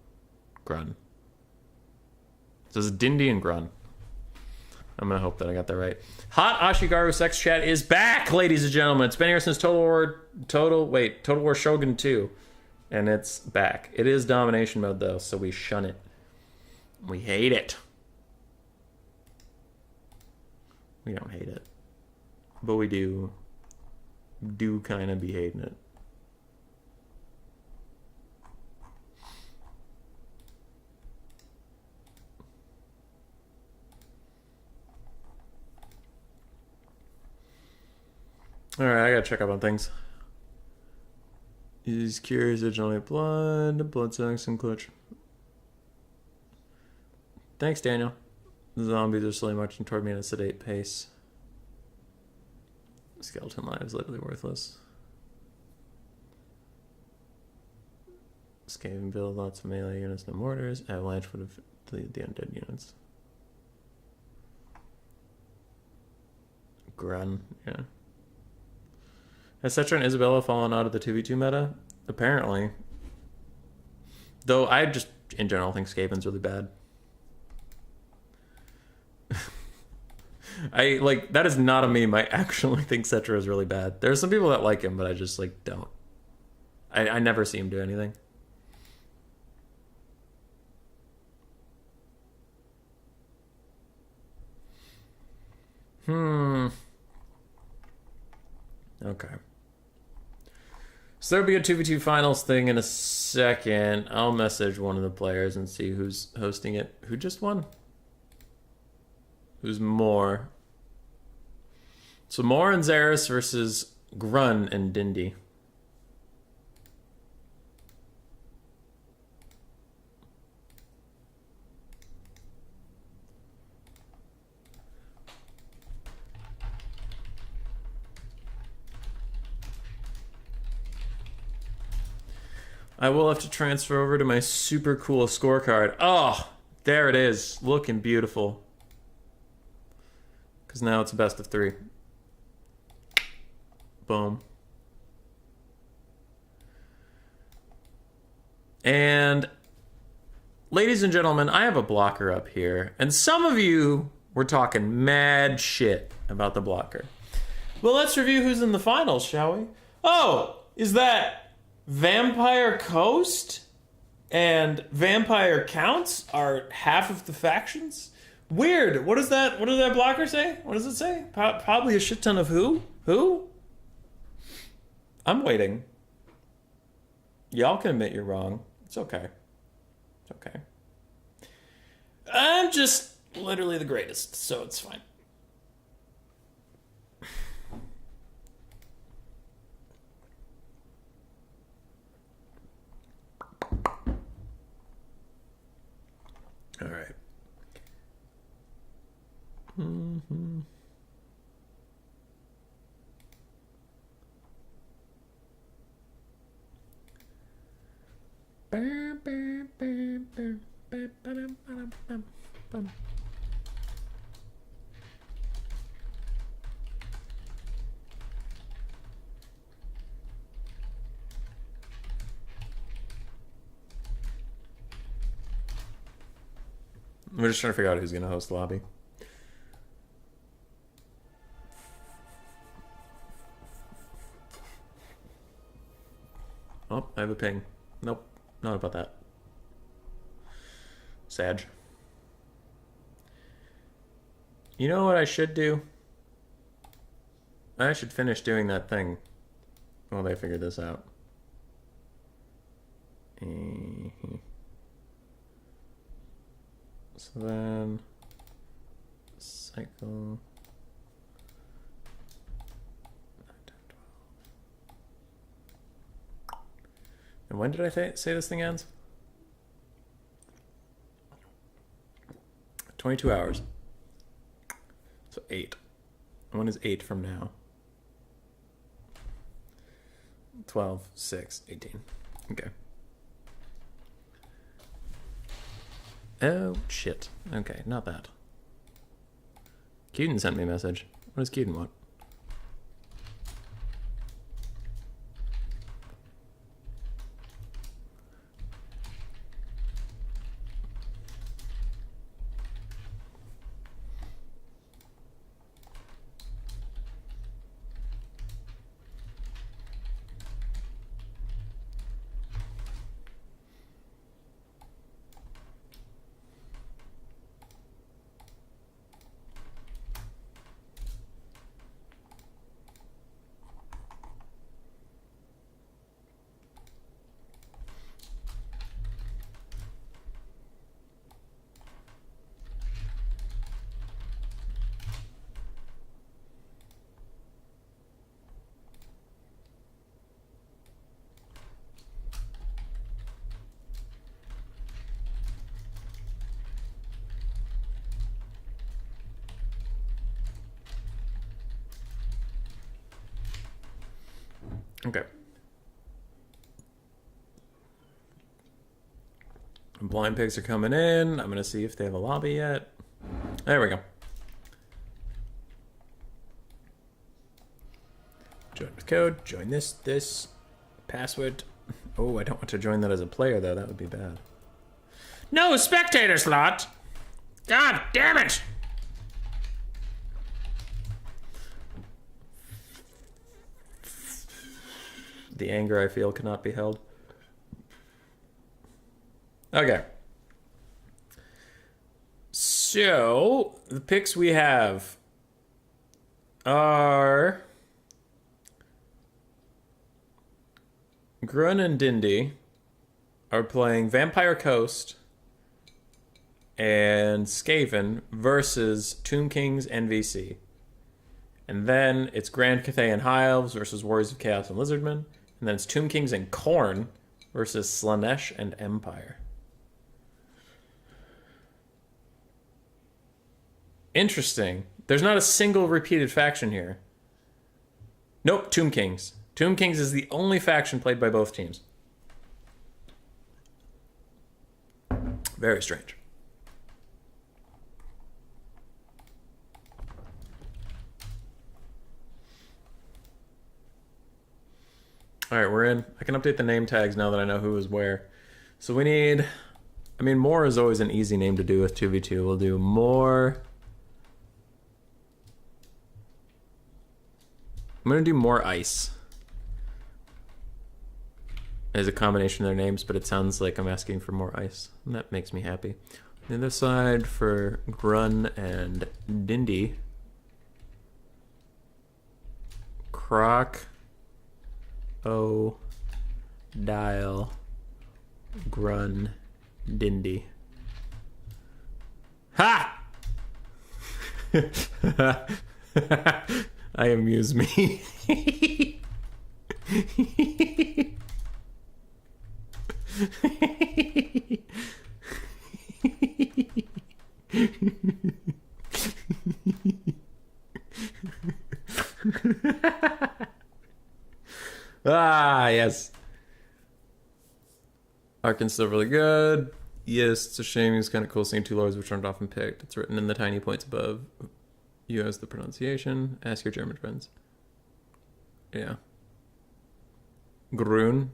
So it's Dindy and Grun. I'm gonna hope that I got that right. Hot Ashigaru Sex Chat is back, ladies and gentlemen. It's been here since Total War Shogun 2. And it's back. It is domination mode though, so we shun it. We hate it. We don't hate it. But we do kind of be hating it. Alright, I gotta check up on things. Is curious originally blood sucks and clutch. Thanks, Daniel. The zombies are slowly marching toward me at a sedate pace. Skeleton lives literally worthless. Skaven build, lots of melee units, no mortars. Avalanche would have the undead units. Grun, yeah. Has Cetra and Isabella fallen out of the 2v2 meta? Apparently. Though I just, in general, think Skaven's really bad. That is not a meme. I actually think Cetra is really bad. There are some people that like him, but I just, don't. I never see him do anything. Okay. So there'll be a 2v2 finals thing in a second. I'll message one of the players and see who's hosting it. Who just won? Who's more? So Moore and Zaris versus Grun and Dindy. I will have to transfer over to my super cool scorecard. Oh, there it is. Looking beautiful. Because now it's a best of 3. Boom. And ladies and gentlemen, I have a blocker up here. And some of you were talking mad shit about the blocker. Well, let's review who's in the finals, shall we? Oh, is that Vampire Coast and Vampire Counts are half of the factions? Weird. What does that blocker say? What does it say? Probably a shit ton of who? Who? I'm waiting. Y'all can admit you're wrong. It's okay. It's okay. I'm just literally the greatest, so it's fine. All right. We're just trying to figure out who's going to host the lobby. Oh, I have a ping. Nope, not about that. Sag. You know what I should do? I should finish doing that thing while they figure this out. So then, cycle. And when did I say this thing ends? 22 hours. So 8. When is 8 from now? 12, 6, 18. Okay. Oh, shit. Okay, not that. Cuden sent me a message. What does Cuden want? Okay. Blind picks are coming in. I'm gonna see if they have a lobby yet. There we go. Join with code. Join this password. Oh, I don't want to join that as a player though. That would be bad. No spectator slot. God damn it! The anger I feel cannot be held. Okay. So, the picks we have are Grun and Dindy are playing Vampire Coast and Skaven versus Tomb Kings and VC. And then it's Grand Cathay and High Elves versus Warriors of Chaos and Lizardmen. And then it's Tomb Kings and Khorne versus Slaanesh and Empire. Interesting. There's not a single repeated faction here. Nope, Tomb Kings. Tomb Kings is the only faction played by both teams. Very strange. All right, we're in. I can update the name tags now that I know who is where. So we need... I mean, Moore is always an easy name to do with 2v2. We'll do Moore... I'm going to do More Ice. As a combination of their names, but it sounds like I'm asking for more ice. And that makes me happy. On the other side for Grun and Dindy. Croc... O, Dial, Grun, Dindy. Ha! I amuse me. Ah, yes. Arkin's still really good. Yes, it's a shame. It's kind of cool seeing two lords which aren't often picked. It's written in the tiny points above. You as the pronunciation. Ask your German friends. Yeah. Grun.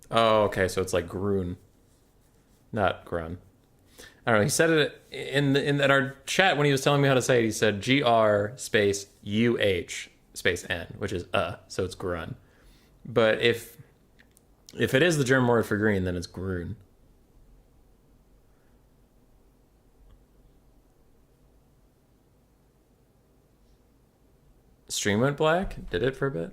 Oh, okay, so it's like Grun. Not Grun. I don't know. He said it in our chat when he was telling me how to say it. He said GR space UH space N, which is so it's Grun. But if it is the German word for green, then it's Grun. Stream went black? Did it for a bit?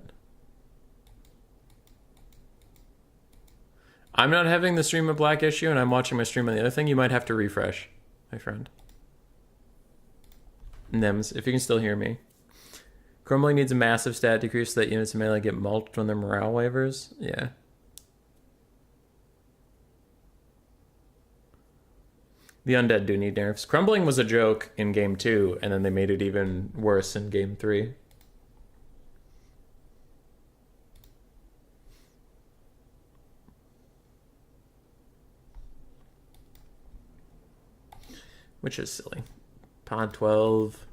I'm not having the stream went black issue, and I'm watching my stream on the other thing. You might have to refresh, my friend. Nems, if you can still hear me. Crumbling needs a massive stat decrease so that units in melee get mulched when their morale wavers. Yeah. The Undead do need nerfs. Crumbling was a joke in Game 2, and then they made it even worse in Game 3. Which is silly. Pod 12.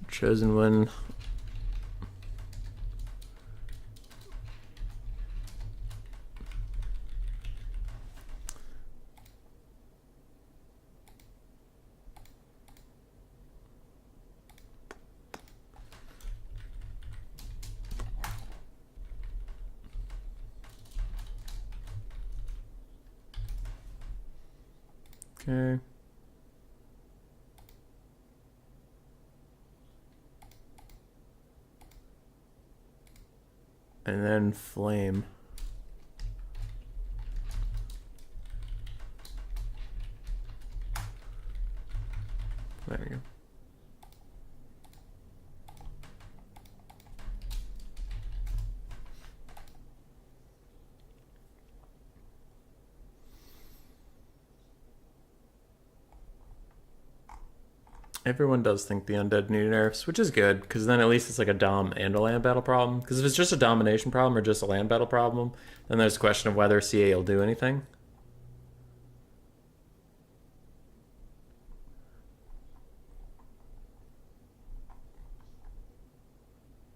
Chosen one. Okay. And then flame. There we go. Everyone does think the undead need nerfs, which is good, because then at least it's like a dom and a land battle problem. Because if it's just a domination problem or just a land battle problem, then there's a question of whether CA will do anything.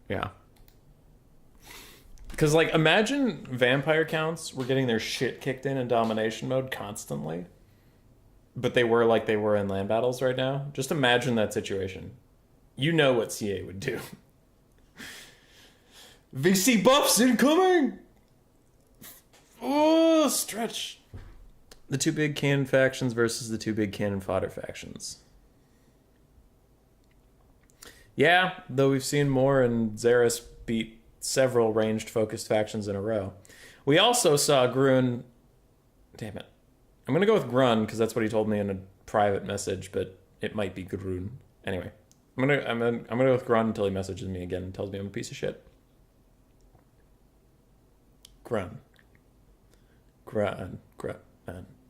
Yeah. Because, like, imagine vampire counts were getting their shit kicked in domination mode constantly. But they were like they were in land battles right now. Just imagine that situation. You know what CA would do. VC buffs incoming! Oh, stretch. The two big cannon factions versus the two big cannon fodder factions. Yeah, though we've seen more and Xeris beat several ranged focused factions in a row. We also saw Grun... Damn it. I'm going to go with Grun because that's what he told me in a private message, but it might be Grun. Anyway, I'm gonna go with Grun until he messages me again and tells me I'm a piece of shit. Grun.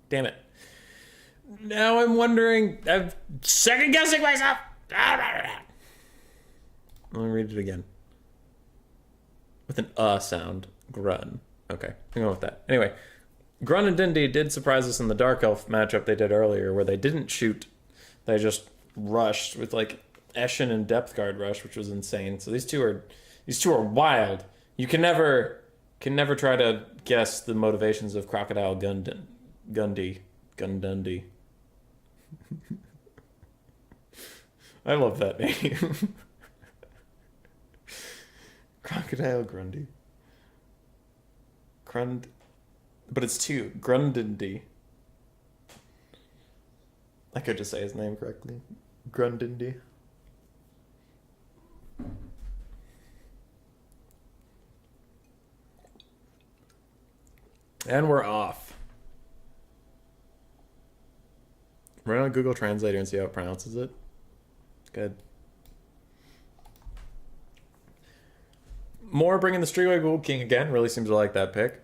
Damn it. Now I'm wondering... I'm second-guessing myself! Let me read it again. With an sound. Grun. Okay, I'm going with that. Anyway, Grun and Dindy did surprise us in the Dark Elf matchup they did earlier, where they didn't shoot. They just rushed with, like, Eshin and Depth Guard rush, which was insane. So these two are wild. You can never try to guess the motivations of Crocodile Gundy. I love that name. Crocodile Grundy. But it's two. Grundindy. I could just say his name correctly. Grundindy. And we're off. Run on Google Translator and see how it pronounces it. Good. More bringing the Streetway Ghoul King again. Really seems to like that pick.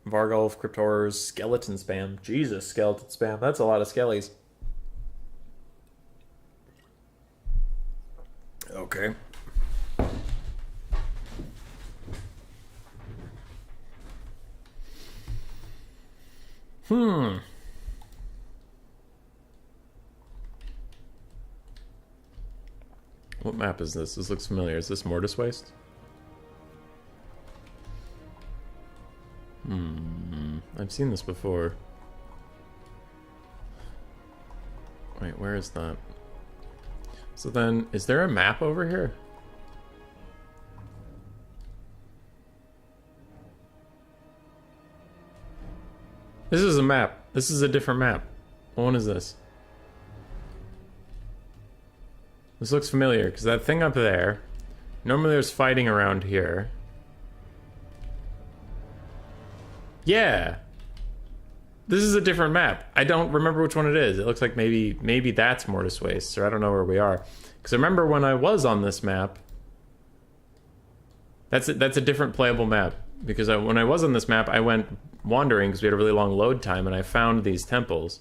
Vargolf, Cryptorers, Skeleton Spam. Jesus, Skeleton Spam. That's a lot of skellies. Okay. What map is this? This looks familiar. Is this Mortis Waste? I've seen this before. Wait, where is that? So then, is there a map over here? This is a map. This is a different map. What one is this? This looks familiar, because that thing up there... Normally there's fighting around here. Yeah! This is a different map. I don't remember which one it is. It looks like maybe that's Mortis Waste, or I don't know where we are. Because I remember when I was on this map... That's a different playable map. Because when I was on this map, I went wandering because we had a really long load time, and I found these temples.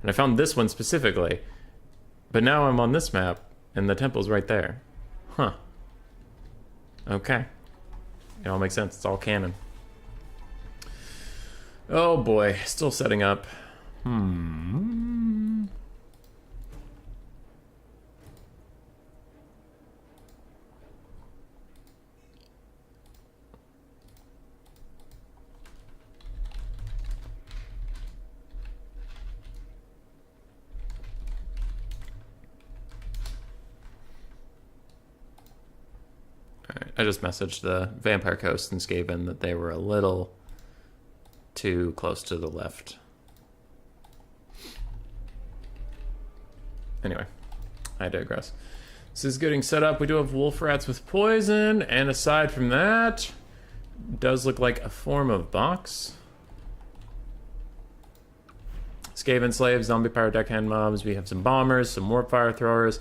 And I found this one specifically. But now I'm on this map, and the temple's right there. Huh. Okay. It all makes sense. It's all canon. Oh boy. Still setting up. I just messaged the Vampire Coast and Skaven that they were a little too close to the left. Anyway, I digress. This is getting set up. We do have wolf rats with poison, and aside from that, it does look like a form of box. Skaven slaves, zombie pyro deckhand mobs. We have some bombers, some warp fire throwers,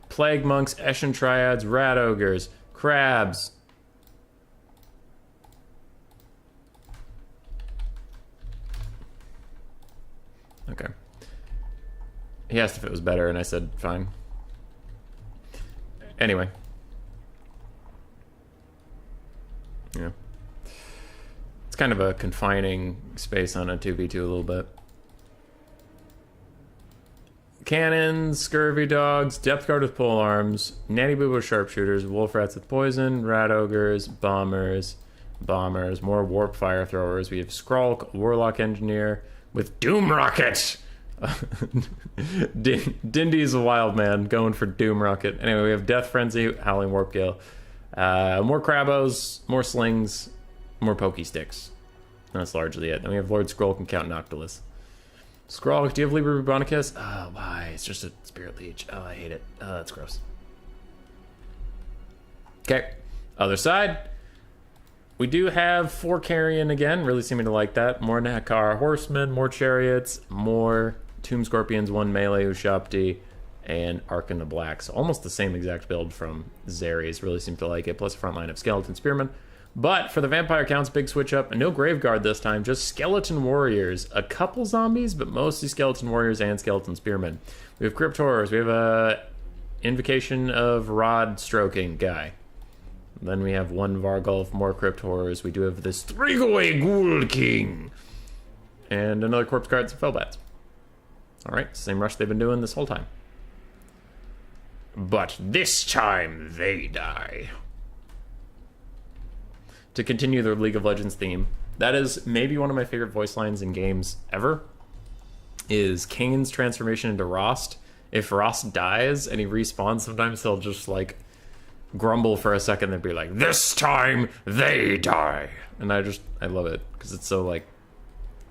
plague monks, Eshin triads, rat ogres, crabs. Okay. He asked if it was better, and I said, fine. Anyway. Yeah. It's kind of a confining space on a 2v2 a little bit. Cannons, scurvy dogs, depth guard with pole arms, nanny boo with sharpshooters, wolf rats with poison, rat ogres, bombers, more warp fire throwers. We have Skrulk, warlock engineer with doom rocket. Dindy's a wild man going for doom rocket. Anyway, we have death frenzy, howling warp gale, more crabos, more slings, more pokey sticks. That's largely it. Then we have Lord Skrulk and Count Noctilus. Skrulk, do you have Liber Bubonicus? Oh, why? It's just a spirit leech. Oh, I hate it. Oh, that's gross. Okay. Other side. We do have 4 carrion again. Really seeming to like that. More Nakar horsemen, more chariots, more Tomb Scorpions, 1 melee Ushapti, and Arc in the Black. So almost the same exact build from Xeres. Really seem to like it. Plus a front line of skeleton spearmen. But for the vampire counts, big switch up. No Graveguard this time, just skeleton warriors. A couple zombies, but mostly skeleton warriors and skeleton spearmen. We have crypt horrors. We have a invocation of rod stroking guy. Then we have 1 Vargulf, more crypt horrors. We do have this 3-way Ghoul King. And another corpse guard, some Fellbats. Alright, same rush they've been doing this whole time. But this time they die. To continue the League of Legends theme, that is maybe one of my favorite voice lines in games ever, is Kane's transformation into Rost. If Rost dies and he respawns, sometimes he'll just like grumble for a second and be like, this time they die. And I love it because it's so like,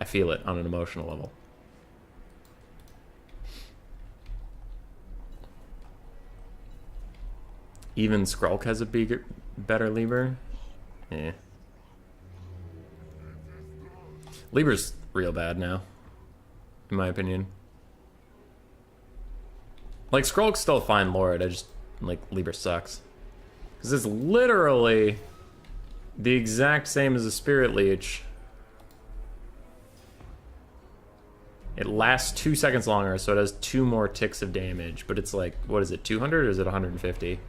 I feel it on an emotional level. Even Skrulk has a better Liber. Yeah. Liber's real bad now, in my opinion. Like, Skrulk's still a fine lord, I just, like, Liber sucks. Because it's literally the exact same as a Spirit Leech. It lasts 2 seconds longer, so it has 2 more ticks of damage, but it's like, what is it, 200 or is it 150?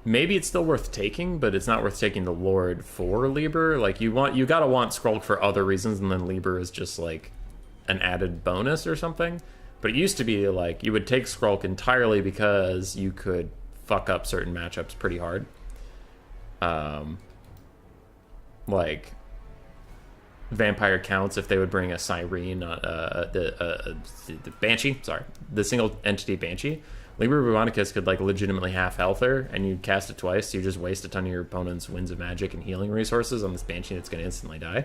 Maybe it's still worth taking, but it's not worth taking the Lord for Liber. Like, you gotta want Skrulk for other reasons, and then Liber is just, like, an added bonus or something. But it used to be, like, you would take Skrulk entirely because you could fuck up certain matchups pretty hard. Like, Vampire Counts, if they would bring a Cyrene, the Banshee, sorry, the single entity Banshee, Liber Bubonicus could, like, legitimately half health her, and you cast it twice, so you just waste a ton of your opponent's Winds of Magic and healing resources on this Banshee that's going to instantly die.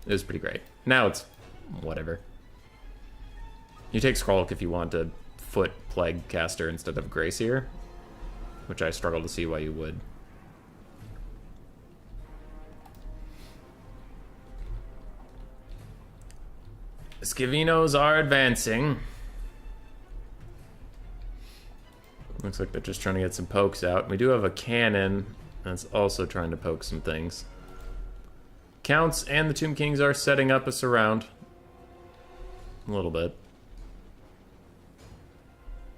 It was pretty great. Now it's whatever. You take Skrulk if you want to foot Plague Caster instead of Grayseer, which I struggle to see why you would. Scavinos are advancing. Looks like they're just trying to get some pokes out. We do have a cannon that's also trying to poke some things. Counts and the Tomb Kings are setting up a surround. A little bit.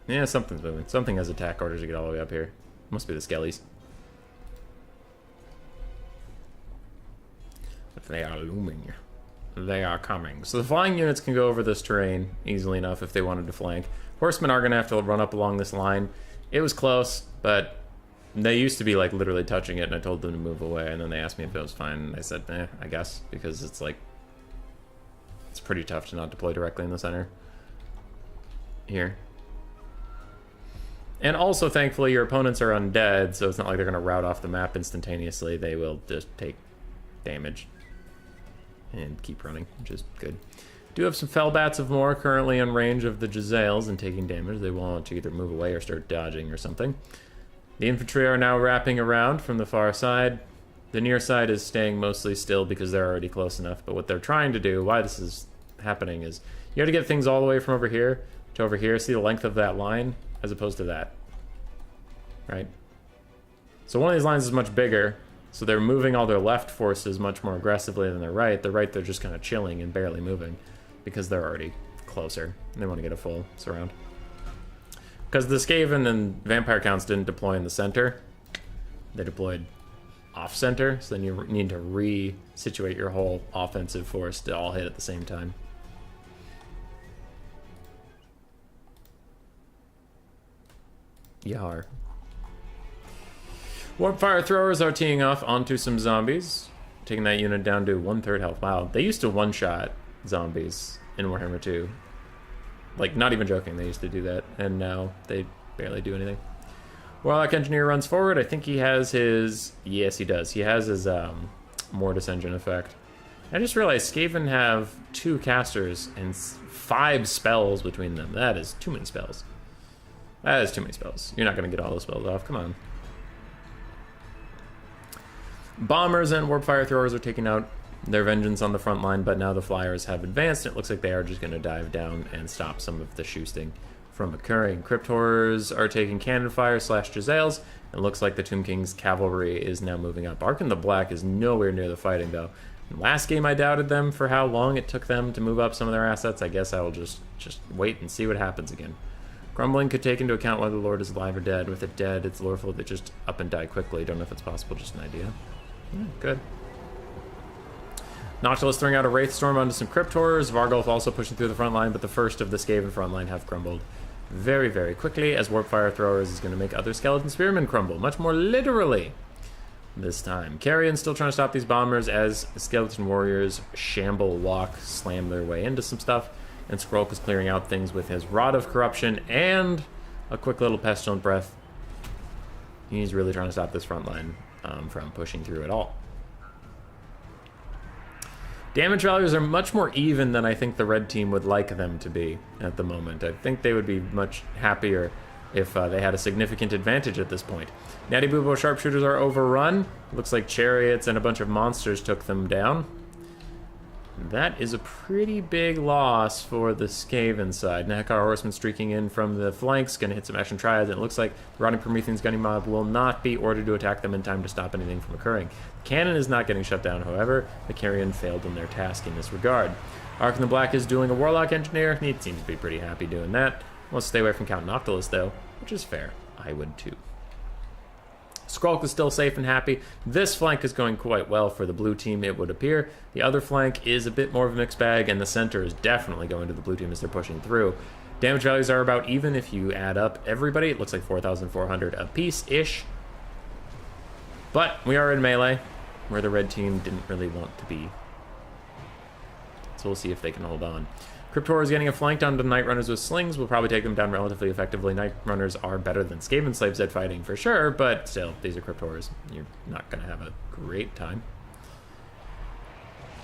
Yeah, something's moving. Something has attack orders to get all the way up here. Must be the Skellies. But they are looming. They are coming. So the flying units can go over this terrain easily enough if they wanted to flank. Horsemen are going to have to run up along this line. It was close, but they used to be, like, literally touching it, and I told them to move away, and then they asked me if it was fine, and I said, eh, I guess, because it's, like, it's pretty tough to not deploy directly in the center. Here. And also, thankfully, your opponents are undead, so it's not like they're going to route off the map instantaneously. They will just take damage and keep running, which is good. Do have some Fellbats of more currently in range of the Jezzails and taking damage. They want to either move away or start dodging or something. The infantry are now wrapping around from the far side. The near side is staying mostly still because they're already close enough. But what they're trying to do, why this is happening, is you got to get things all the way from over here to over here. See the length of that line as opposed to that. Right? So one of these lines is much bigger. So they're moving all their left forces much more aggressively than their right. The right, they're just kind of chilling and barely moving because they're already closer. They want to get a full surround. Because the Skaven and Vampire Counts didn't deploy in the center. They deployed off-center, so then you need to re-situate your whole offensive force to all hit at the same time. Yar. Warp fire throwers are teeing off onto some zombies, taking that unit down to 1/3 health. Wow, they used to one-shot zombies in Warhammer 2. Like, not even joking, they used to do that, and now they barely do anything. Warlock Engineer runs forward. I think he has his... Yes, he does. He has his Mortis Engine effect. I just realized Skaven have 2 casters and 5 spells between them. That is too many spells. That is too many spells. You're not going to get all those spells off. Come on. Bombers and warp fire throwers are taking out their vengeance on the front line, but now the flyers have advanced. It looks like they are just going to dive down and stop some of the shoosting from occurring. Crypt Horrors are taking cannon fire / Jezzails. It looks like the Tomb King's cavalry is now moving up. Ark in the Black is nowhere near the fighting, though. Last game I doubted them for how long it took them to move up some of their assets. I guess I will just wait and see what happens again. Grumbling could take into account whether the Lord is alive or dead. With it dead, it's lawful to just up and die quickly. Don't know if it's possible, just an idea. Good. Noctilus throwing out a Wraith Storm onto some Crypt Horrors. Vargulf also pushing through the front line, but the first of the Skaven front line have crumbled very, very quickly, as Warp Fire Throwers is going to make other Skeleton Spearmen crumble, much more literally this time. Carrion still trying to stop these bombers as the Skeleton Warriors shamble walk, slam their way into some stuff, and Skrulk is clearing out things with his Rod of Corruption and a quick little Pestilent Breath. He's really trying to stop this front line from pushing through at all. Damage values are much more even than I think the red team would like them to be at the moment. I think they would be much happier if they had a significant advantage at this point. Natty Boobo sharpshooters are overrun. Looks like chariots and a bunch of monsters took them down. That is a pretty big loss for the Skaven side. Nahekar Horseman streaking in from the flanks, going to hit some Action Triads, and it looks like the Rotting Promethean's Gunny Mob will not be ordered to attack them in time to stop anything from occurring. The cannon is not getting shut down, however. The Carrion failed in their task in this regard. Ark in the Black is dueling a Warlock Engineer. He seems to be pretty happy doing that. Wants to stay away from Count Noctilus, though, which is fair. I would, too. Skrulk is still safe and happy. This flank is going quite well for the blue team, it would appear. The other flank is a bit more of a mixed bag, and the center is definitely going to the blue team as they're pushing through. Damage values are about even if you add up everybody. It looks like 4,400 apiece-ish. But we are in melee, where the red team didn't really want to be. So we'll see if they can hold on. Crypt Horror is getting a flanked onto Night Runners with slings. We'll probably take them down relatively effectively. Night Runners are better than Skaven Slaves at fighting for sure, but still, these are Crypt Horrors. You're not going to have a great time.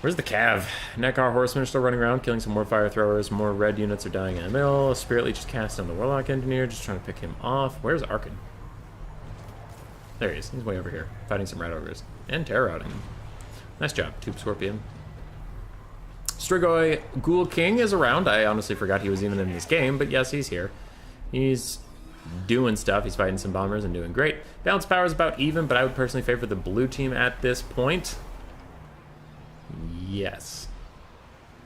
Where's the Cav? Nekar Horsemen are still running around, killing some more fire throwers. More red units are dying in the middle. A Spirit Leech is cast on the Warlock Engineer, just trying to pick him off. Where's Arkin? There he is. He's way over here, fighting some Rat Ogres. And terror-outing him. Nice job, Tube Scorpion. Strigoi Ghoul King is around. I honestly forgot he was even in this game, but yes, he's here. He's doing stuff. He's fighting some bombers and doing great. Balance power is about even, but I would personally favor the blue team at this point. Yes.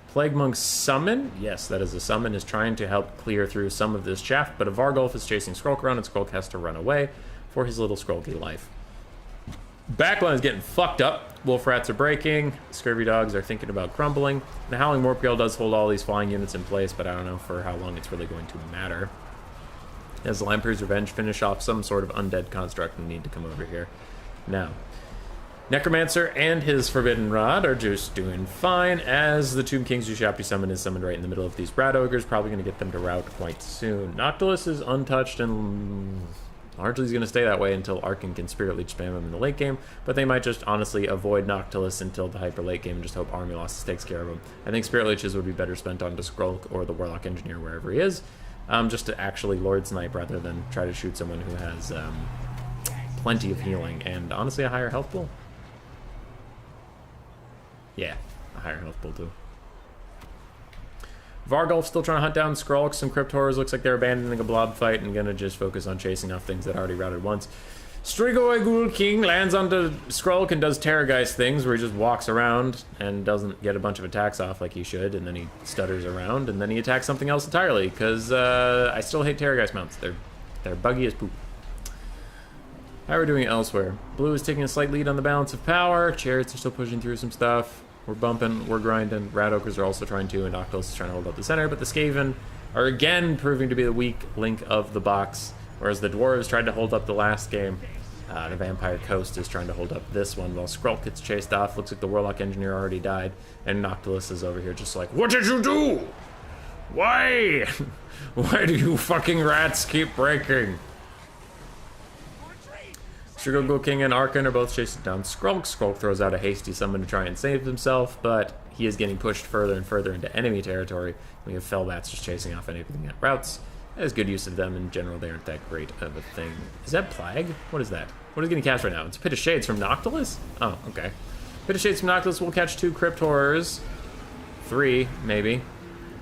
Plague Monk Summon. Yes, that is a summon. Is trying to help clear through some of this chaff, but a Vargulf is chasing Skrulk around, and Skrulk has to run away for his little Skrulky life. Backline is getting fucked up. Wolf Rats are breaking. Scurvy Dogs are thinking about crumbling. The Howling Morpgale does hold all these flying units in place, but I don't know for how long it's really going to matter. As the Lamprey's Revenge finish off some sort of undead construct, we need to come over here. Now, Necromancer and his Forbidden Rod are just doing fine, as the Tomb King's Ushapti Summon is summoned right in the middle of these Rat Ogres, probably going to get them to rout quite soon. Noctilus is untouched and largely is going to stay that way until Arkin can Spirit Leech spam him in the late game, but they might just honestly avoid Noctilus until the hyper late game and just hope Army Losses takes care of him. I think Spirit Leeches would be better spent on Skrulk or the Warlock Engineer, wherever he is, just to actually Lord Snipe rather than try to shoot someone who has plenty of healing and honestly a higher health pool. Yeah, a higher health pool too. Vargulf still trying to hunt down Skrulk. Some Crypt Horrors looks like they're abandoning a blob fight and gonna just focus on chasing off things that already routed once. Strigoi Ghoul King lands onto Skrulk and does Terrorgeist things where he just walks around and doesn't get a bunch of attacks off like he should, and then he stutters around and then he attacks something else entirely, because I still hate Terrorgeist mounts. They're buggy as poop. How are we doing elsewhere? Blue is taking a slight lead on the balance of power. Chariots are still pushing through some stuff. We're bumping, we're grinding. Rat Ogres are also trying to, and Noctilus is trying to hold up the center, but the Skaven are again proving to be the weak link of the box. Whereas the Dwarves tried to hold up the last game. The Vampire Coast is trying to hold up this one while Skrulk gets chased off. Looks like the Warlock Engineer already died. And Noctilus is over here just like, what did you do? Why? Why do you fucking rats keep breaking? Sugar Ghoul King and Archon are both chasing down Skrulk. Skrulk throws out a hasty summon to try and save himself, but he is getting pushed further and further into enemy territory. We have Fellbats just chasing off anything that routes. That is good use of them. In general, they aren't that great of a thing. Is that Plague? What is that? What is getting cast right now? It's Pit of Shades from Noctilus? Oh, okay. Pit of Shades from Noctilus will catch 2 Crypt Horrors. 3, maybe.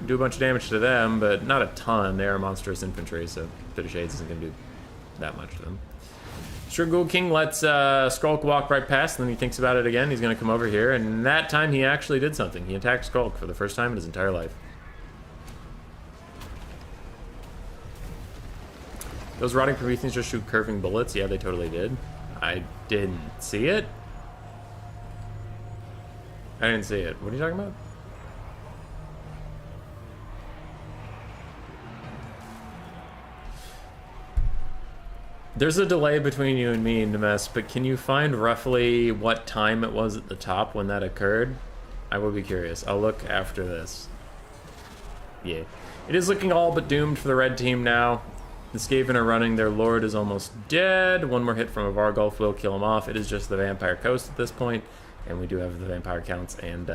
Do a bunch of damage to them, but not a ton. They are monstrous infantry, so Pit of Shades isn't going to do that much to them. Sugar Ghoul King lets Skrulk walk right past, and then he thinks about it again. He's going to come over here, and that time he actually did something. He attacked Skrulk for the first time in his entire life. Those Rotting Prometheans just shoot curving bullets? Yeah, they totally did. I didn't see it. I didn't see it. What are you talking about? There's a delay between you and me, Nemes, but can you find roughly what time it was at the top when that occurred? I will be curious. I'll look after this. Yeah. It is looking all but doomed for the red team now. The Skaven are running, their lord is almost dead. One more hit from a Vargulf will kill him off. It is just the Vampire Coast at this point, and we do have the Vampire Counts and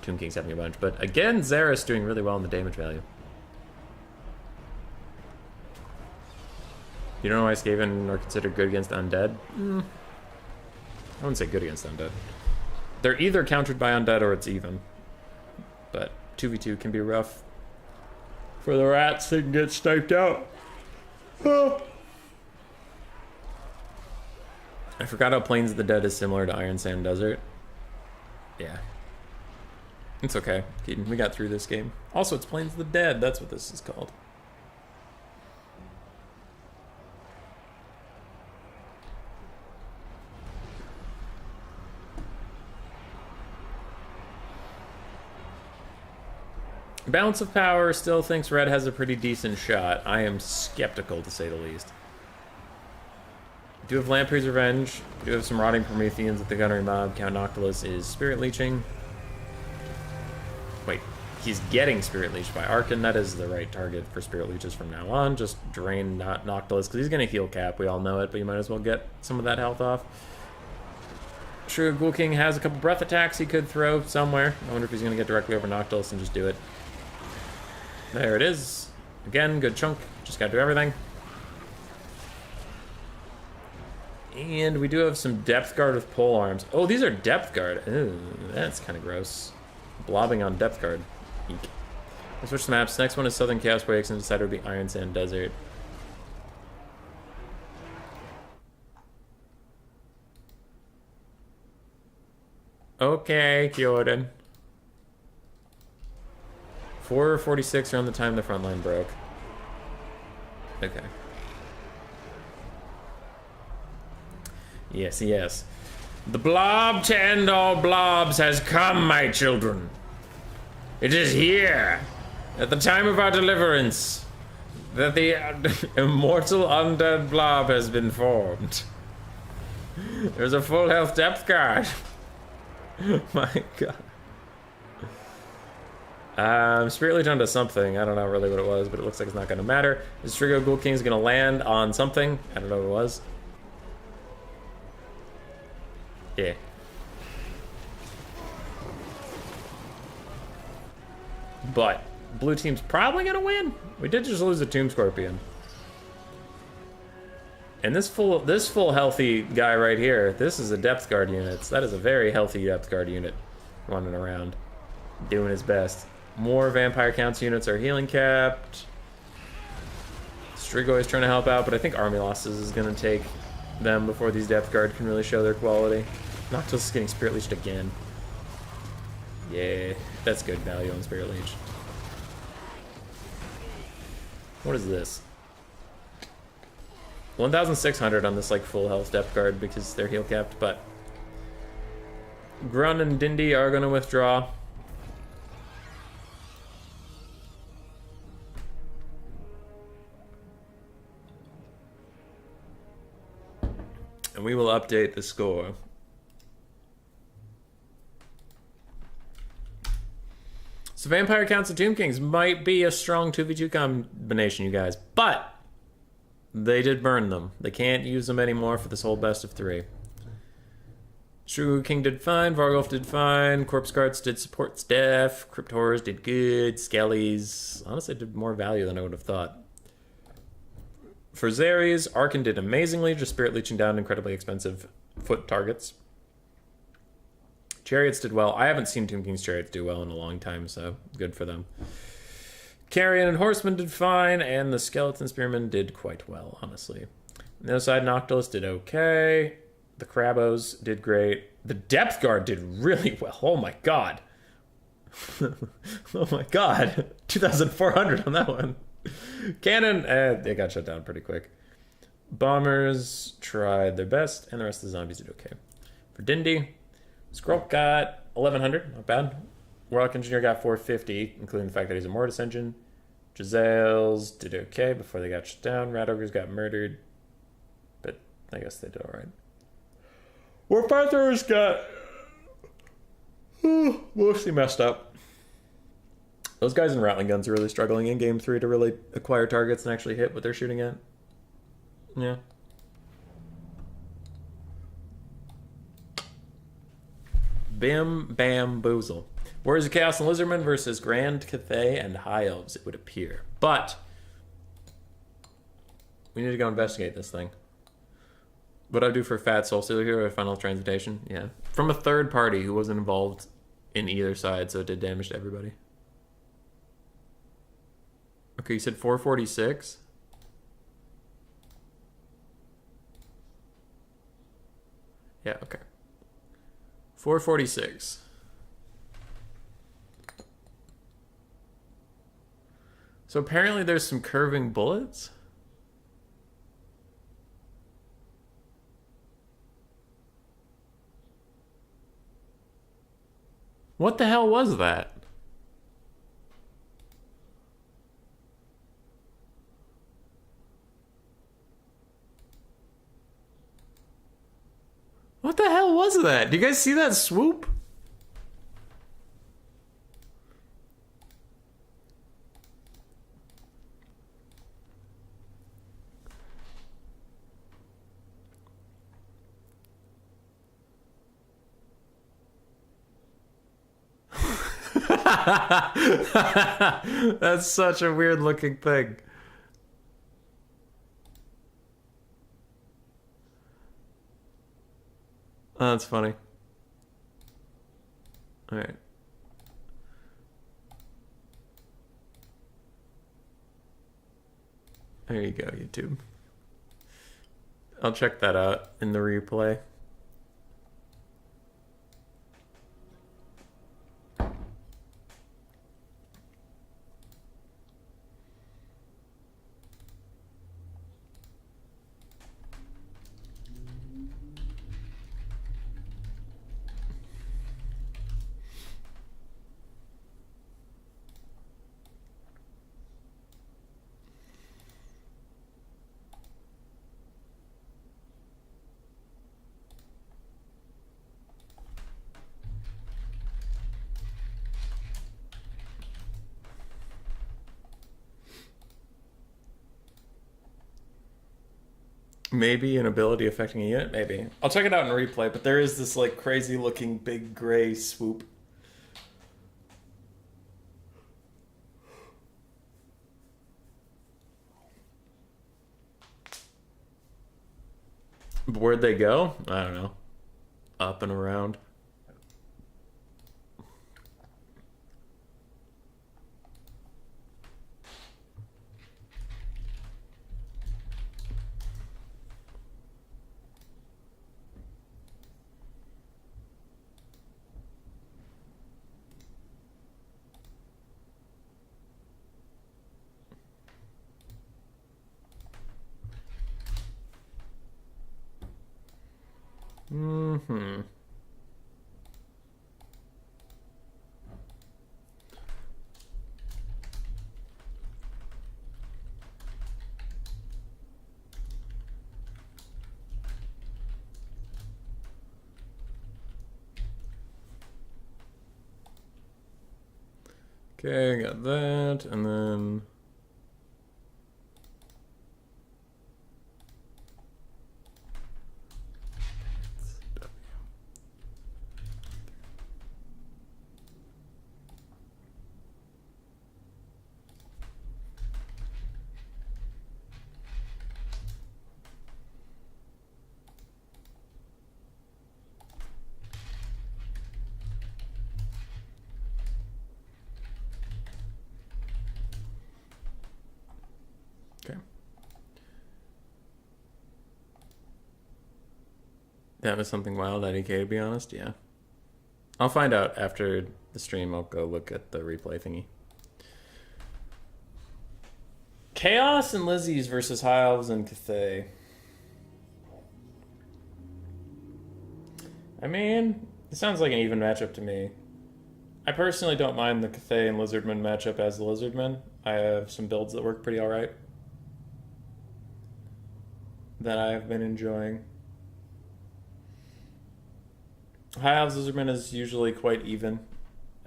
Tomb King's having a bunch. But again, Xeris doing really well in the damage value. You don't know why Skaven are considered good against Undead? I wouldn't say good against Undead. They're either countered by Undead or it's even. But 2v2 can be rough. For the rats, they can get sniped out. Oh. I forgot how Plains of the Dead is similar to Iron Sand Desert. Yeah. It's okay, Keaton. We got through this game. Also, it's Plains of the Dead. That's what this is called. Balance of Power still thinks red has a pretty decent shot. I am skeptical, to say the least. We do have Lamprey's Revenge. We do have some Rotting Prometheans at the Gunnery Mob. Count Noctilus is Spirit Leeching. Wait, he's getting Spirit Leeched by Archon. That is the right target for Spirit Leeches from now on. Just drain Noctilus, because he's going to heal cap. We all know it, but you might as well get some of that health off. Sugar Ghoul King has a couple breath attacks he could throw somewhere. I wonder if he's going to get directly over Noctilus and just do it. There it is. Again, good chunk. Just gotta do everything. And we do have some Depth Guard with pole arms. Oh, these are Depth Guard. Ooh, that's kind of gross. Blobbing on Depth Guard. Eek. Let's switch the maps. Next one is Southern Chaos Quakes, and decided to be Iron Sand Desert. Okay, Jordan. 4:46 around the time the front line broke. Okay. Yes, yes. The blob to end all blobs has come, my children. It is here, at the time of our deliverance, that the immortal undead blob has been formed. There's a full health Depth Guard. My god. Spirit Legion does something. I don't know really what it was, but it looks like it's not going to matter. This Sugar Ghoul King is going to land on something. I don't know what it was. Yeah. But blue team's probably going to win. We did just lose a Tomb Scorpion. And this full healthy guy right here, this is a Depth Guard unit. That is a very healthy Depth Guard unit running around, doing his best. More Vampire Counts units are healing capped. Strigoi is trying to help out, but I think Army Losses is going to take them before these Depth Guard can really show their quality. Noctilus is getting Spirit Leeched again. Yeah, that's good value on Spirit Leech. What is this? 1,600 on this like full health Depth Guard because they're heal capped, but Grun and Dindy are going to withdraw. And we will update the score. So Vampire Counts and Tomb Kings might be a strong 2v2 combination, you guys. But they did burn them. They can't use them anymore for this whole best of 3. Sugar King did fine, Vargolf did fine, Corpse Guards did support staff, Crypt Horrors did good, Skellies honestly did more value than I would have thought. For Xeres, Arkan did amazingly, just spirit leeching down incredibly expensive foot targets. Chariots did well. I haven't seen Tomb King's Chariots do well in a long time, so good for them. Carrion and Horseman did fine, and the Skeleton Spearmen did quite well, honestly. On the other side, Noctilus did okay. The Krabos did great. The Depth Guard did really well. Oh my god. Oh my god. 2,400 on that one. Cannon, they got shut down pretty quick. Bombers tried their best, and the rest of the zombies did okay. For Dindy, Skrulk got 1,100, not bad. Warlock Engineer got 450, including the fact that he's a Mortis Engine. Giselles did okay before they got shut down. Rat Ogres got murdered, but I guess they did alright. Warfighters got mostly messed up. Those guys in Rattling Guns are really struggling in Game 3 to really acquire targets and actually hit what they're shooting at. Yeah. Bim Bam Boozle. Warriors of Chaos and Lizardmen versus Grand Cathay and High Elves, it would appear. But we need to go investigate this thing. What I do for Fat Soul Stealer here, or Final Transmutation? Yeah. From a third party who wasn't involved in either side, so it did damage to everybody. Okay, you said 446? Yeah, okay. 446. So apparently there's some curving bullets? What the hell was that? What the hell was that? Do you guys see that swoop? That's such a weird looking thing. Oh, that's funny. All right. There you go, YouTube. I'll check that out in the replay. Maybe an ability affecting a unit? Maybe. I'll check it out in replay, but there is this like crazy looking big gray swoop. Where'd they go? I don't know. Up and around. Mm-hmm. Okay, got that, and then... Okay. That was something wild IDK, to be honest, yeah. I'll find out after the stream. I'll go look at the replay thingy. Chaos and Lizzie's versus High Elves and Cathay. I mean, it sounds like an even matchup to me. I personally don't mind the Cathay and Lizardmen matchup as the Lizardmen. I have some builds that work pretty alright that I have been enjoying. High Elves Lizardmen is usually quite even.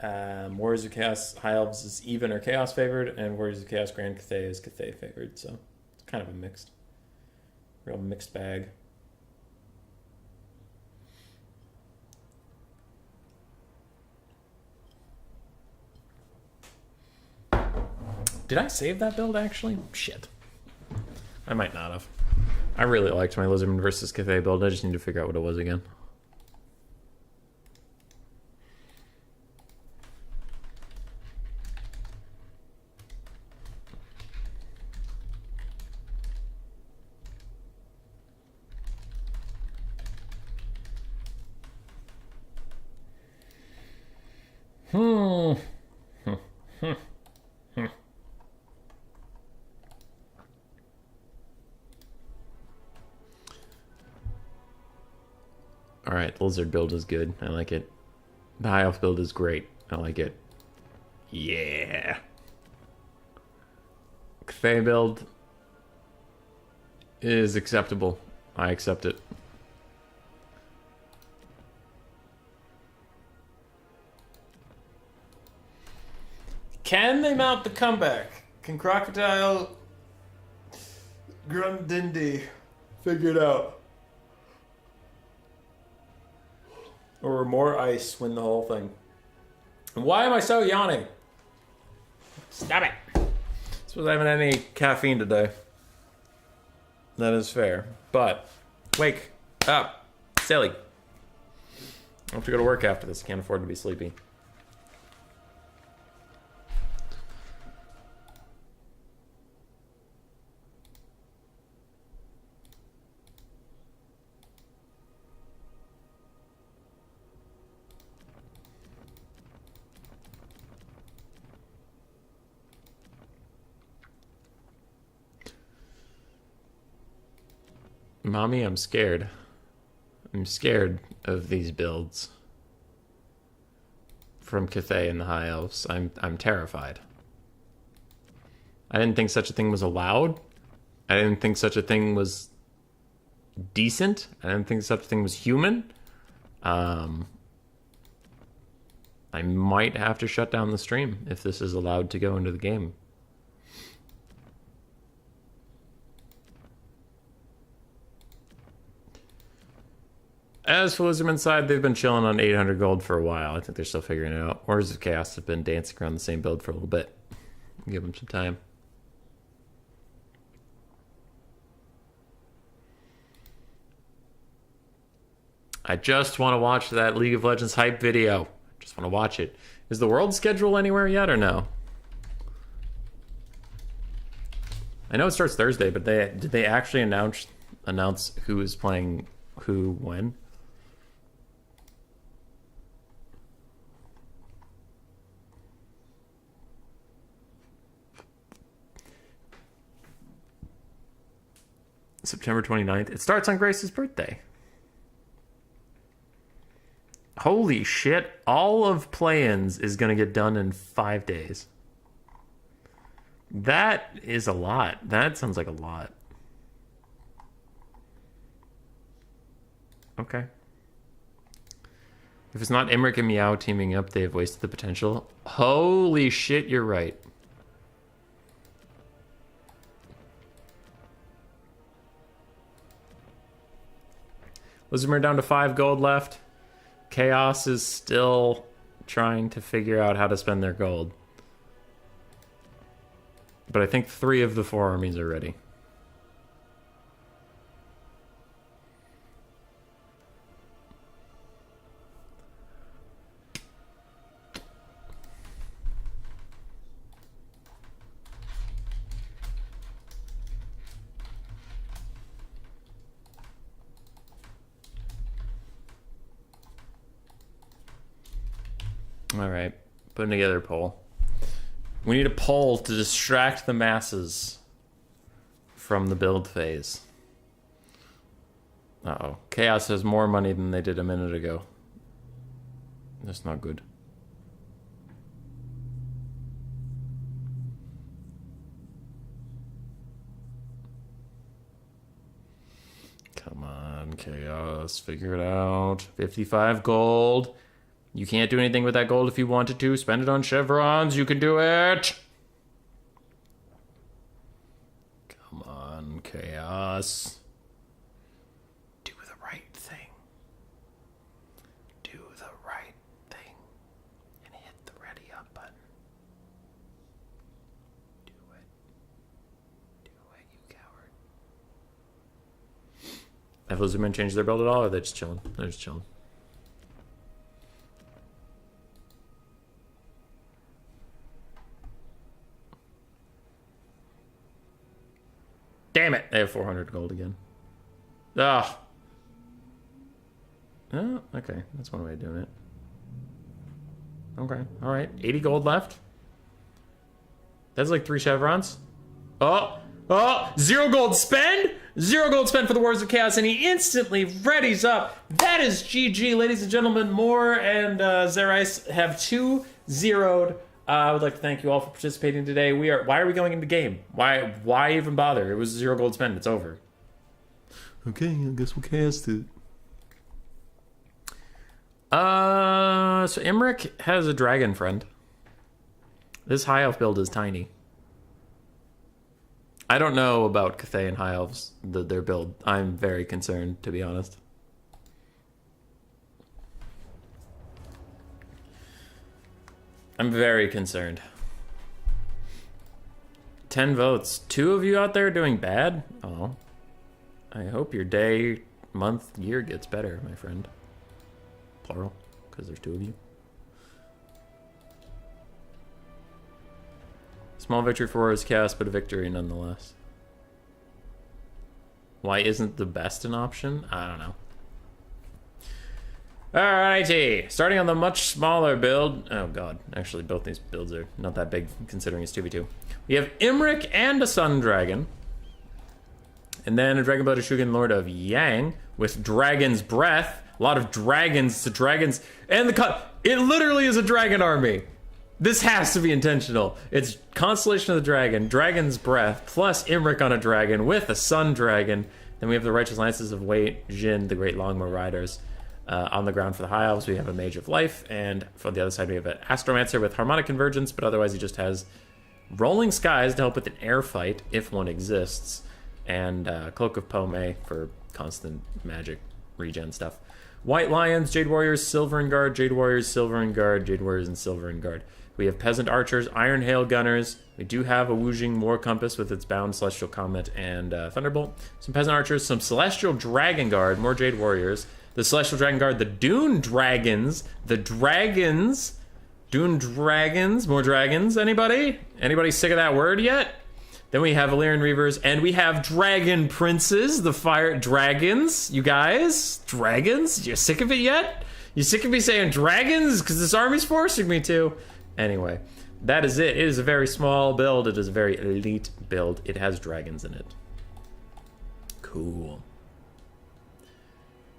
Warriors of Chaos High Elves is even or Chaos favored, and Warriors of Chaos Grand Cathay is Cathay favored, so it's kind of a real mixed bag. Did I save that build actually? Shit. I might not have. I really liked my Lizardman versus Cathay build. I just need to figure out what it was again. Alright, Lizard build is good. I like it. The High Elf build is great. I like it. Yeah. Cathay build is acceptable. I accept it. Can they mount the comeback? Can Crocodile Grundindy figure it out? Or more ice win the whole thing? And why am I so yawning? Stop it. It's because I haven't had any caffeine today. That is fair. But, wake up. Silly. I have to go to work after this. I can't afford to be sleepy. Mommy, I'm scared. I'm scared of these builds from Cathay and the High Elves. I'm terrified. I didn't think such a thing was allowed. I didn't think such a thing was decent. I didn't think such a thing was human. I might have to shut down the stream if this is allowed to go into the game. As for Lizardman's side, they've been chilling on 800 gold for a while. I think they're still figuring it out. Warriors of Chaos have been dancing around the same build for a little bit. Give them some time. I just want to watch that League of Legends hype video. Just want to watch it. Is the world schedule anywhere yet or no? I know it starts Thursday, but did they actually announce who is playing who when? September 29th. It starts on Grace's birthday. Holy shit. All of play-ins is going to get done in 5 days. That is a lot. That sounds like a lot. Okay. If it's not Imric and Meow teaming up, they have wasted the potential. Holy shit, you're right. Lizardmer down to 5 gold left. Chaos is still trying to figure out how to spend their gold. But I think 3 of the 4 armies are ready. All right, putting together a poll. We need a poll to distract the masses from the build phase. Uh-oh. Chaos has more money than they did a minute ago. That's not good. Come on, Chaos. Figure it out. 55 gold. You can't do anything with that gold if you wanted to. Spend it on chevrons. You can do it. Come on, Chaos. Do the right thing. Do the right thing. And hit the ready up button. Do it. Do it, you coward. Have Lizardmen changed their build at all, or are they just chilling? They're just chilling. Damn it! They have 400 gold again. Ah. Oh, okay. That's one way of doing it. Okay. All right. 80 gold left. That's like 3 chevrons. Oh! Oh! 0 gold spend! 0 gold spend for the Wars of Chaos, and he instantly readies up. That is GG, ladies and gentlemen. Moore and Zerice have 2-0'd. I would like to thank you all for participating today. Why are we going into game? Why even bother? It was 0 gold spend. It's over. Okay, I guess we'll cast it. So Imric has a dragon friend. This high elf build is tiny. I don't know about Cathay and high elves, their build. I'm very concerned, to be honest. I'm very concerned. 10 votes. 2 of you out there doing bad? Oh. I hope your day, month, year gets better, my friend. Plural, because there's 2 of you. Small victory for Wars Chaos, but a victory nonetheless. Why isn't the best an option? I don't know. Alrighty, starting on the much smaller build. Oh god, actually both these builds are not that big considering it's 2v2. We have Imric and a Sun Dragon. And then a Dragonblooded Shugen Lord of Yang with Dragon's Breath. A lot of dragons to dragons. And the cut. It literally is a dragon army. This has to be intentional. It's Constellation of the Dragon, Dragon's Breath, plus Imric on a dragon with a Sun Dragon. Then we have the Righteous Lances of Wei, Jin, the Great Longbow Riders. On the ground for the High Elves, we have a Mage of Life, and for the other side, we have an Astromancer with Harmonic Convergence, but otherwise he just has Rolling Skies to help with an air fight, if one exists, and Cloak of Pome for constant magic regen stuff. White Lions, Jade Warriors, Silvern Guard, Jade Warriors, Silvern Guard, Jade Warriors, and Silvern Guard. We have Peasant Archers, Iron Hail Gunners. We do have a Woojing War Compass with its Bound, Celestial Comet, and Thunderbolt. Some Peasant Archers, some Celestial Dragon Guard, more Jade Warriors. The Celestial Dragon Guard, the Dune Dragons, Dune Dragons, more dragons, anybody? Anybody sick of that word yet? Then we have Valyrian Reavers, and we have Dragon Princes, the Fire Dragons. You guys, dragons? You sick of it yet? You sick of me saying dragons? Because this army's forcing me to. Anyway, that is it. It is a very small build. It is a very elite build. It has dragons in it. Cool.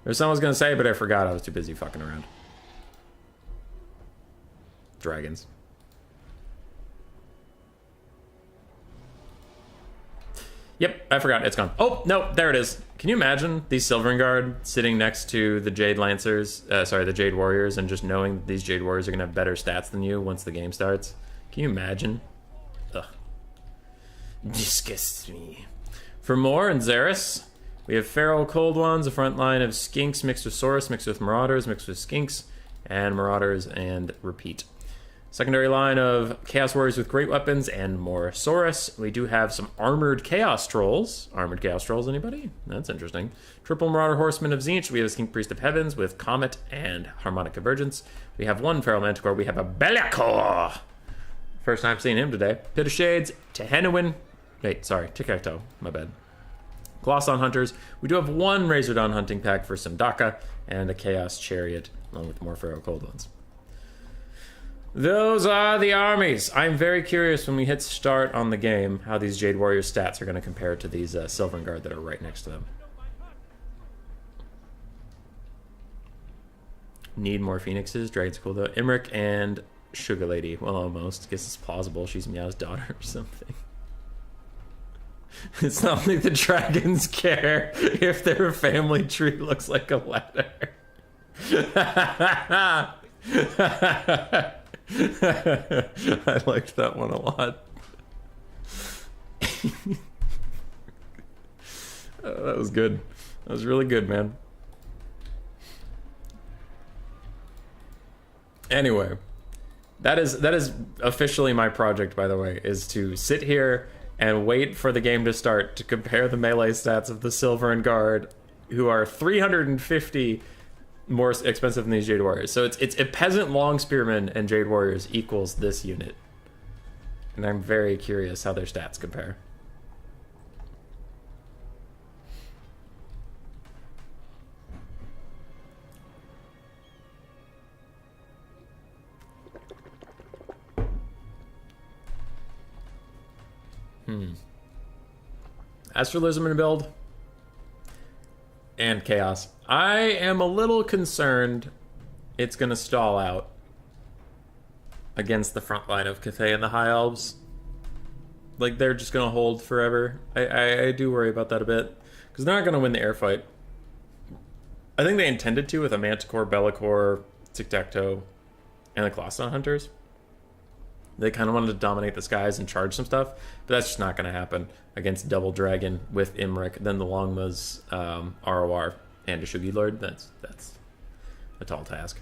There's something I was going to say, but I forgot. I was too busy fucking around. Dragons. Yep, I forgot. It's gone. Oh, no, there it is. Can you imagine these Silvern Guard sitting next to the Jade Lancers, the Jade Warriors, and just knowing that these Jade Warriors are going to have better stats than you once the game starts? Can you imagine? Ugh. Disgusts me. For more in Xeris, we have Feral Cold Ones, a front line of Skinks mixed with Saurus, mixed with Marauders, mixed with Skinks, and Marauders, and repeat. Secondary line of Chaos Warriors with great weapons and more Saurus. We do have some armored Chaos Trolls. Armored Chaos Trolls, anybody? That's interesting. Triple Marauder Horsemen of Tzeentch. We have a Skink Priest of Heavens with Comet and Harmonic Convergence. We have one Feral Manticore. We have a Be'lakor. First time seeing him today. Pit of Shades, Tehenuin. Wait, sorry, Tic-Tac-Toe. My bad. Glosson Hunters. We do have one Razordawn Hunting Pack for Simdaka and a Chaos Chariot, along with more Feral Cold Ones. Those are the armies. I'm very curious when we hit start on the game how these Jade Warrior stats are going to compare to these Silvern Guard that are right next to them. Need more Phoenixes. Dragon's cool though. Imric and Sugar Lady. Well, almost. Guess it's plausible. She's Meow's daughter or something. It's not like the dragons care if their family tree looks like a ladder. I liked that one a lot. That was good. That was really good, man. Anyway, that is officially my project, by the way, is to sit here and wait for the game to start to compare the melee stats of the Silvern Guard, who are 350 more expensive than these Jade Warriors. So it's a Peasant Long Spearmen and Jade Warriors equals this unit. And I'm very curious how their stats compare. As for Lizardman build and Chaos, I am a little concerned it's going to stall out against the front line of Cathay and the High Elves. Like, they're just going to hold forever. I do worry about that a bit, because they're not going to win the air fight. I think they intended to with a Manticore, Be'lakor, Tic-Tac-Toe, and the Glosson Hunters. They kind of wanted to dominate the skies and charge some stuff, but that's just not going to happen against Double Dragon with Imric, then the Longmas, ROR, and a Shugi Lord. That's a tall task.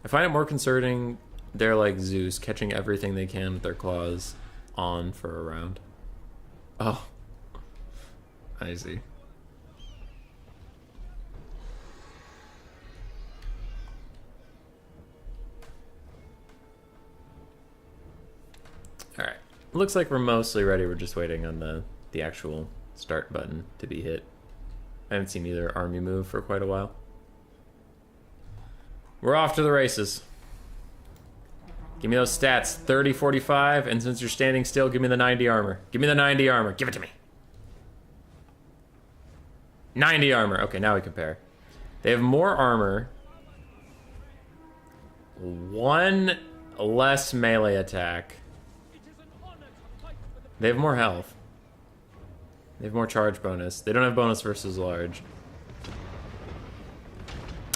I find it more concerning they're like Zeus, catching everything they can with their claws on for a round. Oh, I see. Alright, looks like we're mostly ready. We're just waiting on the actual start button to be hit. I haven't seen either army move for quite a while. We're off to the races. Give me those stats, 30, 45, and since you're standing still, give me the 90 armor. Give me the 90 armor, give it to me. 90 armor, okay, now we compare. They have more armor. One less melee attack. They have more health. They have more charge bonus. They don't have bonus versus large.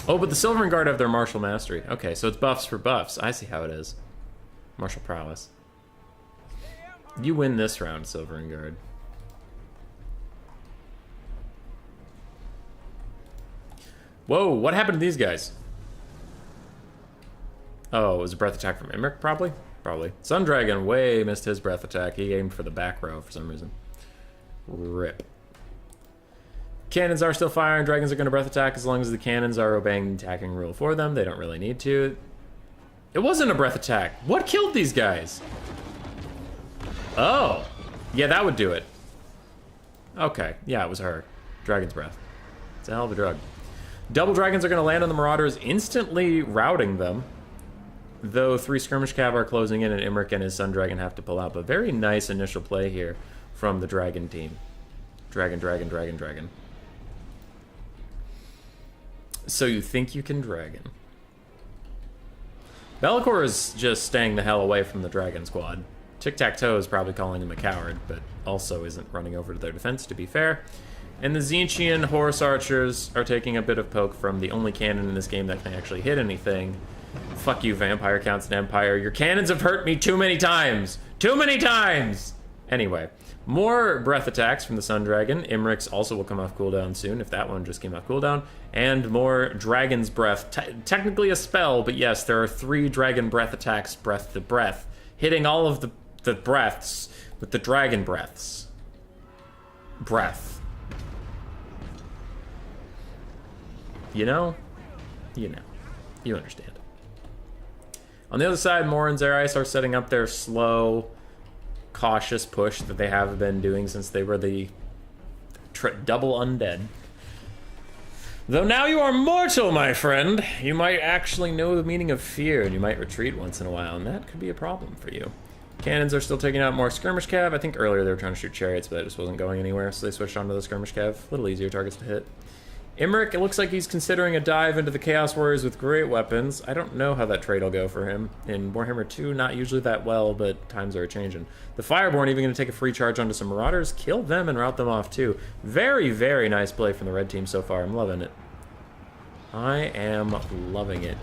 Oh, but the Silvern Guard have their martial mastery. Okay, so it's buffs for buffs. I see how it is. Martial prowess. You win this round, Silvern Guard. Whoa, what happened to these guys? Oh, it was a breath attack from Imric, probably? Probably. Sun Dragon way missed his breath attack. He aimed for the back row for some reason. Rip. Cannons are still firing. Dragons are going to breath attack as long as the cannons are obeying the attacking rule for them. They don't really need to. It wasn't a breath attack. What killed these guys? Oh. Yeah, that would do it. Okay. Yeah, it was her. Dragon's breath. It's a hell of a drug. Double dragons are going to land on the Marauders, instantly routing them. Though 3 skirmish cav are closing in and Imric and his Sun Dragon have to pull out. But very nice initial play here from the Dragon team. Dragon, dragon, dragon, dragon. So you think you can dragon. Be'lakor is just staying the hell away from the Dragon squad. Tic-Tac-Toe is probably calling him a coward, but also isn't running over to their defense, to be fair. And the Tzeentchian horse archers are taking a bit of poke from the only cannon in this game that can actually hit anything. Fuck you, Vampire Counts and Empire. Your cannons have hurt me too many times! Too many times! Anyway, more breath attacks from the Sun Dragon. Imrik's also will come off cooldown soon, if that one just came off cooldown. And more Dragon's Breath. Technically a spell, but yes, there are 3 Dragon Breath attacks, breath to breath, hitting all of the breaths with the Dragon Breaths. Breath. You know? You know. You understand. On the other side, Mor and Zerai are setting up their slow, cautious push that they have been doing since they were the double undead. Though now you are mortal, my friend, you might actually know the meaning of fear, and you might retreat once in a while, and that could be a problem for you. Cannons are still taking out more skirmish cav. I think earlier they were trying to shoot chariots, but it just wasn't going anywhere, so they switched onto the skirmish cav. A little easier targets to hit. Imrik, it looks like he's considering a dive into the Chaos Warriors with great weapons. I don't know how that trade will go for him. In Warhammer 2, not usually that well, but times are changing. The Fireborn even going to take a free charge onto some Marauders, kill them, and rout them off too. Very, very nice play from the red team so far. I'm loving it. I am loving it.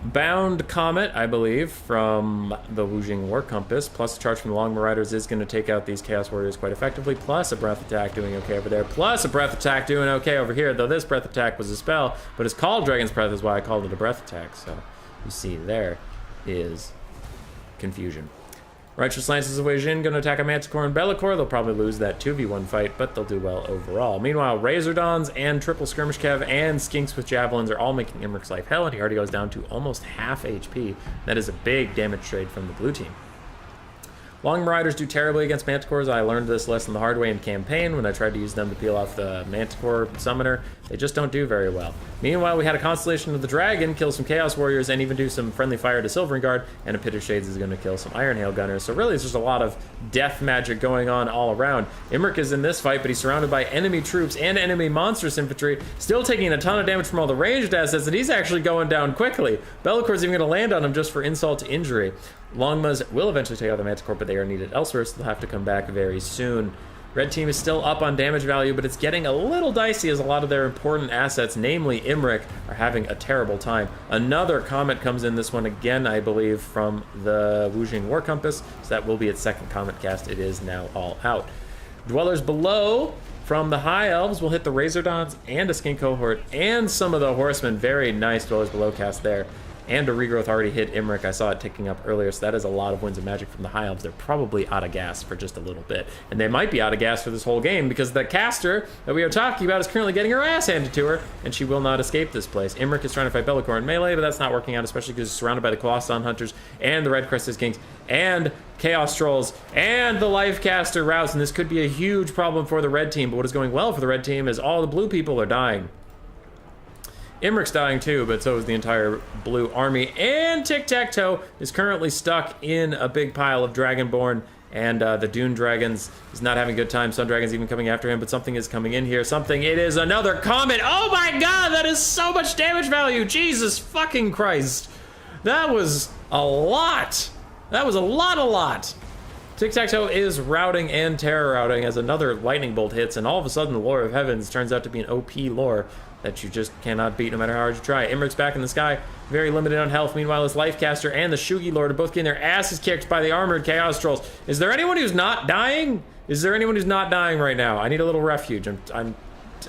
Bound Comet, I believe, from the Woojing War Compass, plus a charge from the Long Marauders is going to take out these Chaos Warriors quite effectively, plus a Breath Attack doing okay over there, plus a Breath Attack doing okay over here, though this Breath Attack was a spell, but it's called Dragon's Breath is why I called it a Breath Attack, so you see there is confusion. Righteous Lances of Wei Jin going to attack a Manticore and Bellicor. They'll probably lose that 2v1 fight, but they'll do well overall. Meanwhile, Razordons and Triple Skirmish Cav and Skinks with Javelins are all making Imrik's life hell, and he already goes down to almost half HP. That is a big damage trade from the blue team. Long Marauders do terribly against Manticores. I learned this lesson the hard way in campaign when I tried to use them to peel off the Manticore summoner. They just don't do very well. Meanwhile, we had a Constellation of the Dragon kill some Chaos Warriors and even do some friendly fire to Silvering Guard, and a Pit of Shades is going to kill some Iron Hail Gunners. So really, it's just a lot of death magic going on all around. Imrik is in this fight, but he's surrounded by enemy troops and enemy monstrous infantry, still taking a ton of damage from all the ranged assets, and he's actually going down quickly. Bellicor's even going to land on him just for insult to injury. Longmas will eventually take out the Manticore, but they are needed elsewhere, so they'll have to come back very soon. Red team is still up on damage value, but it's getting a little dicey as a lot of their important assets, namely Imrik, are having a terrible time. Another Comet comes in this one again, I believe, from the Woojing War Compass, so that will be its second Comet cast. It is now all out. Dwellers below from the High Elves will hit the Razordons and a Skink Cohort and some of the Horsemen. Very nice Dwellers below cast there. And a Regrowth already hit Imrik. I saw it ticking up earlier, so that is a lot of Winds of Magic from the High Elves. They're probably out of gas for just a little bit. And they might be out of gas for this whole game, because the caster that we are talking about is currently getting her ass handed to her, and she will not escape this place. Imrik is trying to fight Bellicor in melee, but that's not working out, especially because he's surrounded by the Colosson Hunters, and the Red Crested Skinks, and Chaos Trolls, and the Life Caster routes, and this could be a huge problem for the red team, but what is going well for the red team is all the blue people are dying. Imrik's dying too, but so is the entire blue army. And Tic-Tac-Toe is currently stuck in a big pile of Dragonborn. And the Dune Dragons is not having a good time. Sun Dragon's even coming after him, but something is coming in here. Something, it is another Comet. Oh my god, that is so much damage value. Jesus fucking Christ. That was a lot. That was a lot. Tic-Tac-Toe is routing and terror routing as another lightning bolt hits, and all of a sudden the Lore of Heavens turns out to be an OP lore that you just cannot beat no matter how hard you try. Imrik's back in the sky, very limited on health. Meanwhile, his Lifecaster and the Shugi Lord are both getting their asses kicked by the armored Chaos Trolls. Is there anyone who's not dying? Is there anyone who's not dying right now? I need a little refuge.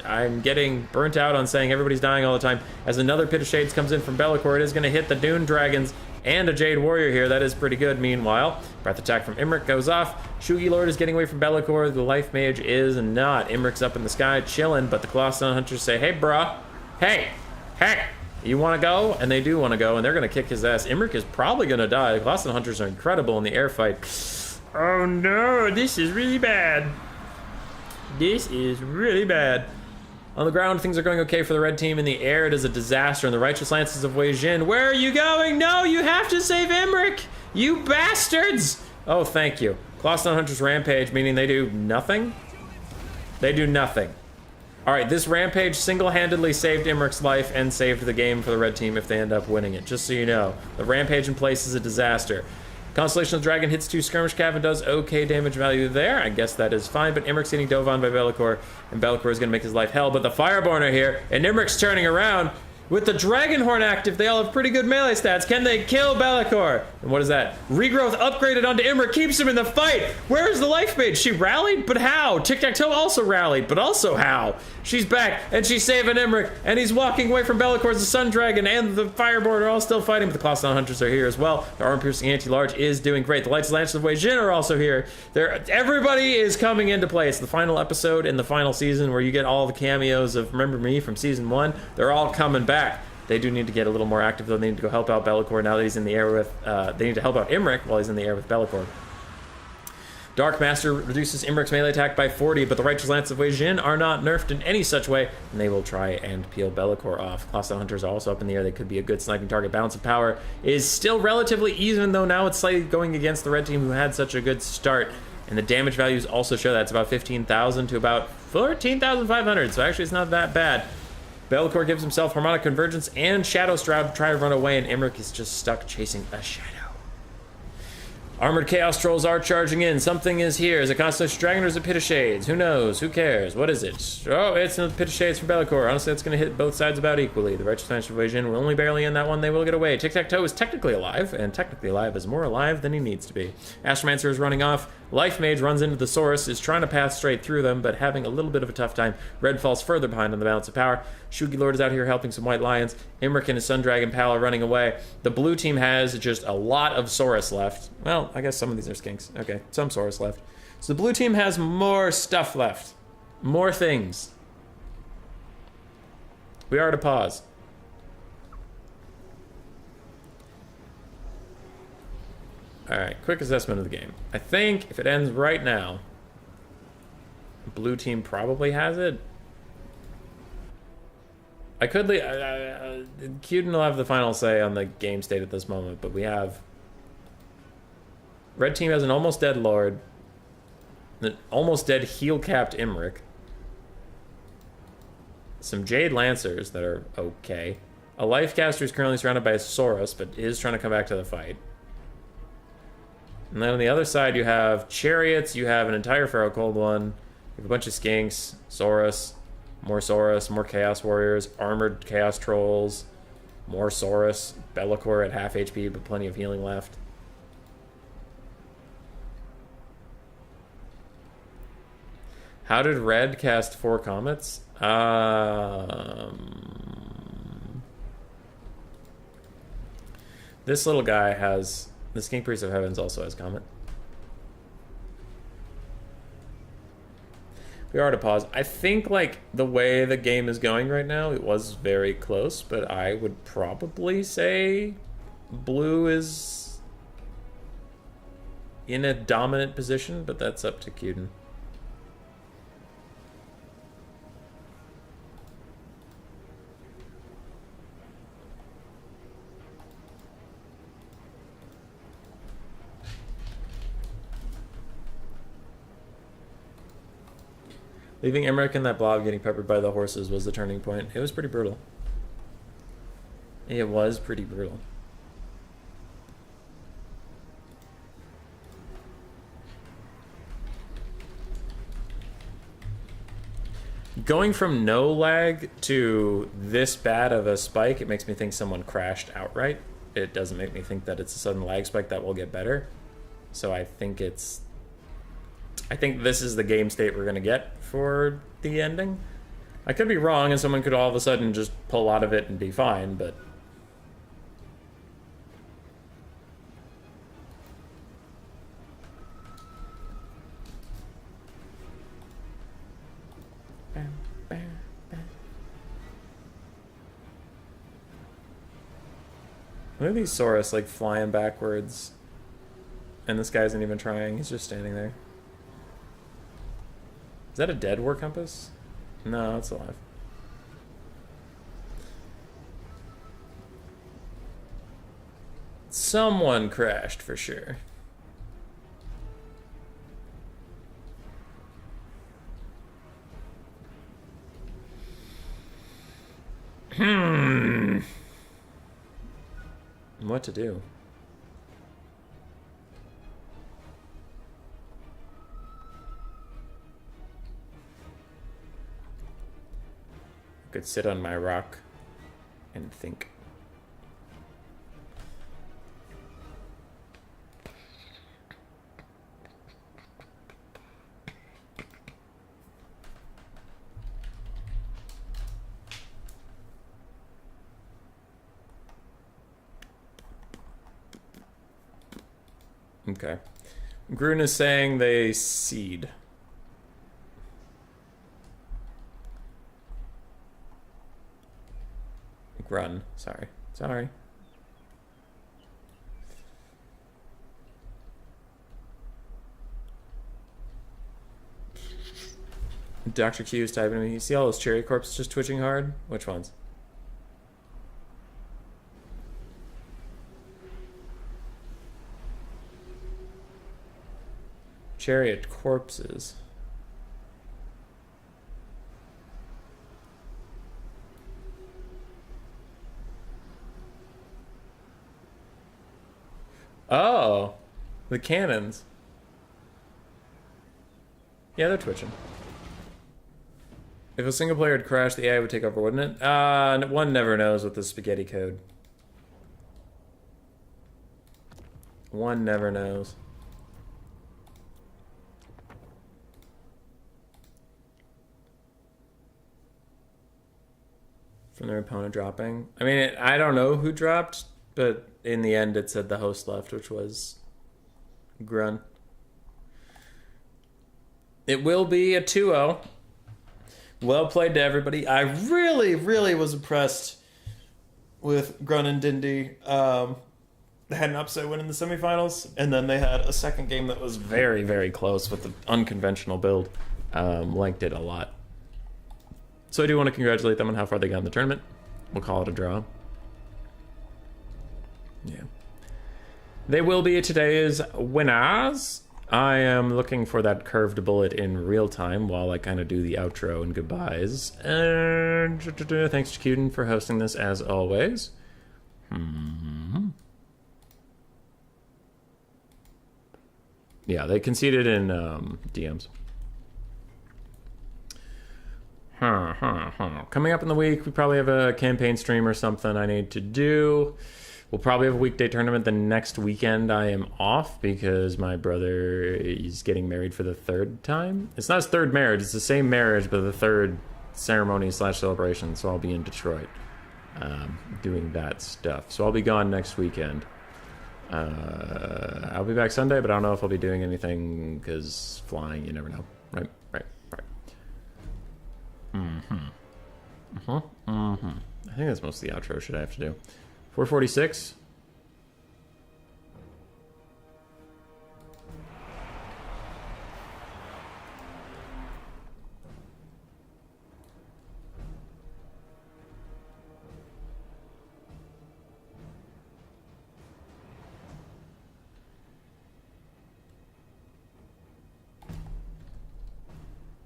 I'm getting burnt out on saying everybody's dying all the time. As another Pit of Shades comes in from Bellicor, it is going to hit the Dune Dragons and a Jade Warrior here. That is pretty good. Meanwhile, Breath Attack from Imrik goes off. Shugi Lord is getting away from Bellicor. The Life Mage is not. Imrik's up in the sky chilling, but the Colosson Hunters say, hey, bruh. Hey, you want to go? And they do want to go, and they're going to kick his ass. Imrik is probably going to die. The Colosson Hunters are incredible in the air fight. Oh no, this is really bad. This is really bad. On the ground, things are going okay for the red team. In the air, it is a disaster. And the Righteous Lances of Wei Jin, where are you going? No, you have to save Imrik, you bastards! Oh, thank you. Colosson Hunters Rampage, meaning they do nothing? They do nothing. All right, this Rampage single-handedly saved Imrik's life and saved the game for the red team if they end up winning it, just so you know. The Rampage in place is a disaster. Constellation of the Dragon hits 2 skirmish cav and does okay damage value there. I guess that is fine, but Imric's getting dove on by Be'lakor, and Be'lakor is going to make his life hell. But the Fireborn are here, and Imric's turning around. With the Dragonhorn active, they all have pretty good melee stats. Can they kill Be'lakor? And what is that? Regrowth upgraded onto Imric, keeps him in the fight. Where is the life mage? She rallied, but how? Tic-Tac-Toe also rallied, but also how? She's back, and she's saving Imric, and he's walking away from Be'lakor. The Sun Dragon and the Fireborn are all still fighting, but the Colossal Hunters are here as well. The Armor-Piercing Anti-Large is doing great. The Lights Lances of Wei Jin are also here. Everybody is coming into play. It's the final episode in the final season where you get all the cameos of Remember Me from Season 1. They're all coming back. They do need to get a little more active, though. They need to go help out Be'lakor now that he's in the air with... they need to help out Imric while he's in the air with Be'lakor. Dark Master reduces Imric's melee attack by 40, but the Righteous Lance of Wei Jin are not nerfed in any such way, and they will try and peel Be'lakor off. Colossal Hunters are also up in the air. They could be a good sniping target. Balance of Power is still relatively even, though now it's slightly going against the red team who had such a good start. And the damage values also show that. It's about 15,000 to about 14,500, so actually it's not that bad. Be'lakor gives himself Harmonic Convergence and Shadow Shroud to try to run away, and Imric is just stuck chasing a shadow. Armored Chaos Trolls are charging in. Something is here. Is it Constellation Dragon or is it Pit of Shades? Who knows? Who cares? What is it? Oh, it's the Pit of Shades from Be'lakor. Honestly, that's going to hit both sides about equally. The Righteous Lance of Wei Jin will only barely end that one. They will get away. Tic-Tac-Toe is technically alive, and technically alive is more alive than he needs to be. Astromancer is running off. Life Mage runs into the Saurus, is trying to pass straight through them, but having a little bit of a tough time. Red falls further behind on the Balance of Power. Shugi Lord is out here helping some White Lions. Imric and his Sun Dragon pal are running away. The blue team has just a lot of Saurus left. Well, I guess some of these are skinks. Okay, some Saurus left. So the blue team has more stuff left. More things. We are at a pause. Alright, quick assessment of the game. I think if it ends right now, blue team probably has it. I could leave... Cuden will have the final say on the game state at this moment, but we have... Red team has an almost dead Lord, an almost dead heal-capped Imric, some Jade Lancers that are okay, a Life Caster is currently surrounded by a Saurus, but is trying to come back to the fight. And then on the other side, you have Chariots, you have an entire Pharaoh Cold one, you have a bunch of Skinks, Saurus, more Chaos Warriors, Armored Chaos Trolls, more Saurus, Be'lakor at half HP, but plenty of healing left. How did Red cast 4 Comets? This little guy has... The Skink Priest of Heavens also has Comet. We are at a pause. I think, like, the way the game is going right now, it was very close, but I would probably say blue is in a dominant position, but that's up to Cuden. Leaving Imric and that blob getting peppered by the horses was the turning point. It was pretty brutal. It was pretty brutal. Going from no lag to this bad of a spike, it makes me think someone crashed outright. It doesn't make me think that it's a sudden lag spike that will get better. So I think this is the game state we're going to get for the ending. I could be wrong, and someone could all of a sudden just pull out of it and be fine, but... Look at these Saurus, like, flying backwards. And this guy isn't even trying, he's just standing there. Is that a dead War Compass? No, it's alive. Someone crashed for sure. What to do? Could sit on my rock and think. Okay. Grun is saying they seed. Run. Sorry. Dr. Q is typing to me. You see all those cherry corpses just twitching hard? Which ones? Chariot corpses. Oh, the cannons. Yeah, they're twitching. If a single player had crashed, the AI would take over, wouldn't it? One never knows with the spaghetti code. One never knows. From their opponent dropping. I mean, I don't know who dropped, but in the end it said the host left, which was Grun. It will be a 2-0. Well played to everybody. I really, really was impressed with Grun and Dindy. They had an upset win in the semifinals, and then they had a second game that was very, very close with an unconventional build. Liked it a lot. So I do want to congratulate them on how far they got in the tournament. We'll call it a draw. Yeah. They will be today's winners. I am looking for that curved bullet in real time while I kind of do the outro and goodbyes. And thanks to Cuden for hosting this as always. Yeah, they conceded in DMs. Coming up in the week, we probably have a campaign stream or something I need to do. We'll probably have a weekday tournament the next weekend. I am off because my brother is getting married for the third time. It's not his third marriage. It's the same marriage, but the third ceremony / celebration. So I'll be in Detroit doing that stuff. So I'll be gone next weekend. I'll be back Sunday, but I don't know if I'll be doing anything because flying, you never know. Right. I think that's most of the outro shit I have to do. 446.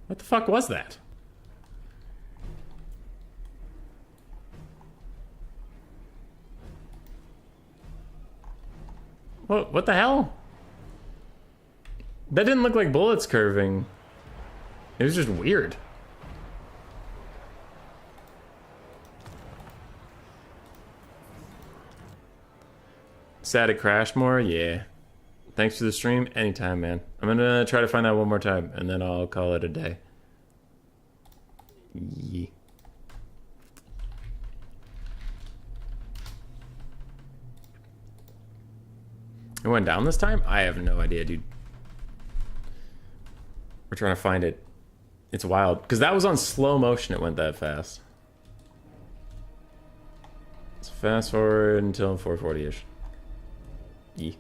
What the fuck was that? What the hell? That didn't look like bullets curving. It was just weird. Sad it crashed more? Yeah. Thanks for the stream. Anytime, man. I'm gonna try to find that one more time, and then I'll call it a day. Yeah. It went down this time? I have no idea, dude. We're trying to find it. It's wild. Because that was on slow motion, it went that fast. Let's fast forward until 440-ish. If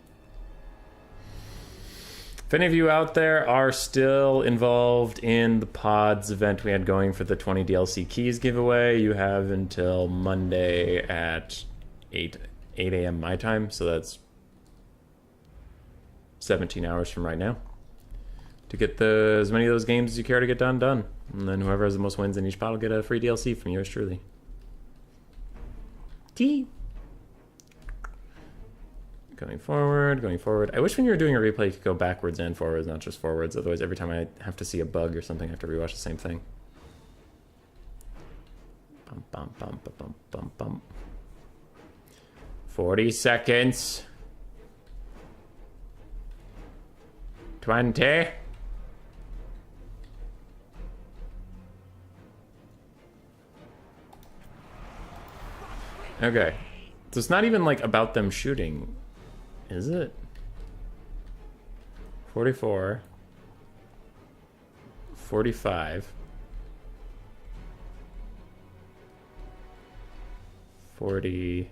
any of you out there are still involved in the pods event we had going for the 20 DLC keys giveaway, you have until Monday at 8 a.m. my time, so that's 17 hours from right now, to get as many of those games as you care to get done. And then whoever has the most wins in each pot will get a free DLC from yours truly. T. Going forward. I wish when you were doing a replay you could go backwards and forwards, not just forwards. Otherwise, every time I have to see a bug or something, I have to rewatch the same thing. Bum, bum, bum, bum, bum, bum, bum. 40 seconds. 20. Okay. So it's not even like about them shooting, is it? 44. 45. 40.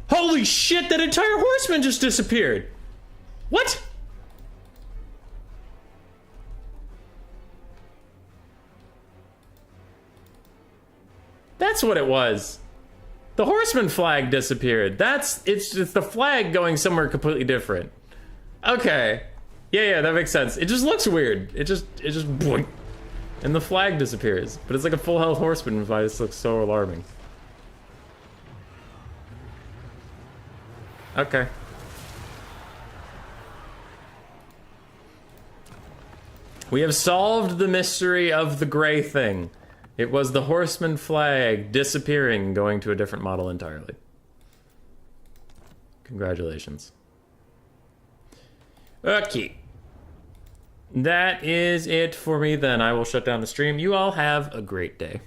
Holy shit, that entire horseman just disappeared! What? That's what it was. The horseman flag disappeared. It's the flag going somewhere completely different. Okay. Yeah, that makes sense. It just looks weird. It just boink. And the flag disappears. But it's like a full health horseman flag. This looks so alarming. Okay. We have solved the mystery of the gray thing. It was the horseman flag disappearing, going to a different model entirely. Congratulations. Okay. That is it for me then. I will shut down the stream. You all have a great day.